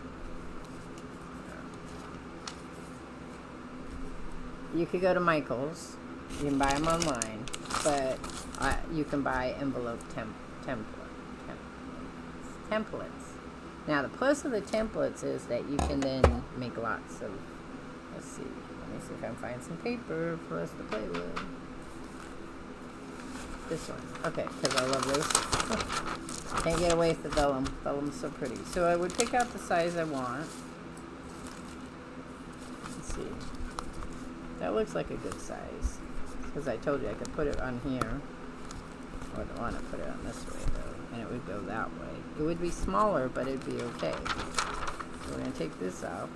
You could go to Michael's. You can buy them online, but you can buy envelope templates. Now the plus of the templates is that you can then make lots of, let's see, let me see if I can find some paper for us to play with. This one, okay, because I love this. Can't get away with the vellum. Vellum's so pretty. So I would pick out the size I want. Let's see. That looks like a good size. Because I told you I could put it on here. I would want to put it on this way though, and it would go that way. It would be smaller, but it'd be okay. So we're going to take this out.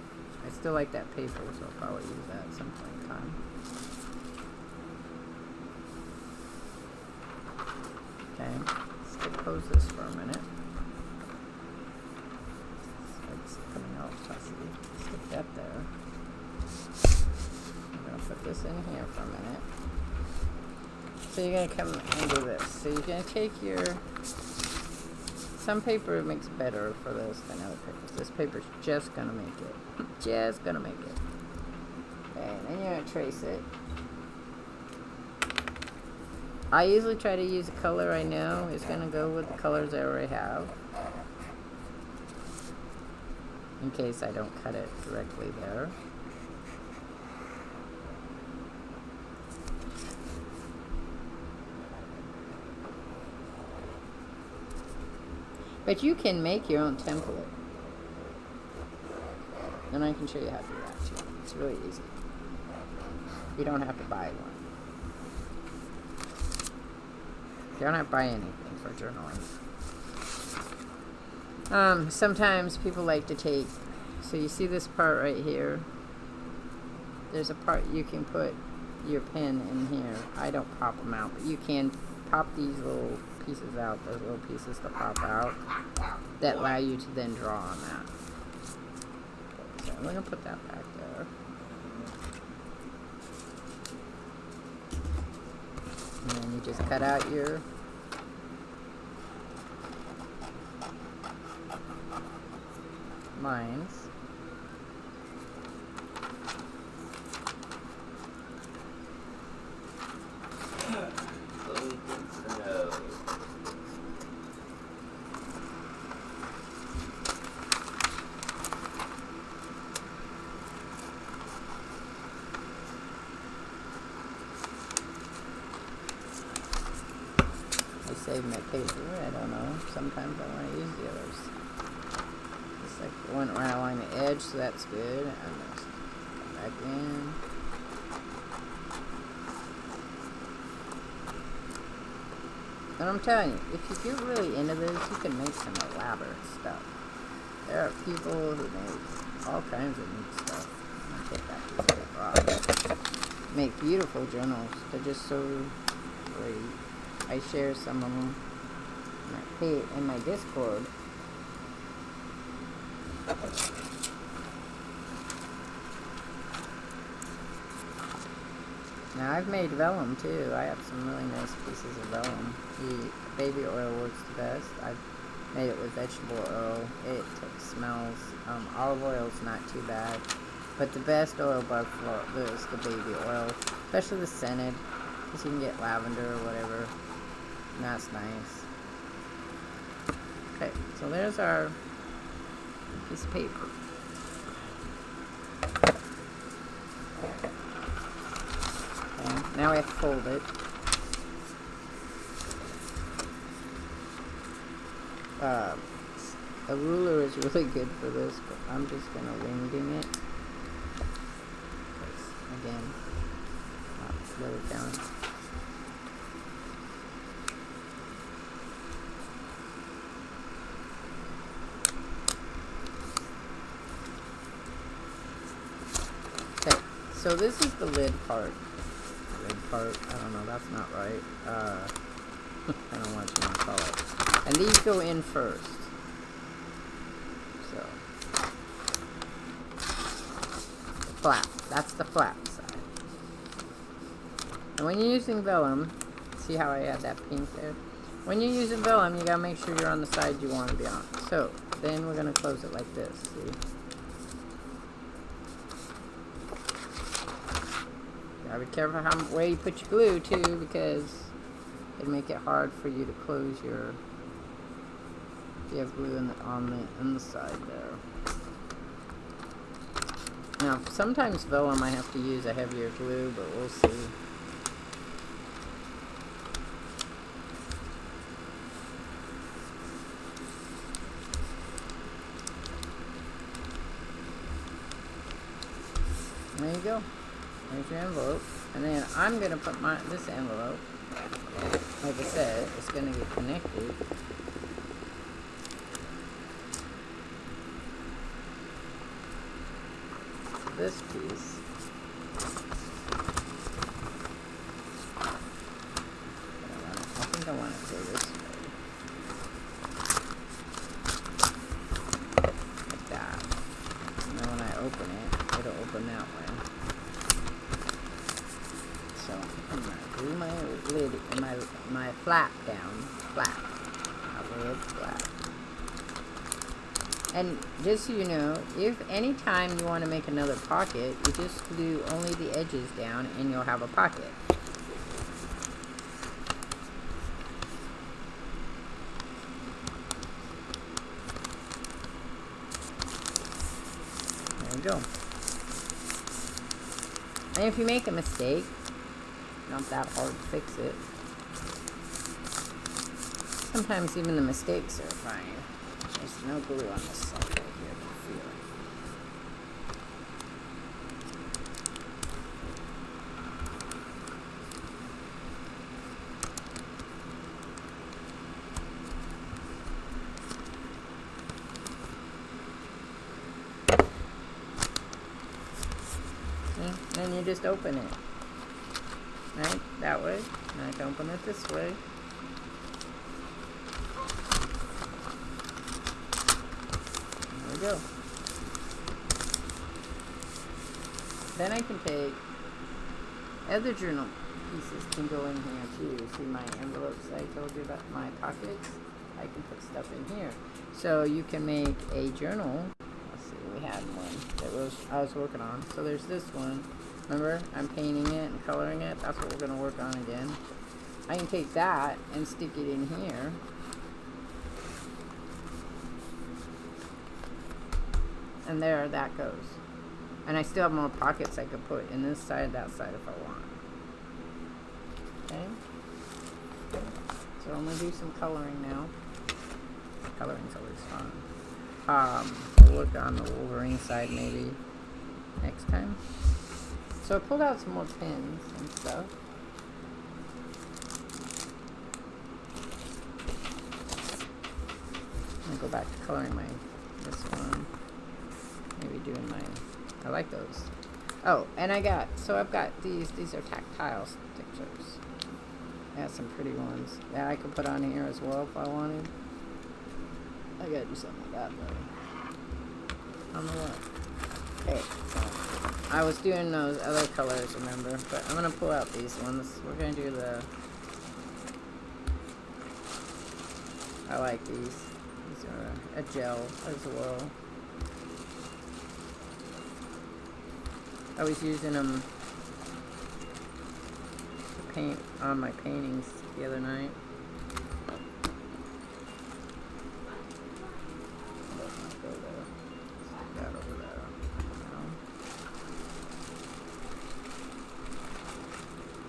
I still like that paper, so I'll probably use that at some point in time. Okay, let's compose this for a minute. It's coming out fussy. Stick that there. I'm going to put this in here for a minute. So you're going to come and do this. So you're going to take your, some paper makes better for this than other papers. This paper's just going to make it. Just going to make it. Okay, and then you're going to trace it. I usually try to use a color I know is going to go with the colors I already have. In case I don't cut it directly there. But you can make your own template. And I can show you how to do that too. It's really easy. You don't have to buy one. You don't have to buy anything for journaling. Sometimes people like to take, so you see this part right here? There's a part you can put your pen in here. I don't pop them out, but you can pop these little pieces out, those little pieces to pop out, that allow you to then draw on that. So I'm going to put that back there. And then you just cut out your lines. I save my paper, I don't know. Sometimes I want to use the others. Just like the one right along the edge, so that's good. I'm just come back in. And I'm telling you, if you get really into this, you can make some elaborate stuff. There are people who make all kinds of neat stuff. I'll take that piece of paper off. Make beautiful journals. They're just so great. I share some of them in my Discord. Now I've made vellum too. I have some really nice pieces of vellum. The baby oil works the best. I've made it with vegetable oil. It smells. Olive oil is not too bad, but the best oil by far is the baby oil, especially the scented, because you can get lavender or whatever. And that's nice. Okay, so there's our piece of paper. Now we have to fold it. A ruler is really good for this, but I'm just going to wing it. Again, slow it down. Okay, so this is the lid part. Part. I don't know, that's not right. I don't know what you want to call it. And these go in first. So, the flap. That's the flap side. And when you're using vellum, see how I add that pink there? When you're using vellum, you gotta make sure you're on the side you want to be on. So, then we're gonna close it like this, see? Gotta be careful where you put your glue too, because it'll make it hard for you to close your. If you have glue on the side there. Now, sometimes vellum I have to use a heavier glue, but we'll see. There you go. There's your envelope. And then I'm going to put this envelope, like I said, it's going to get connected. To this piece. I think I want it to go this way. Like that. And then when I open it, it'll open that way. So I'm gonna glue my lid, my flap down, flap, not lid, flap. And just so you know, if any time you want to make another pocket, you just glue only the edges down, and you'll have a pocket. There you go. And if you make a mistake, not that hard to fix it. Sometimes even the mistakes are fine. There's no glue on this side right here, I can feel it. And you just open it. Right? That way. And I can open it this way. There we go. Then I can take other journal pieces can go in here too. See my envelopes I told you about, my pockets? I can put stuff in here. So you can make a journal. Let's see, we had one that I was working on. So there's this one. Remember, I'm painting it and coloring it. That's what we're going to work on again. I can take that and stick it in here. And there that goes. And I still have more pockets I could put in this side, that side if I want. Okay. So I'm going to do some coloring now. Coloring's always fun. We'll work on the Wolverine side maybe next time. So I pulled out some more pins and stuff. I'm going to go back to coloring this one. Maybe doing I like those. Oh, and I've got these are tactile stickers. I got some pretty ones that I could put on here as well if I wanted. I gotta do something like that though. I don't know what. Okay, so I was doing those other colors, remember? But I'm gonna pull out these ones. We're gonna do I like these. These are a gel as well. I was using them to paint on my paintings the other night.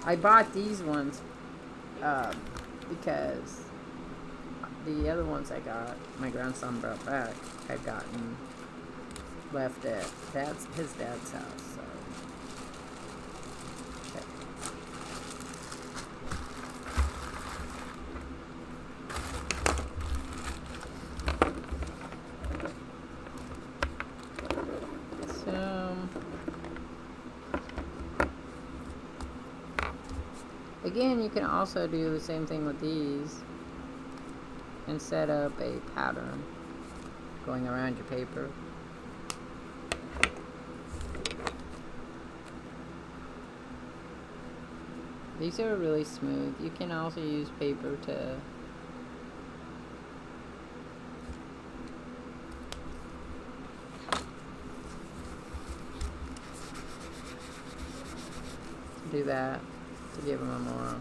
I bought these ones because the other ones I got, my grandson brought back, had left at his dad's house. So. Okay. So again, you can also do the same thing with these and set up a pattern going around your paper. These are really smooth. You can also use paper to do that to give them a more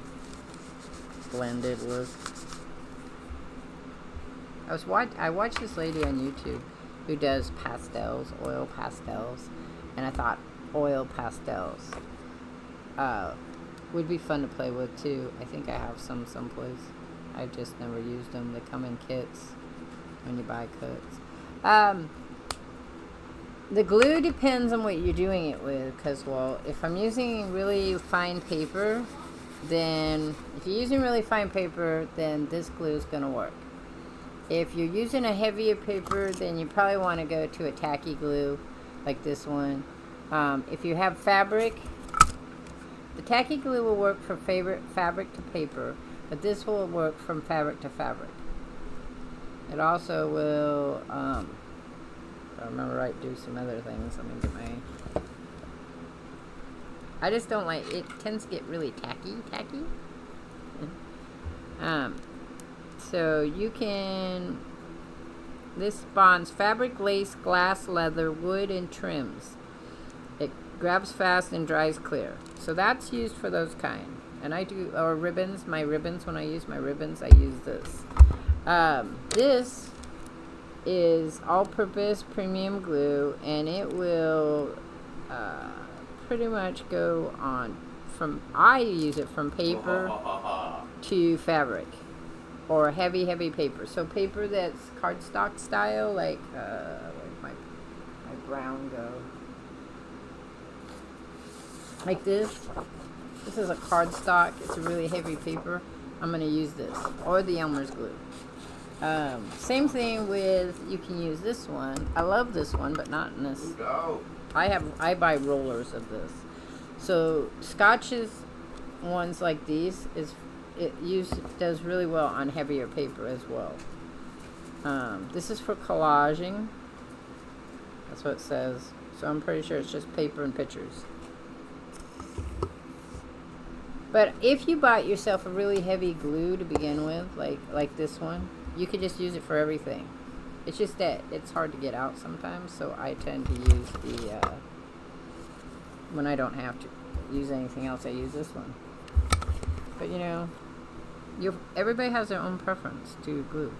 blended look. I watched this lady on YouTube who does pastels, oil pastels, and I thought oil pastels would be fun to play with too. I think I have some someplace. I've just never used them. They come in kits when you buy kits. The glue depends on what you're doing it with, because, well, if I'm using really fine paper, then if you're using really fine paper, then this glue is going to work. If you're using a heavier paper, then you probably want to go to a tacky glue like this one. If you have fabric, the tacky glue will work from fabric to paper, but this will work from fabric to fabric. It also will, if I remember right, do some other things. Let me get my... I just don't like... It tends to get really tacky. So you can... This bonds fabric, lace, glass, leather, wood, and trims. It grabs fast and dries clear. So that's used for those kind. And I do... Or ribbons. My ribbons, when I use my ribbons, I use this. This is all-purpose premium glue, and it will pretty much go on from... I use it from paper to fabric. Or heavy paper. So paper that's cardstock style, like, where'd my brown go? Like this. This is a cardstock. It's a really heavy paper. I'm going to use this. Or the Elmer's glue. Same thing with, you can use this one. I love this one, but not in this. I buy rollers of this. So Scotch's ones like these does really well on heavier paper as well. This is for collaging. That's what it says. So I'm pretty sure it's just paper and pictures. But if you bought yourself a really heavy glue to begin with, like this one, you could just use it for everything. It's just that it's hard to get out sometimes, so I tend to use the, when I don't have to use anything else, I use this one. But you know, everybody has their own preference to glue.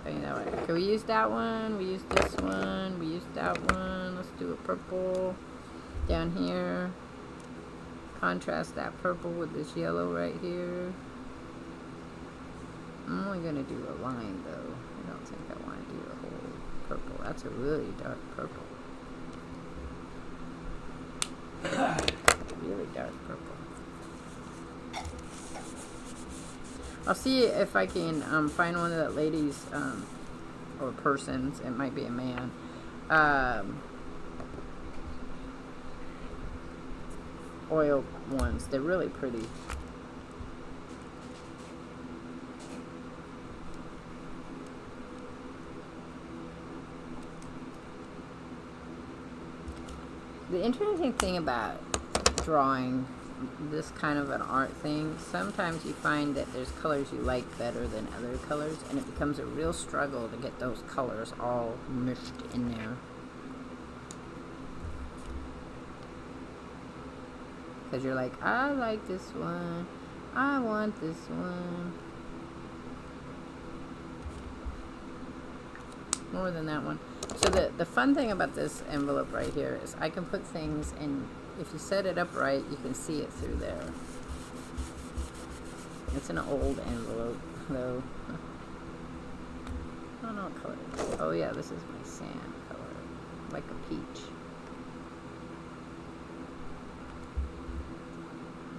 You know, okay, we use that one, we use this one, we use that one. Let's do a purple down here. Contrast that purple with this yellow right here. I'm only going to do a line though. I don't think I want to do a whole purple. That's a really dark purple. Really dark purple. I'll see if I can find one of that lady's, or person's, it might be a man, oil ones. They're really pretty. The interesting thing about drawing this kind of an art thing, sometimes you find that there's colors you like better than other colors, and it becomes a real struggle to get those colors all mushed in there. Because you're like, I like this one, I want this one more than that one. So the fun thing about this envelope right here is I can put things in. If you set it up right, you can see it through there. It's an old envelope, though. I don't know what color it is. Oh yeah, this is my sand color. Like a peach.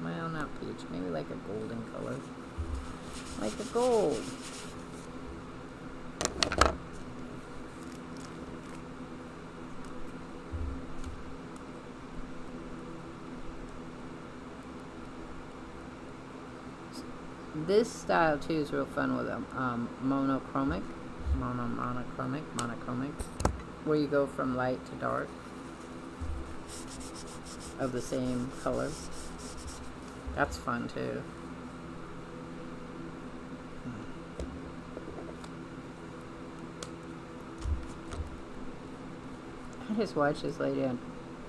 Well, not peach. Maybe like a golden color. Like a gold. This style too is real fun with a monochromic, where you go from light to dark of the same color. That's fun too. I just watched this lady on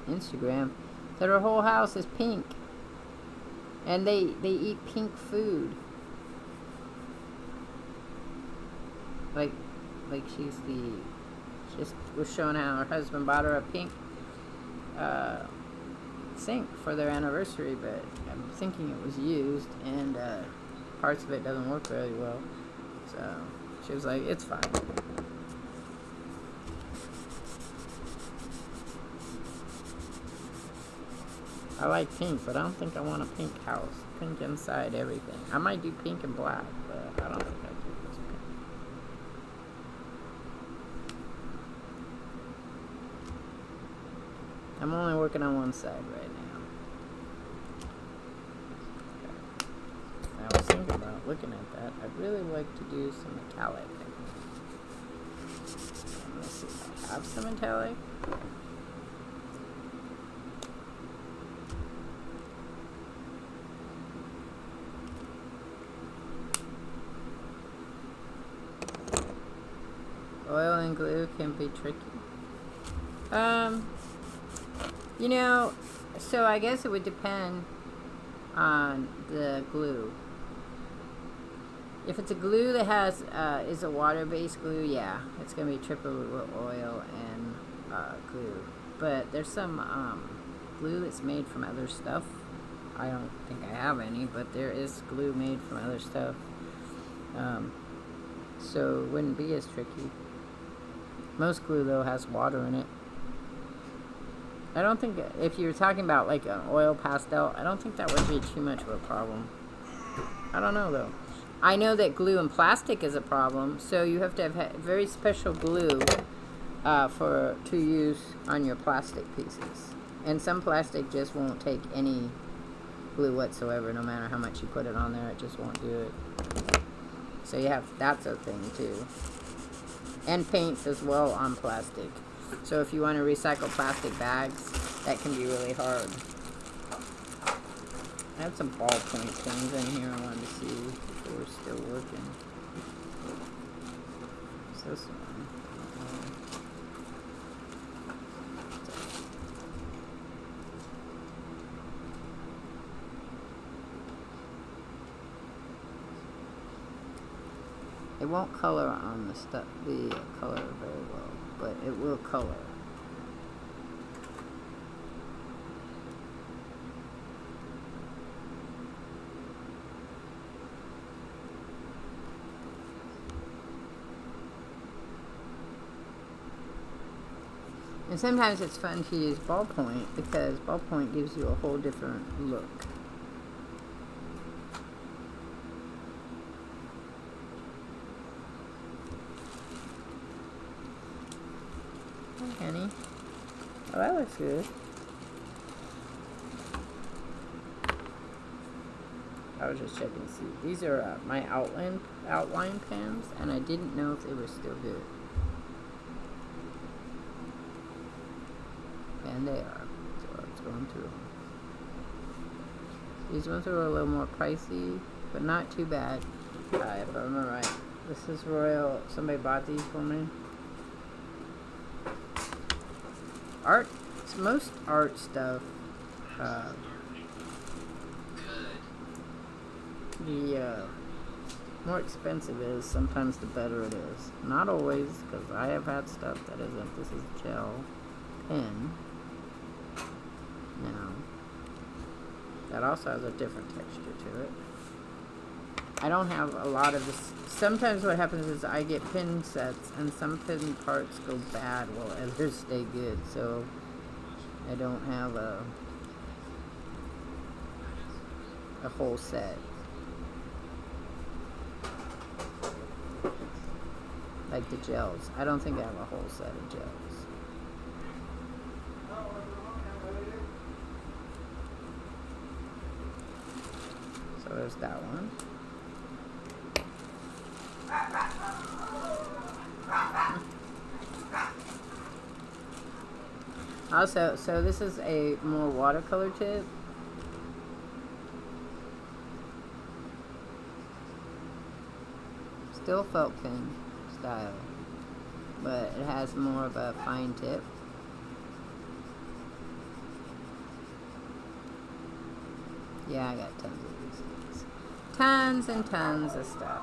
Instagram that her whole house is pink, and they eat pink food. Like she just was showing how her husband bought her a pink sink for their anniversary, but I'm thinking it was used, and parts of it doesn't work very well. So she was like, it's fine. I like pink, but I don't think I want a pink house. Pink inside everything. I might do pink and black, but I don't think I do this pink. I'm only working on one side right now. Okay. I was thinking about looking at that. I'd really like to do some metallic. Let's see if I have some metallic. Oil and glue can be tricky. You know, so I guess it would depend on the glue. If it's a glue that has is a water-based glue, yeah, it's gonna be triple with oil and glue. But there's some glue that's made from other stuff. I don't think I have any, but there is glue made from other stuff. So it wouldn't be as tricky. Most glue, though, has water in it. I don't think, if you're talking about like an oil pastel, I don't think that would be too much of a problem. I don't know, though. I know that glue and plastic is a problem, so you have to have very special glue to use on your plastic pieces. And some plastic just won't take any glue whatsoever, no matter how much you put it on there, it just won't do it. So you have, that's a thing too. And paints as well on plastic. So if you want to recycle plastic bags, that can be really hard. I have some ballpoint things in here I wanted to see if they were still working. What's this one? It won't color on the color very well, but it will color. And sometimes it's fun to use ballpoint because ballpoint gives you a whole different look. Hi, honey. Oh, that looks good. I was just checking to see. These are my outline pens, and I didn't know if they were still good. And they are. So I was going through them. These ones are a little more pricey, but not too bad. If I remember right. This is Royal. Somebody bought these for me. Art. Most art stuff. The more expensive it is, sometimes the better it is. Not always, because I have had stuff that isn't. This is gel pen. Now, that also has a different texture to it. I don't have a lot of this. Sometimes what happens is I get pin sets, and some pin parts go bad while others stay good. So I don't have a whole set. Like the gels. I don't think I have a whole set of gels. So there's that one. Also, so this is a more watercolor tip. Still felt pen style, but it has more of a fine tip. Yeah, I got tons of these things. Tons and tons of stuff.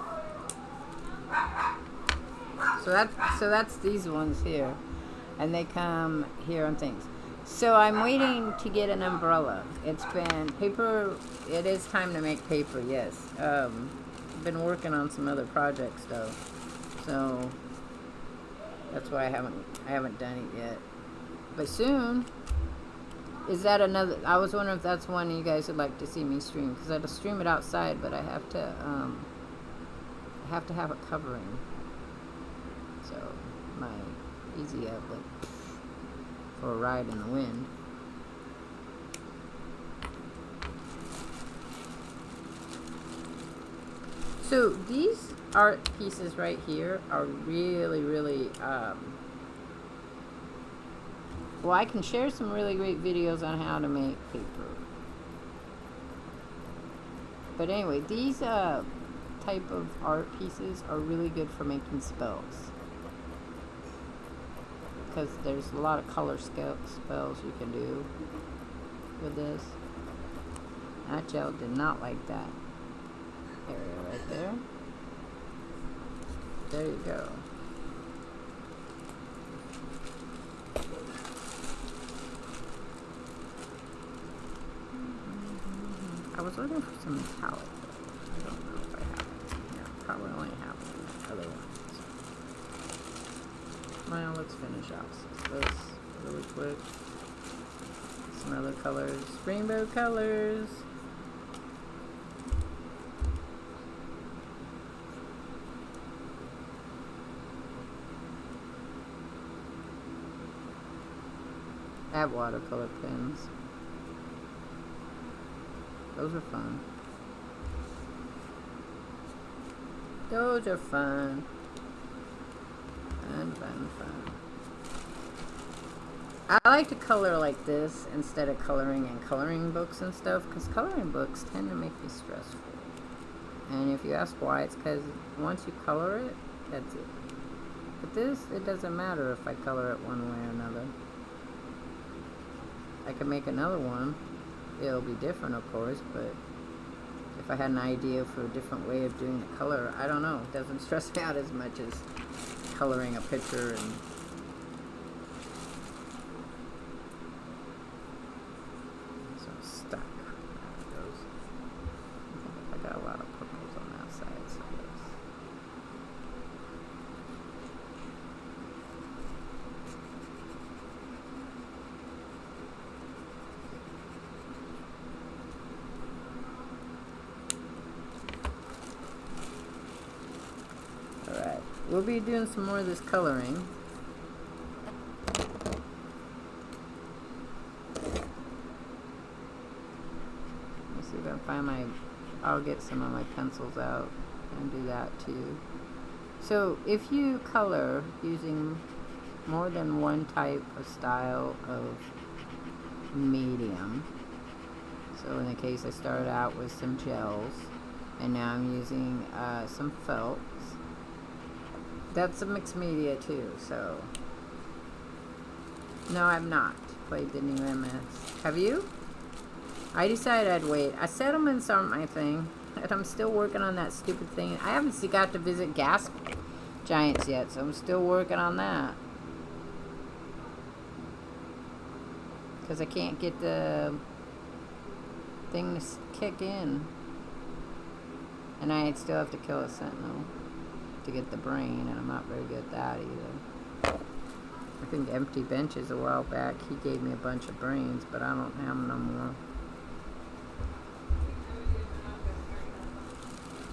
So that's these ones here. And they come here on things. So I'm waiting to get an umbrella. It's been paper. It is time to make paper, yes. I've been working on some other projects though. So that's why I haven't done it yet. But soon. Is that another? I was wondering if that's one you guys would like to see me stream, because I'd stream it outside, but I have to have a covering. So my easy outlet for a ride in the wind. So these art pieces right here are really, really. Well, I can share some really great videos on how to make paper. But anyway, these type of art pieces are really good for making spells. Because there's a lot of color spells you can do with this. That gel did not like that area right there. There you go. I was looking for some metallic. I don't know if I have it. Yeah, probably only have other ones. Well, let's finish off this really quick. Some other colors. Rainbow colors. I have watercolor pens. Those are fun. Those are fun. Fun. I like to color like this instead of coloring in coloring books and stuff, because coloring books tend to make me stressful. And if you ask why, it's because once you color it, that's it. But this, it doesn't matter if I color it one way or another. I can make another one. It'll be different, of course, but if I had an idea for a different way of doing the color, I don't know. It doesn't stress me out as much as coloring a picture and so I'm stuck. There it goes. I got a lot of purples on that side, so alright. We'll be doing some more of this coloring. Let's see if I can find my... I'll get some of my pencils out and do that too. So if you color using more than one type of style of medium, so in the case I started out with some gels and now I'm using some felts. That's a mixed media too, so. No, I've not played the new MS. Have you? I decided I'd wait. Settlements aren't my thing, and I'm still working on that stupid thing. I haven't got to visit gas giants yet, so I'm still working on that. Because I can't get the thing to kick in. And I still have to kill a sentinel to get the brain, and I'm not very good at that either. I think Empty Benches a while back, he gave me a bunch of brains, but I don't have them no more.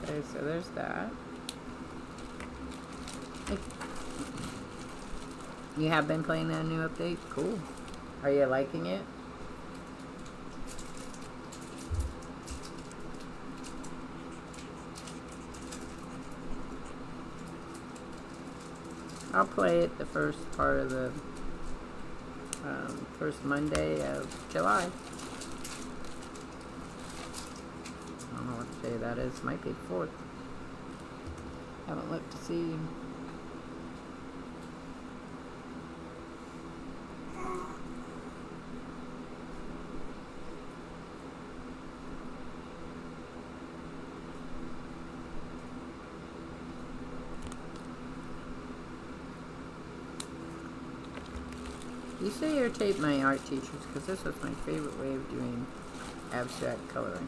Okay, so there's that. You have been playing that new update? Cool. Are you liking it? I'll play it the first part of the first Monday of July. I don't know what day that is. Might be the 4th. Haven't looked to see. You should irritate my art teachers, because this was my favorite way of doing abstract coloring.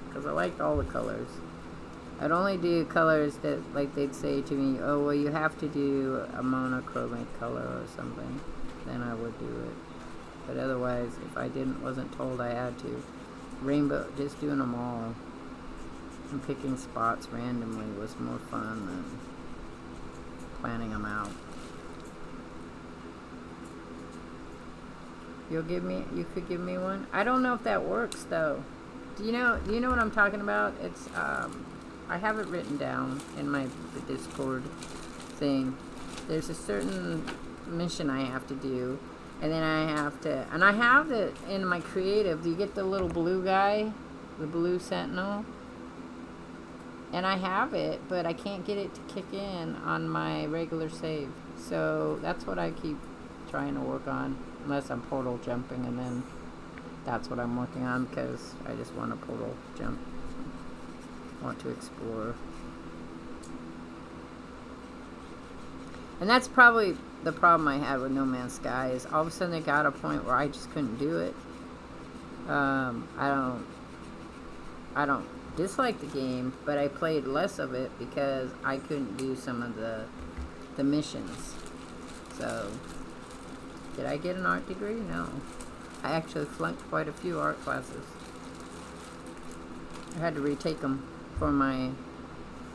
Because I liked all the colors. I'd only do colors that, like, they'd say to me, oh, well, you have to do a monochromatic color or something. Then I would do it. But otherwise, if I wasn't told I had to, rainbow, just doing them all and picking spots randomly was more fun than planning them out. You could give me one? I don't know if that works though. Do you know what I'm talking about? It's I have it written down in the Discord thing. There's a certain mission I have to do, and then I have it in my creative. Do you get the little blue guy, the blue sentinel? And I have it, but I can't get it to kick in on my regular save. So that's what I keep trying to work on. Unless I'm portal jumping, and then that's what I'm working on, because I just want to portal jump. Want to explore. And that's probably the problem I had with No Man's Sky, is all of a sudden it got a point where I just couldn't do it. I don't dislike the game, but I played less of it because I couldn't do some of the missions. So, did I get an art degree? No. I actually flunked quite a few art classes. I had to retake them for my,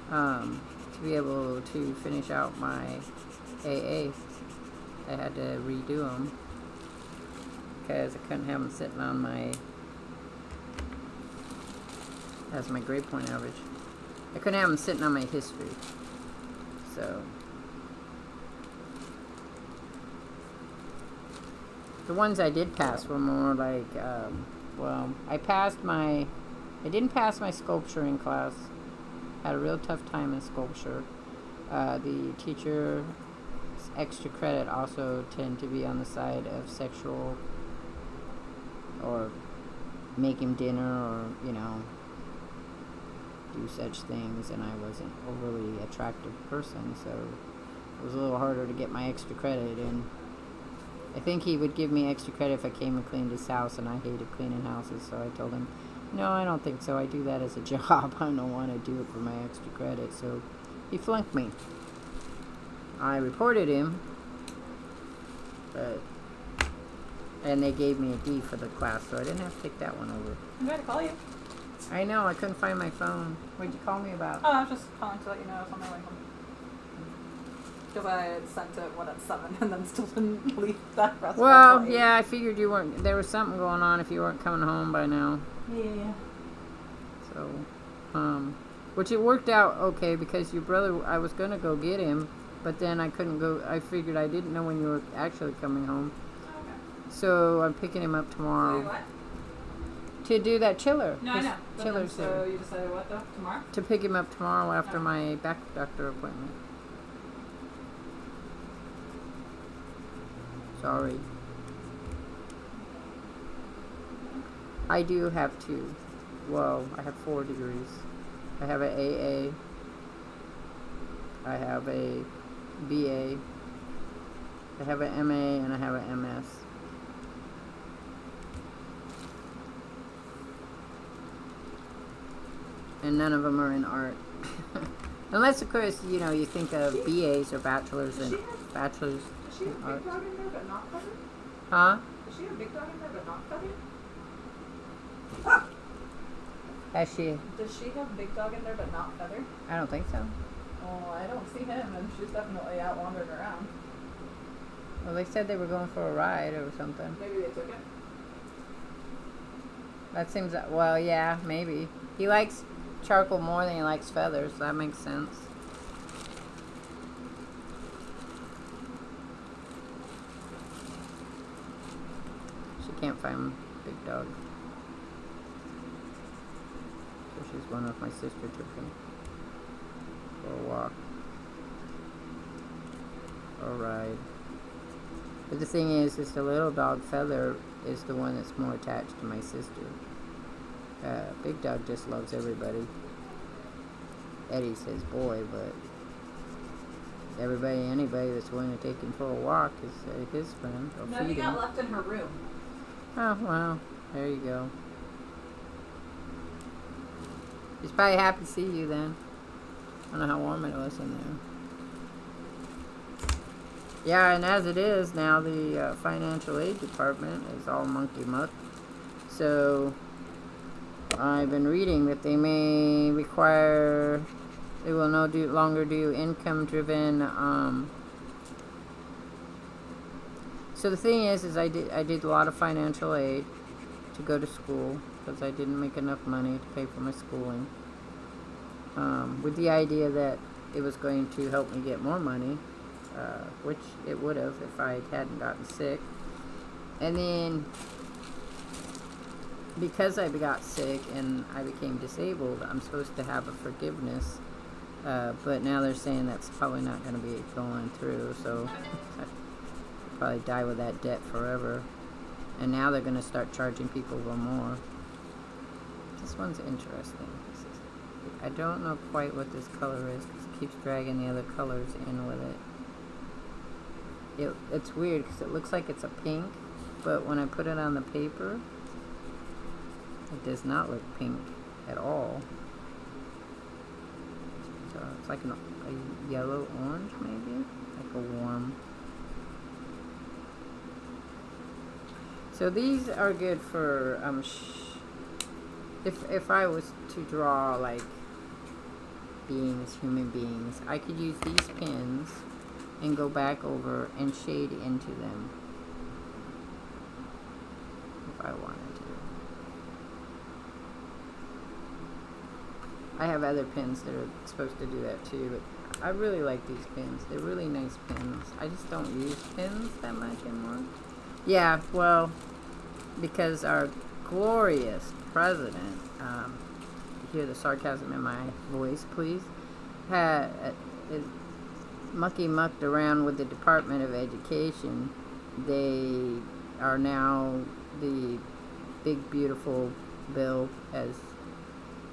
to be able to finish out my AA. I had to redo them. because I couldn't have them sitting on my, as my grade point average. I couldn't have them sitting on my history. So the ones I did pass were more like, well, I didn't pass my sculpturing class. Had a real tough time in sculpture. The teacher's extra credit also tend to be on the side of sexual, or make him dinner, or, you know, do such things, and I wasn't overly attractive person, so it was a little harder to get my extra credit. And I think he would give me extra credit if I came and cleaned his house, and I hated cleaning houses, so I told him, no, I don't think so. I do that as a job. I don't want to do it for my extra credit. So he flunked me. I reported him, and they gave me a D for the class, so I didn't have to take that one over. I'm going to call you. I know, I couldn't find my phone. What'd you call me about? Oh, I was just calling to let you know I was on my way home. Because I sent it, at 7, and then still didn't leave that restaurant. Well, yeah, I figured you weren't, there was something going on if you weren't coming home by now. Yeah. So, which it worked out okay, because your brother, I was going to go get him, but then I couldn't go. I figured I didn't know when you were actually coming home. Okay. So I'm picking him up tomorrow. So what? To do that chiller. No, I know. But Chiller then, so you decided what though? Tomorrow? to pick him up tomorrow after my back doctor appointment. Sorry. I do have 2. Well, I have 4 degrees. I have a AA. I have a BA. I have a MA, and I have a MS. And none of them are in art. Unless, of course, you know, you think of BAs or bachelors and bachelors Does she have in a art. big dog in there but not feathered? Huh? Does she have a big dog in there but not feathered? Has she? Does she have Big Dog in there but not Feather? I don't think so. Oh, I don't see him, and she's definitely out wandering around. Well, they said they were going for a ride or something. Maybe they took it. That seems, well, yeah, maybe. He likes charcoal more than he likes feathers. That makes sense. She can't find Big Dog. So she's one with my sister took him for a walk. Or a ride. But the thing is the little dog Feather is the one that's more attached to my sister. Big Dog just loves everybody. Eddie's his boy, but anybody that's willing to take him for a walk is his friend. Or No, feed he got him. left in her room. Oh, well, there you go. He's probably happy to see you then. I don't know how warm it was in there. Yeah, and as it is now, the financial aid department is all monkey muck. So I've been reading that they may require, they will no longer do income-driven. So the thing is I did a lot of financial aid to go to school because I didn't make enough money to pay for my schooling. With the idea that it was going to help me get more money. Which it would have if I hadn't gotten sick. And then, because I got sick and I became disabled, I'm supposed to have a forgiveness. But now they're saying that's probably not going to be going through, so I'll probably die with that debt forever. And now they're going to start charging people for more. This one's interesting. I don't know quite what this color is because it keeps dragging the other colors in with it. It's weird because it looks like it's a pink, but when I put it on the paper, it does not look pink at all. So it's like a yellow orange maybe, like a warm. So these are good for if I was to draw like human beings, I could use these pens and go back over and shade into them. if I wanted to. I have other pins that are supposed to do that too, but I really like these pins. They're really nice pins. I just don't use pins that much anymore. Yeah, well, because our glorious president, hear the sarcasm in my voice, please, is mucked around with the Department of Education. They are now the big beautiful bill, as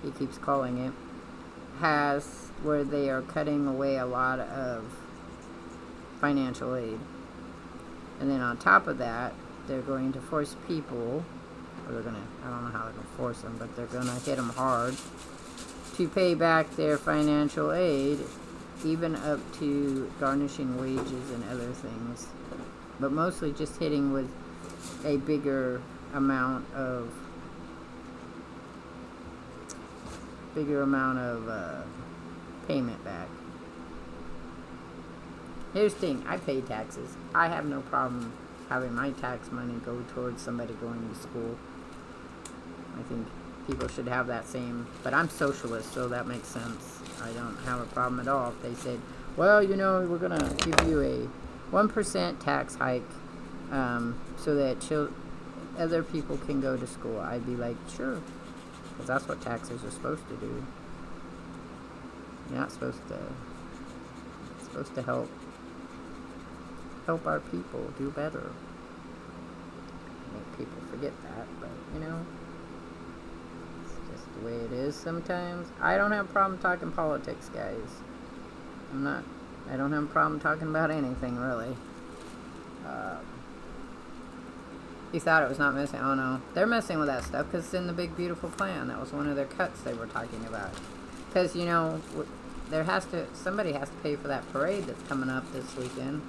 he keeps calling it, has where they are cutting away a lot of financial aid. And then on top of that, they're going to force people, or they're going to, I don't know how they're going to force them, but they're going to hit them hard to pay back their financial aid, even up to garnishing wages and other things. But mostly just hitting with a bigger amount of payment back. Here's the thing, I pay taxes. I have no problem having my tax money go towards somebody going to school. I think people should have that same, but I'm socialist, so that makes sense. I don't have a problem at all if they said, well, you know, we're going to give you a 1% tax hike so that other people can go to school. I'd be like, sure, because that's what taxes are supposed to do. You're not supposed to, it's supposed to help our people do better. I think people forget that, but you know, it's just the way it is sometimes. I don't have a problem talking politics, guys. I don't have a problem talking about anything, really. You thought it was not missing. Oh no, they're messing with that stuff because it's in the big beautiful plan. That was one of their cuts they were talking about. Because, you know, somebody has to pay for that parade that's coming up this weekend.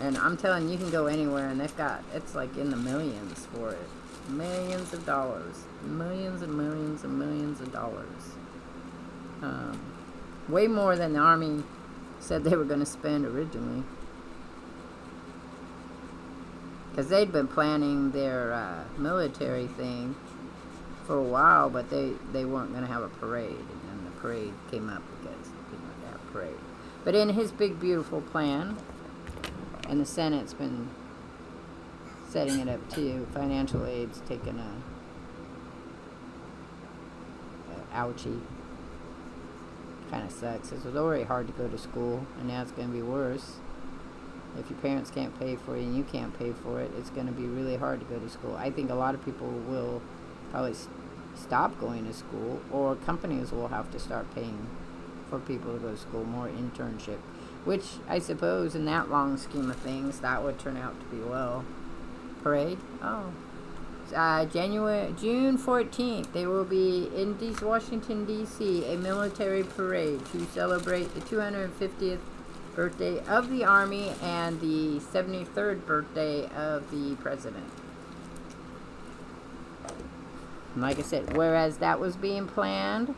And I'm telling you, you can go anywhere and it's like in the millions for it. Millions of dollars. Millions and millions and millions of dollars. Way more than the Army said they were going to spend originally. Because they'd been planning their military thing for a while, but they weren't going to have a parade. And then the parade came up because they didn't want to have a parade. But in his big, beautiful plan, and the Senate's been setting it up too, financial aid's taken a ouchie. Kind of sucks. It was already hard to go to school, and now it's going to be worse. If your parents can't pay for it and you can't pay for it, it's going to be really hard to go to school. I think a lot of people will probably stop going to school, or companies will have to start paying for people to go to school, more internship, which I suppose in that long scheme of things, that would turn out to be well. Parade? Oh. June 14th, there will be in Washington, D.C., a military parade to celebrate the 250th birthday of the Army and the 73rd birthday of the President. Like I said, whereas that was being planned,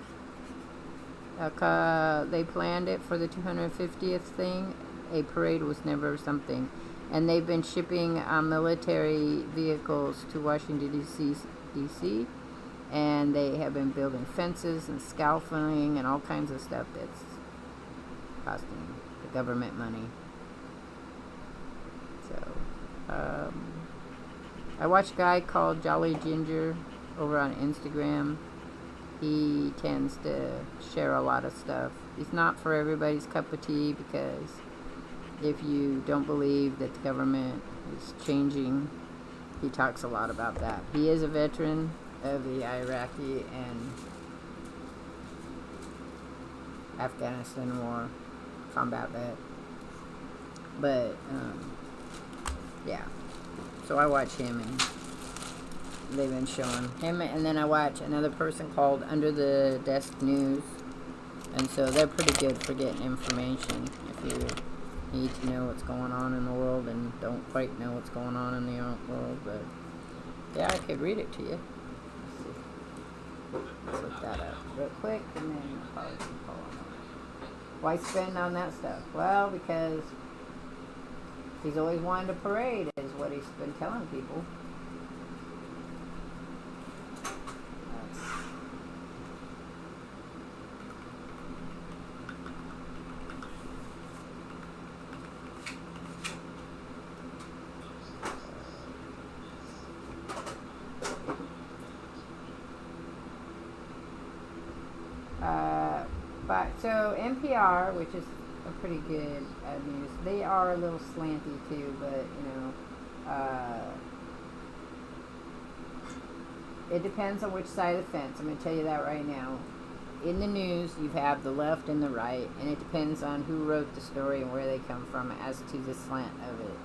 they planned it for the 250th thing, a parade was never something. And they've been shipping military vehicles to Washington, D.C., and they have been building fences and scaffolding and all kinds of stuff that's costing the government money. So, I watch a guy called Jolly Ginger over on Instagram. He tends to share a lot of stuff. He's not for everybody's cup of tea, because if you don't believe that the government is changing, he talks a lot about that. He is a veteran of the Iraqi and Afghanistan war, combat vet. But, yeah. So I watch him, and they've been showing him, and then I watch another person called Under the Desk News, and so they're pretty good for getting information if you need to know what's going on in the world and don't quite know what's going on in the world. But yeah, I could read it to you. Let's see. Let's look that up real quick, and then I'll probably keep following. Why spend on that stuff? Well, because he's always wanted a parade, as what he's been telling people. But so NPR, which is a pretty good news, they are a little slanty too, but it depends on which side of the fence. I'm going to tell you that right now. In the news, you have the left and the right, and it depends on who wrote the story and where they come from as to the slant of it.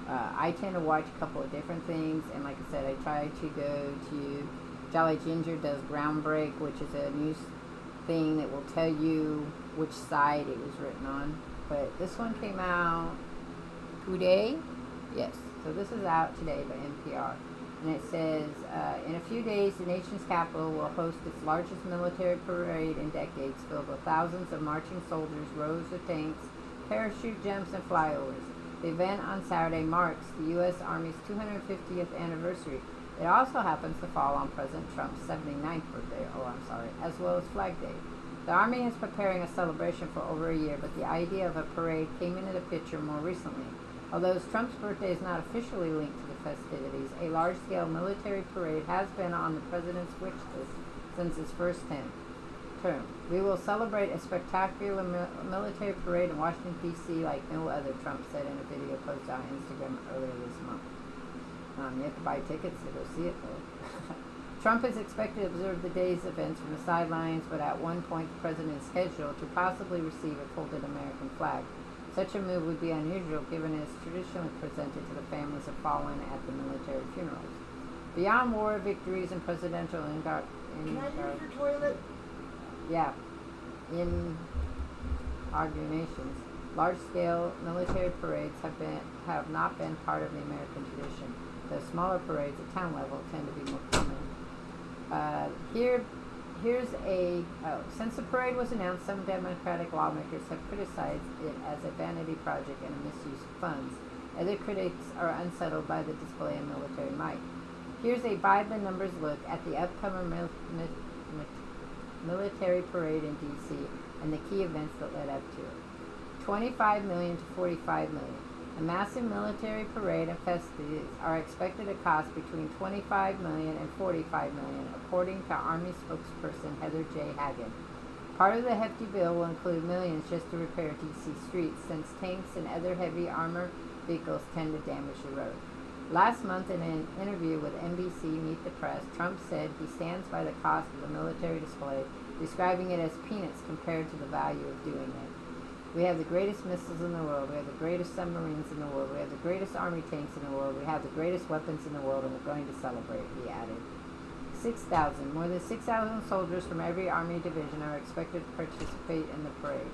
I tend to watch a couple of different things, and like I said, I try to go to Jolly Ginger does Groundbreak, which is a news thing that will tell you which side it was written on. But this one came out today. Yes, so this is out today by NPR. And it says, in a few days, the nation's capital will host its largest military parade in decades, filled with thousands of marching soldiers, rows of tanks, parachute jumps, and flyovers. The event on Saturday marks the U.S. Army's 250th anniversary. It also happens to fall on President Trump's 79th birthday, as well as Flag Day. The Army is preparing a celebration for over a year, but the idea of a parade came into the picture more recently. Although Trump's birthday is not officially linked to the festivities, a large-scale military parade has been on the president's wish list since his first term. We will celebrate a spectacular military parade in Washington, D.C. like no other, Trump said in a video posted on Instagram earlier this month. You have to buy tickets to go see it, though. Trump is expected to observe the day's events from the sidelines, but at one point the president is scheduled to possibly receive a folded American flag. Such a move would be unusual given it is traditionally presented to the families of fallen at the military funerals. Beyond war victories and presidential Can I use your toilet? inaugurations, large-scale military parades have not been part of the American tradition. The smaller parades at town level tend to be more common. Since the parade was announced, some Democratic lawmakers have criticized it as a vanity project and a misuse of funds. Other critics are unsettled by the display of military might. Here's a by-the-numbers look at the upcoming military parade in D.C. and the key events that led up to it. $25 million to $45 million. The massive military parade and festivities are expected to cost between $25 million and $45 million, according to Army spokesperson Heather J. Hagen. Part of the hefty bill will include millions just to repair D.C. streets, since tanks and other heavy armored vehicles tend to damage the road. Last month, in an interview with NBC Meet the Press, Trump said he stands by the cost of the military display, describing it as peanuts compared to the value of doing it. We have the greatest missiles in the world. We have the greatest submarines in the world. We have the greatest army tanks in the world. We have the greatest weapons in the world, and we're going to celebrate, he added. More than 6,000 soldiers from every Army division are expected to participate in the parade.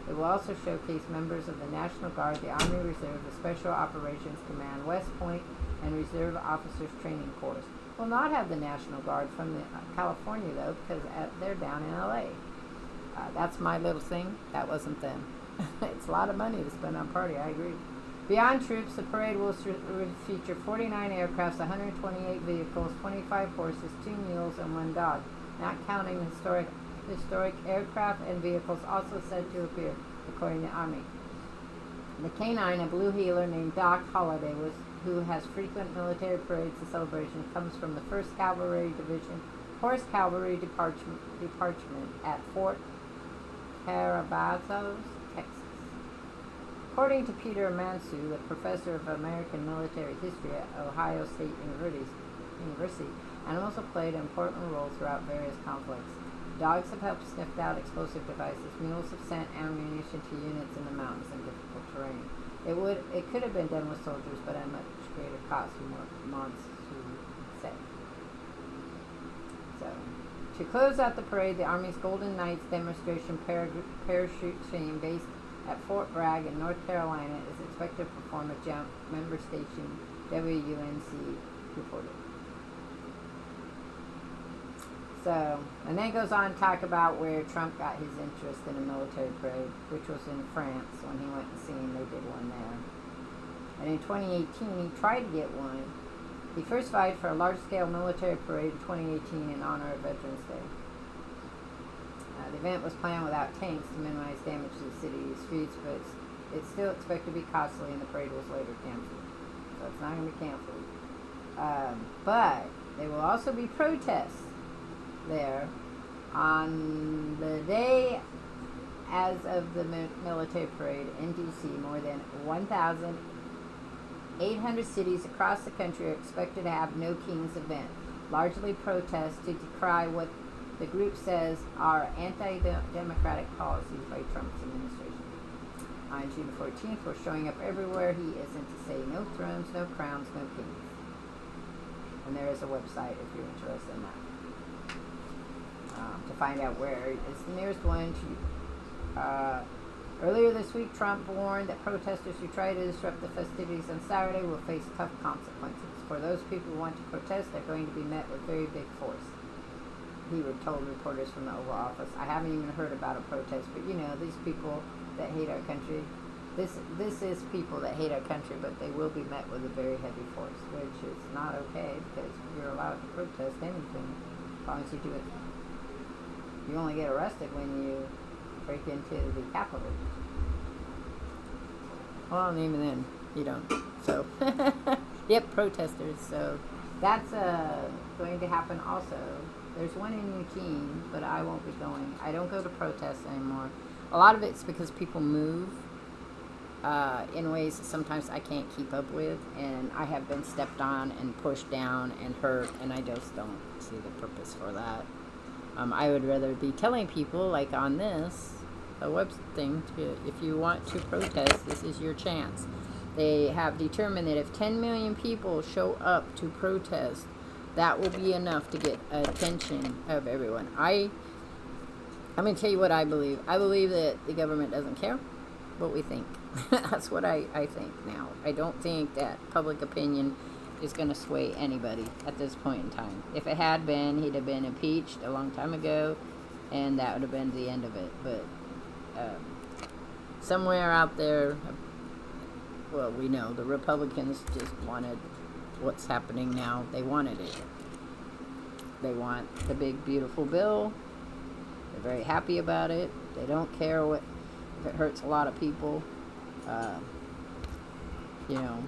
It will also showcase members of the National Guard, the Army Reserve, the Special Operations Command, West Point, and Reserve Officers Training Corps. We'll not have the National Guard from California, though, because they're down in L.A. That's my little thing. That wasn't them. It's a lot of money to spend on party, I agree. Beyond troops, the parade will feature 49 aircrafts, 128 vehicles, 25 horses, 2 mules, and 1 dog, not counting historic aircraft and vehicles also said to appear, according to the Army. The canine, a blue heeler named Doc Holliday, who has frequent military parades and celebrations, comes from the 1st Cavalry Division, Horse Cavalry Department at Fort Carabatos, Texas. According to Peter Mansu, the professor of American military history at Ohio State University, animals have played an important role throughout various conflicts. Dogs have helped sniff out explosive devices. Mules have sent ammunition to units in the mountains and difficult terrain. It could have been done with soldiers, but at much greater cost, Mansu said. So, to close out the parade, the Army's Golden Knights demonstration parachute team based at Fort Bragg in North Carolina is expected to perform a jump, member station WUNC reported. So, and then it goes on to talk about where Trump got his interest in a military parade, which was in France when he went and seen they did one there. And in 2018, he tried to get one. He first vied for a large-scale military parade in 2018 in honor of Veterans Day. The event was planned without tanks to minimize damage to the city streets, but it's still expected to be costly, and the parade was later canceled. So it's not going to be canceled. But there will also be protests there on the day as of the military parade in D.C. More than 1,800 cities across the country are expected to have No Kings event, largely protests to decry what the group says are anti-democratic policies by Trump's administration. On June 14th, we're showing up everywhere he isn't to say no thrones, no crowns, no kings. And there is a website if you're interested in that. To find out where is the nearest one to you. Earlier this week, Trump warned that protesters who try to disrupt the festivities on Saturday will face tough consequences. For those people who want to protest, they're going to be met with very big force. He told reporters from the Oval Office. I haven't even heard about a protest, but you know, these people that hate our country, this is people that hate our country, but they will be met with a very heavy force, which is not okay because you're allowed to protest anything as long as you do it. You only get arrested when you break into the Capitol. Well, and even then, you don't. So, yep, protesters. So that's going to happen also. There's one in Eugene, but I won't be going. I don't go to protests anymore. A lot of it's because people move in ways that sometimes I can't keep up with, and I have been stepped on and pushed down and hurt, and I just don't see the purpose for that. I would rather be telling people, like on this, a web thing, if you want to protest, this is your chance. They have determined that if 10 million people show up to protest, that will be enough to get attention of everyone. I'm going to tell you what I believe. I believe that the government doesn't care what we think. That's what I think now. I don't think that public opinion is going to sway anybody at this point in time. If it had been, he'd have been impeached a long time ago, and that would have been the end of it. But somewhere out there, well, we know the Republicans just wanted what's happening now. They wanted it. They want the big, beautiful bill. They're very happy about it. They don't care if it hurts a lot of people. You know.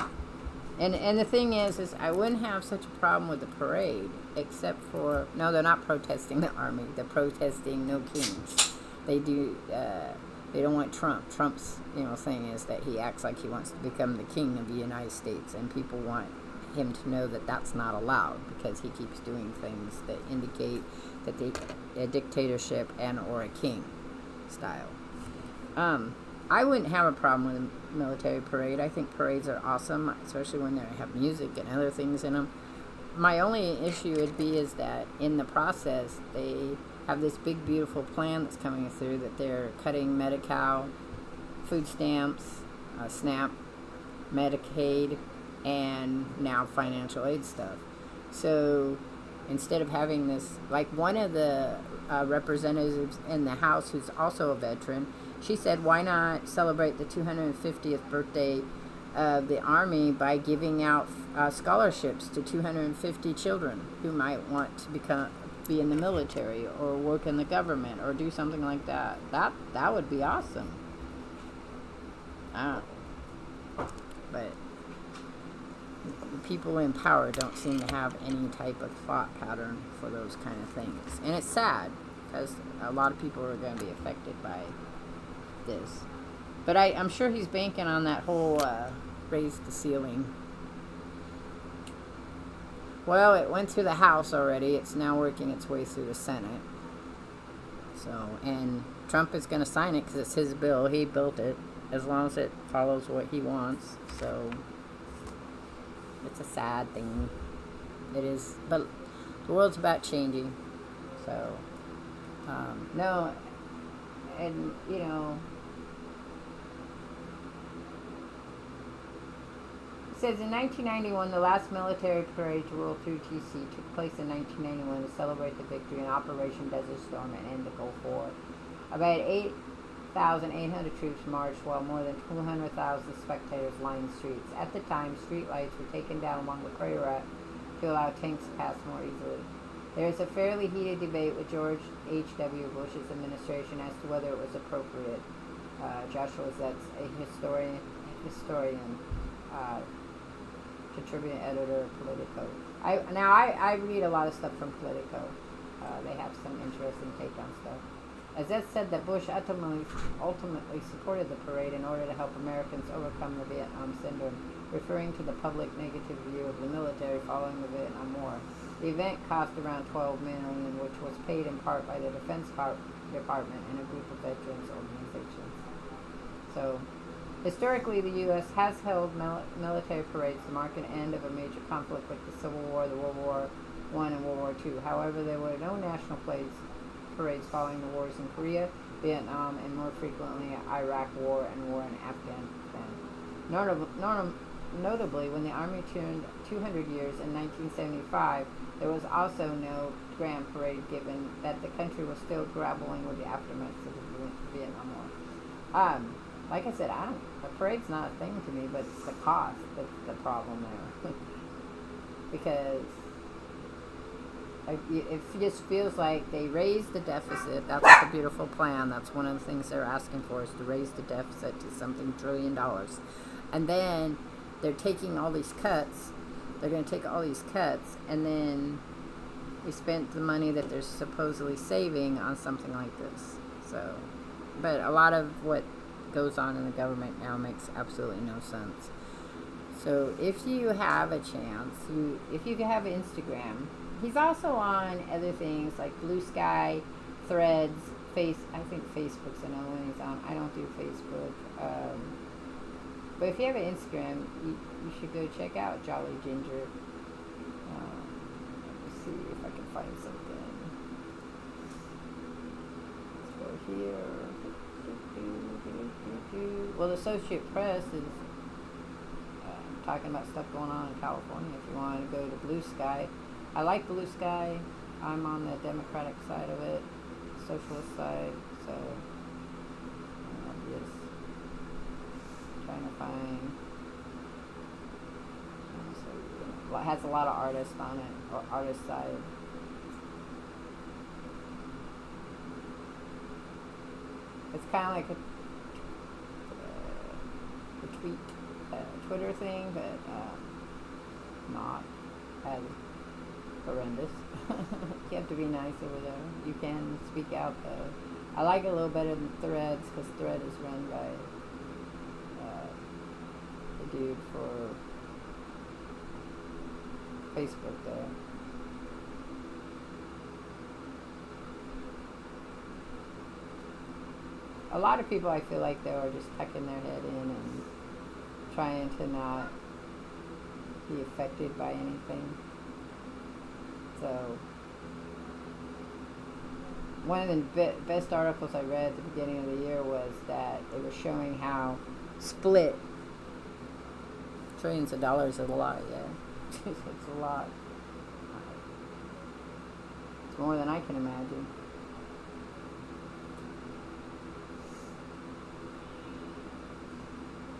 And the thing is I wouldn't have such a problem with the parade, except for, no, they're not protesting the army. They're protesting no kings. They don't want Trump. Trump's, thing is that he acts like he wants to become the king of the United States, and people want him to know that that's not allowed because he keeps doing things that indicate that a dictatorship and or a king style. I wouldn't have a problem with a military parade. I think parades are awesome, especially when they have music and other things in them. My only issue would be is that in the process, they have this big, beautiful plan that's coming through that they're cutting Medi-Cal, food stamps, SNAP, Medicaid, and now financial aid stuff. So instead of having this, like one of the representatives in the House who's also a veteran, she said, why not celebrate the 250th birthday of the Army by giving out scholarships to 250 children who might want to be in the military or work in the government or do something like that. That would be awesome. But people in power don't seem to have any type of thought pattern for those kind of things. And it's sad because a lot of people are going to be affected by this. But I'm sure he's banking on that whole raise the ceiling. Well, it went through the House already. It's now working its way through the Senate. So, and Trump is going to sign it because it's his bill. He built it, as long as it follows what he wants. So, it's a sad thing. It is. But the world's about changing. So, no. And, it says in 1991, the last military parade to roll through D.C. took place in 1991 to celebrate the victory in Operation Desert Storm and end the Gulf War. About 1,800 troops marched while more than 200,000 spectators lined streets. At the time, street lights were taken down along the Prairie to allow tanks to pass more easily. There is a fairly heated debate with George H.W. Bush's administration as to whether it was appropriate. Joshua Zetz, a historian, contributing editor of Politico. I read a lot of stuff from Politico. They have some interesting take on stuff. Zetz said that Bush ultimately supported the parade in order to help Americans overcome the Vietnam syndrome, referring to the public negative view of the military following the Vietnam War. The event cost around $12 million, which was paid in part by the Defense Department and a group of veterans organizations. So, historically, the U.S. has held military parades to mark an end of a major conflict like the Civil War, the World War I, and World War II. However, there were no national parades following the wars in Korea, Vietnam, and more frequently Iraq War and war in Afghanistan. Notably, when the Army turned 200 years in 1975, there was also no grand parade given that the country was still grappling with the aftermath of the Vietnam War. Like I said, a parade's not a thing to me, but it's the cost that's the problem there. Because it just feels like they raised the deficit. That's the beautiful plan. That's one of the things they're asking for, is to raise the deficit to something $1 trillion. And then they're taking all these cuts. They're going to take all these cuts, and then they spent the money that they're supposedly saving on something like this. So, but a lot of what goes on in the government now makes absolutely no sense. So if you have a chance, if you have Instagram, he's also on other things like Blue Sky, Threads, I think Facebook's another one he's on. I don't do Facebook. But if you have an Instagram, you should go check out Jolly Ginger. Let me see if I can find something. Let's go here. Well, the Associated Press is talking about stuff going on in California. If you want to go to Blue Sky, I like Blue Sky. I'm on the Democratic side of it, socialist side, so I'm just trying to find. It has a lot of artists on it, or artist side. It's kind of like a Twitter thing, but not as horrendous. You have to be nice over there. You can speak out though. I like it a little better than Threads, because Thread is run by the dude for Facebook there. A lot of people, I feel like they are just tucking their head in and trying to not be affected by anything. So, one of the best articles I read at the beginning of the year was that they were showing how split trillions of dollars is a lot, yeah. It's a lot. It's more than I can imagine.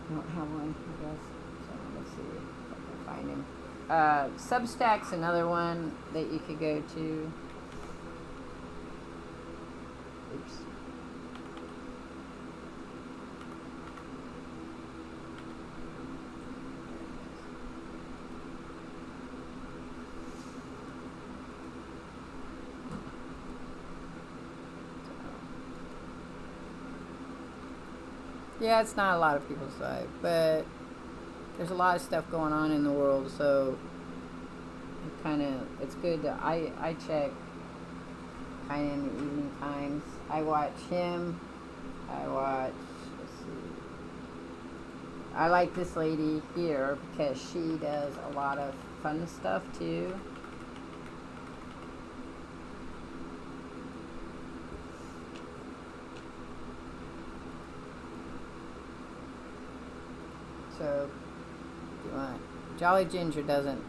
I don't have one, I guess. So let's see if I can find him. Substack's another one that you could go to. Oops. Yeah, it's not a lot of people's side, but there's a lot of stuff going on in the world, so it's good to, I check kind of in the evening times. I watch him, let's see, I like this lady here because she does a lot of fun stuff too. So, Jolly Ginger doesn't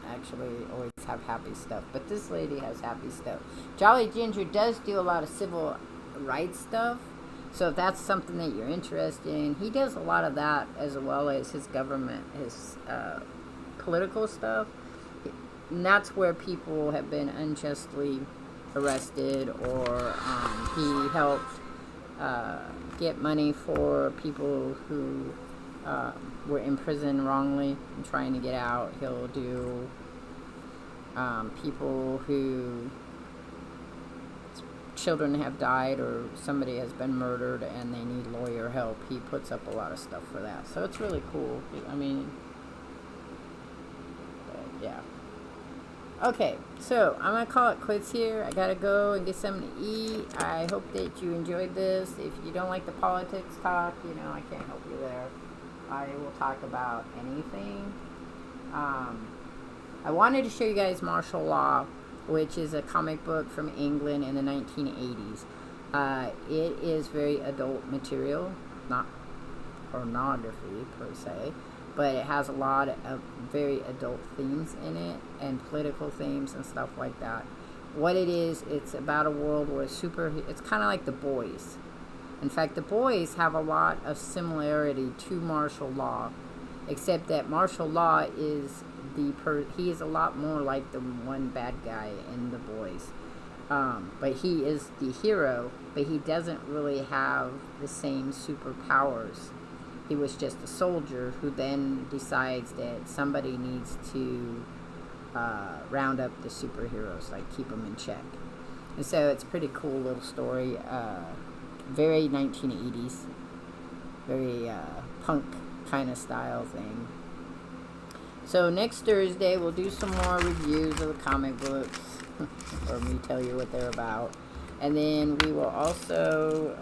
actually always have happy stuff, but this lady has happy stuff. Jolly Ginger does do a lot of civil rights stuff, So if that's something that you're interested in, he does a lot of that as well as his government, his political stuff. And that's where people have been unjustly arrested, or he helped get money for people who were in prison wrongly and trying to get out. He'll do people who children have died or somebody has been murdered and they need lawyer help. He puts up a lot of stuff for that. So it's really cool. I mean, yeah. Okay, so I'm going to call it quits here. I got to go and get something to eat. I hope that you enjoyed this. If you don't like the politics talk, you know, I can't help you there. I will talk about anything. I wanted to show you guys Martial Law, which is a comic book from England in the 1980s. It is very adult material, not pornography per se, but it has a lot of very adult themes in it, and political themes and stuff like that. What it is, it's about a world where it's kind of like The Boys. In fact, The Boys have a lot of similarity to Martial Law, except that Martial Law is he is a lot more like the one bad guy in The Boys. But he is the hero, but he doesn't really have the same superpowers. He was just a soldier who then decides that somebody needs to round up the superheroes, like keep them in check. And so it's a pretty cool little story. Very 1980s, very punk kind of style thing. So next Thursday we'll do some more reviews of the comic books, or me tell you what they're about. And then we will also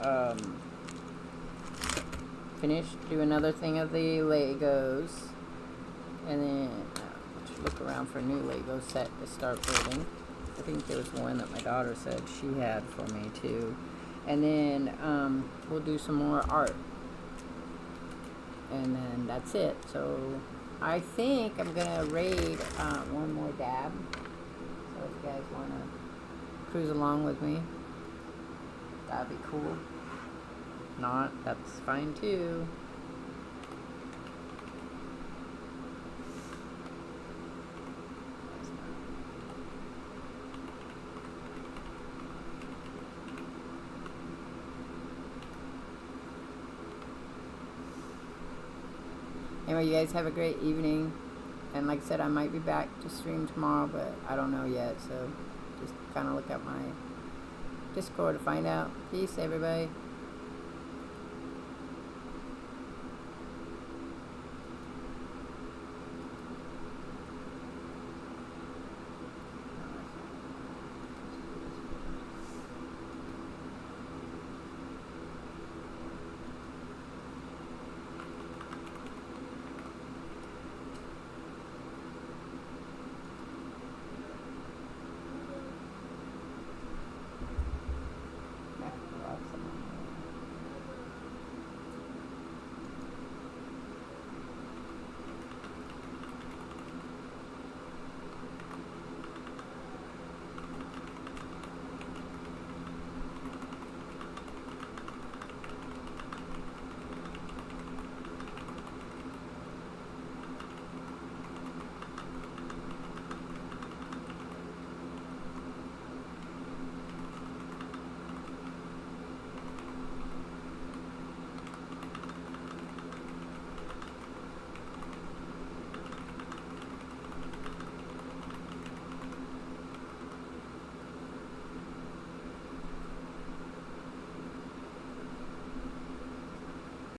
do another thing of the Legos, and then look around for a new Lego set to start building. I think there was one that my daughter said she had for me too. And then we'll do some more art, and then that's it. So I think I'm gonna raid one more dab. So if you guys wanna cruise along with me, that'd be cool. Not, that's fine too. Anyway, you guys have a great evening. And like I said, I might be back to stream tomorrow, but I don't know yet. So just kind of look up my Discord to find out. Peace, everybody.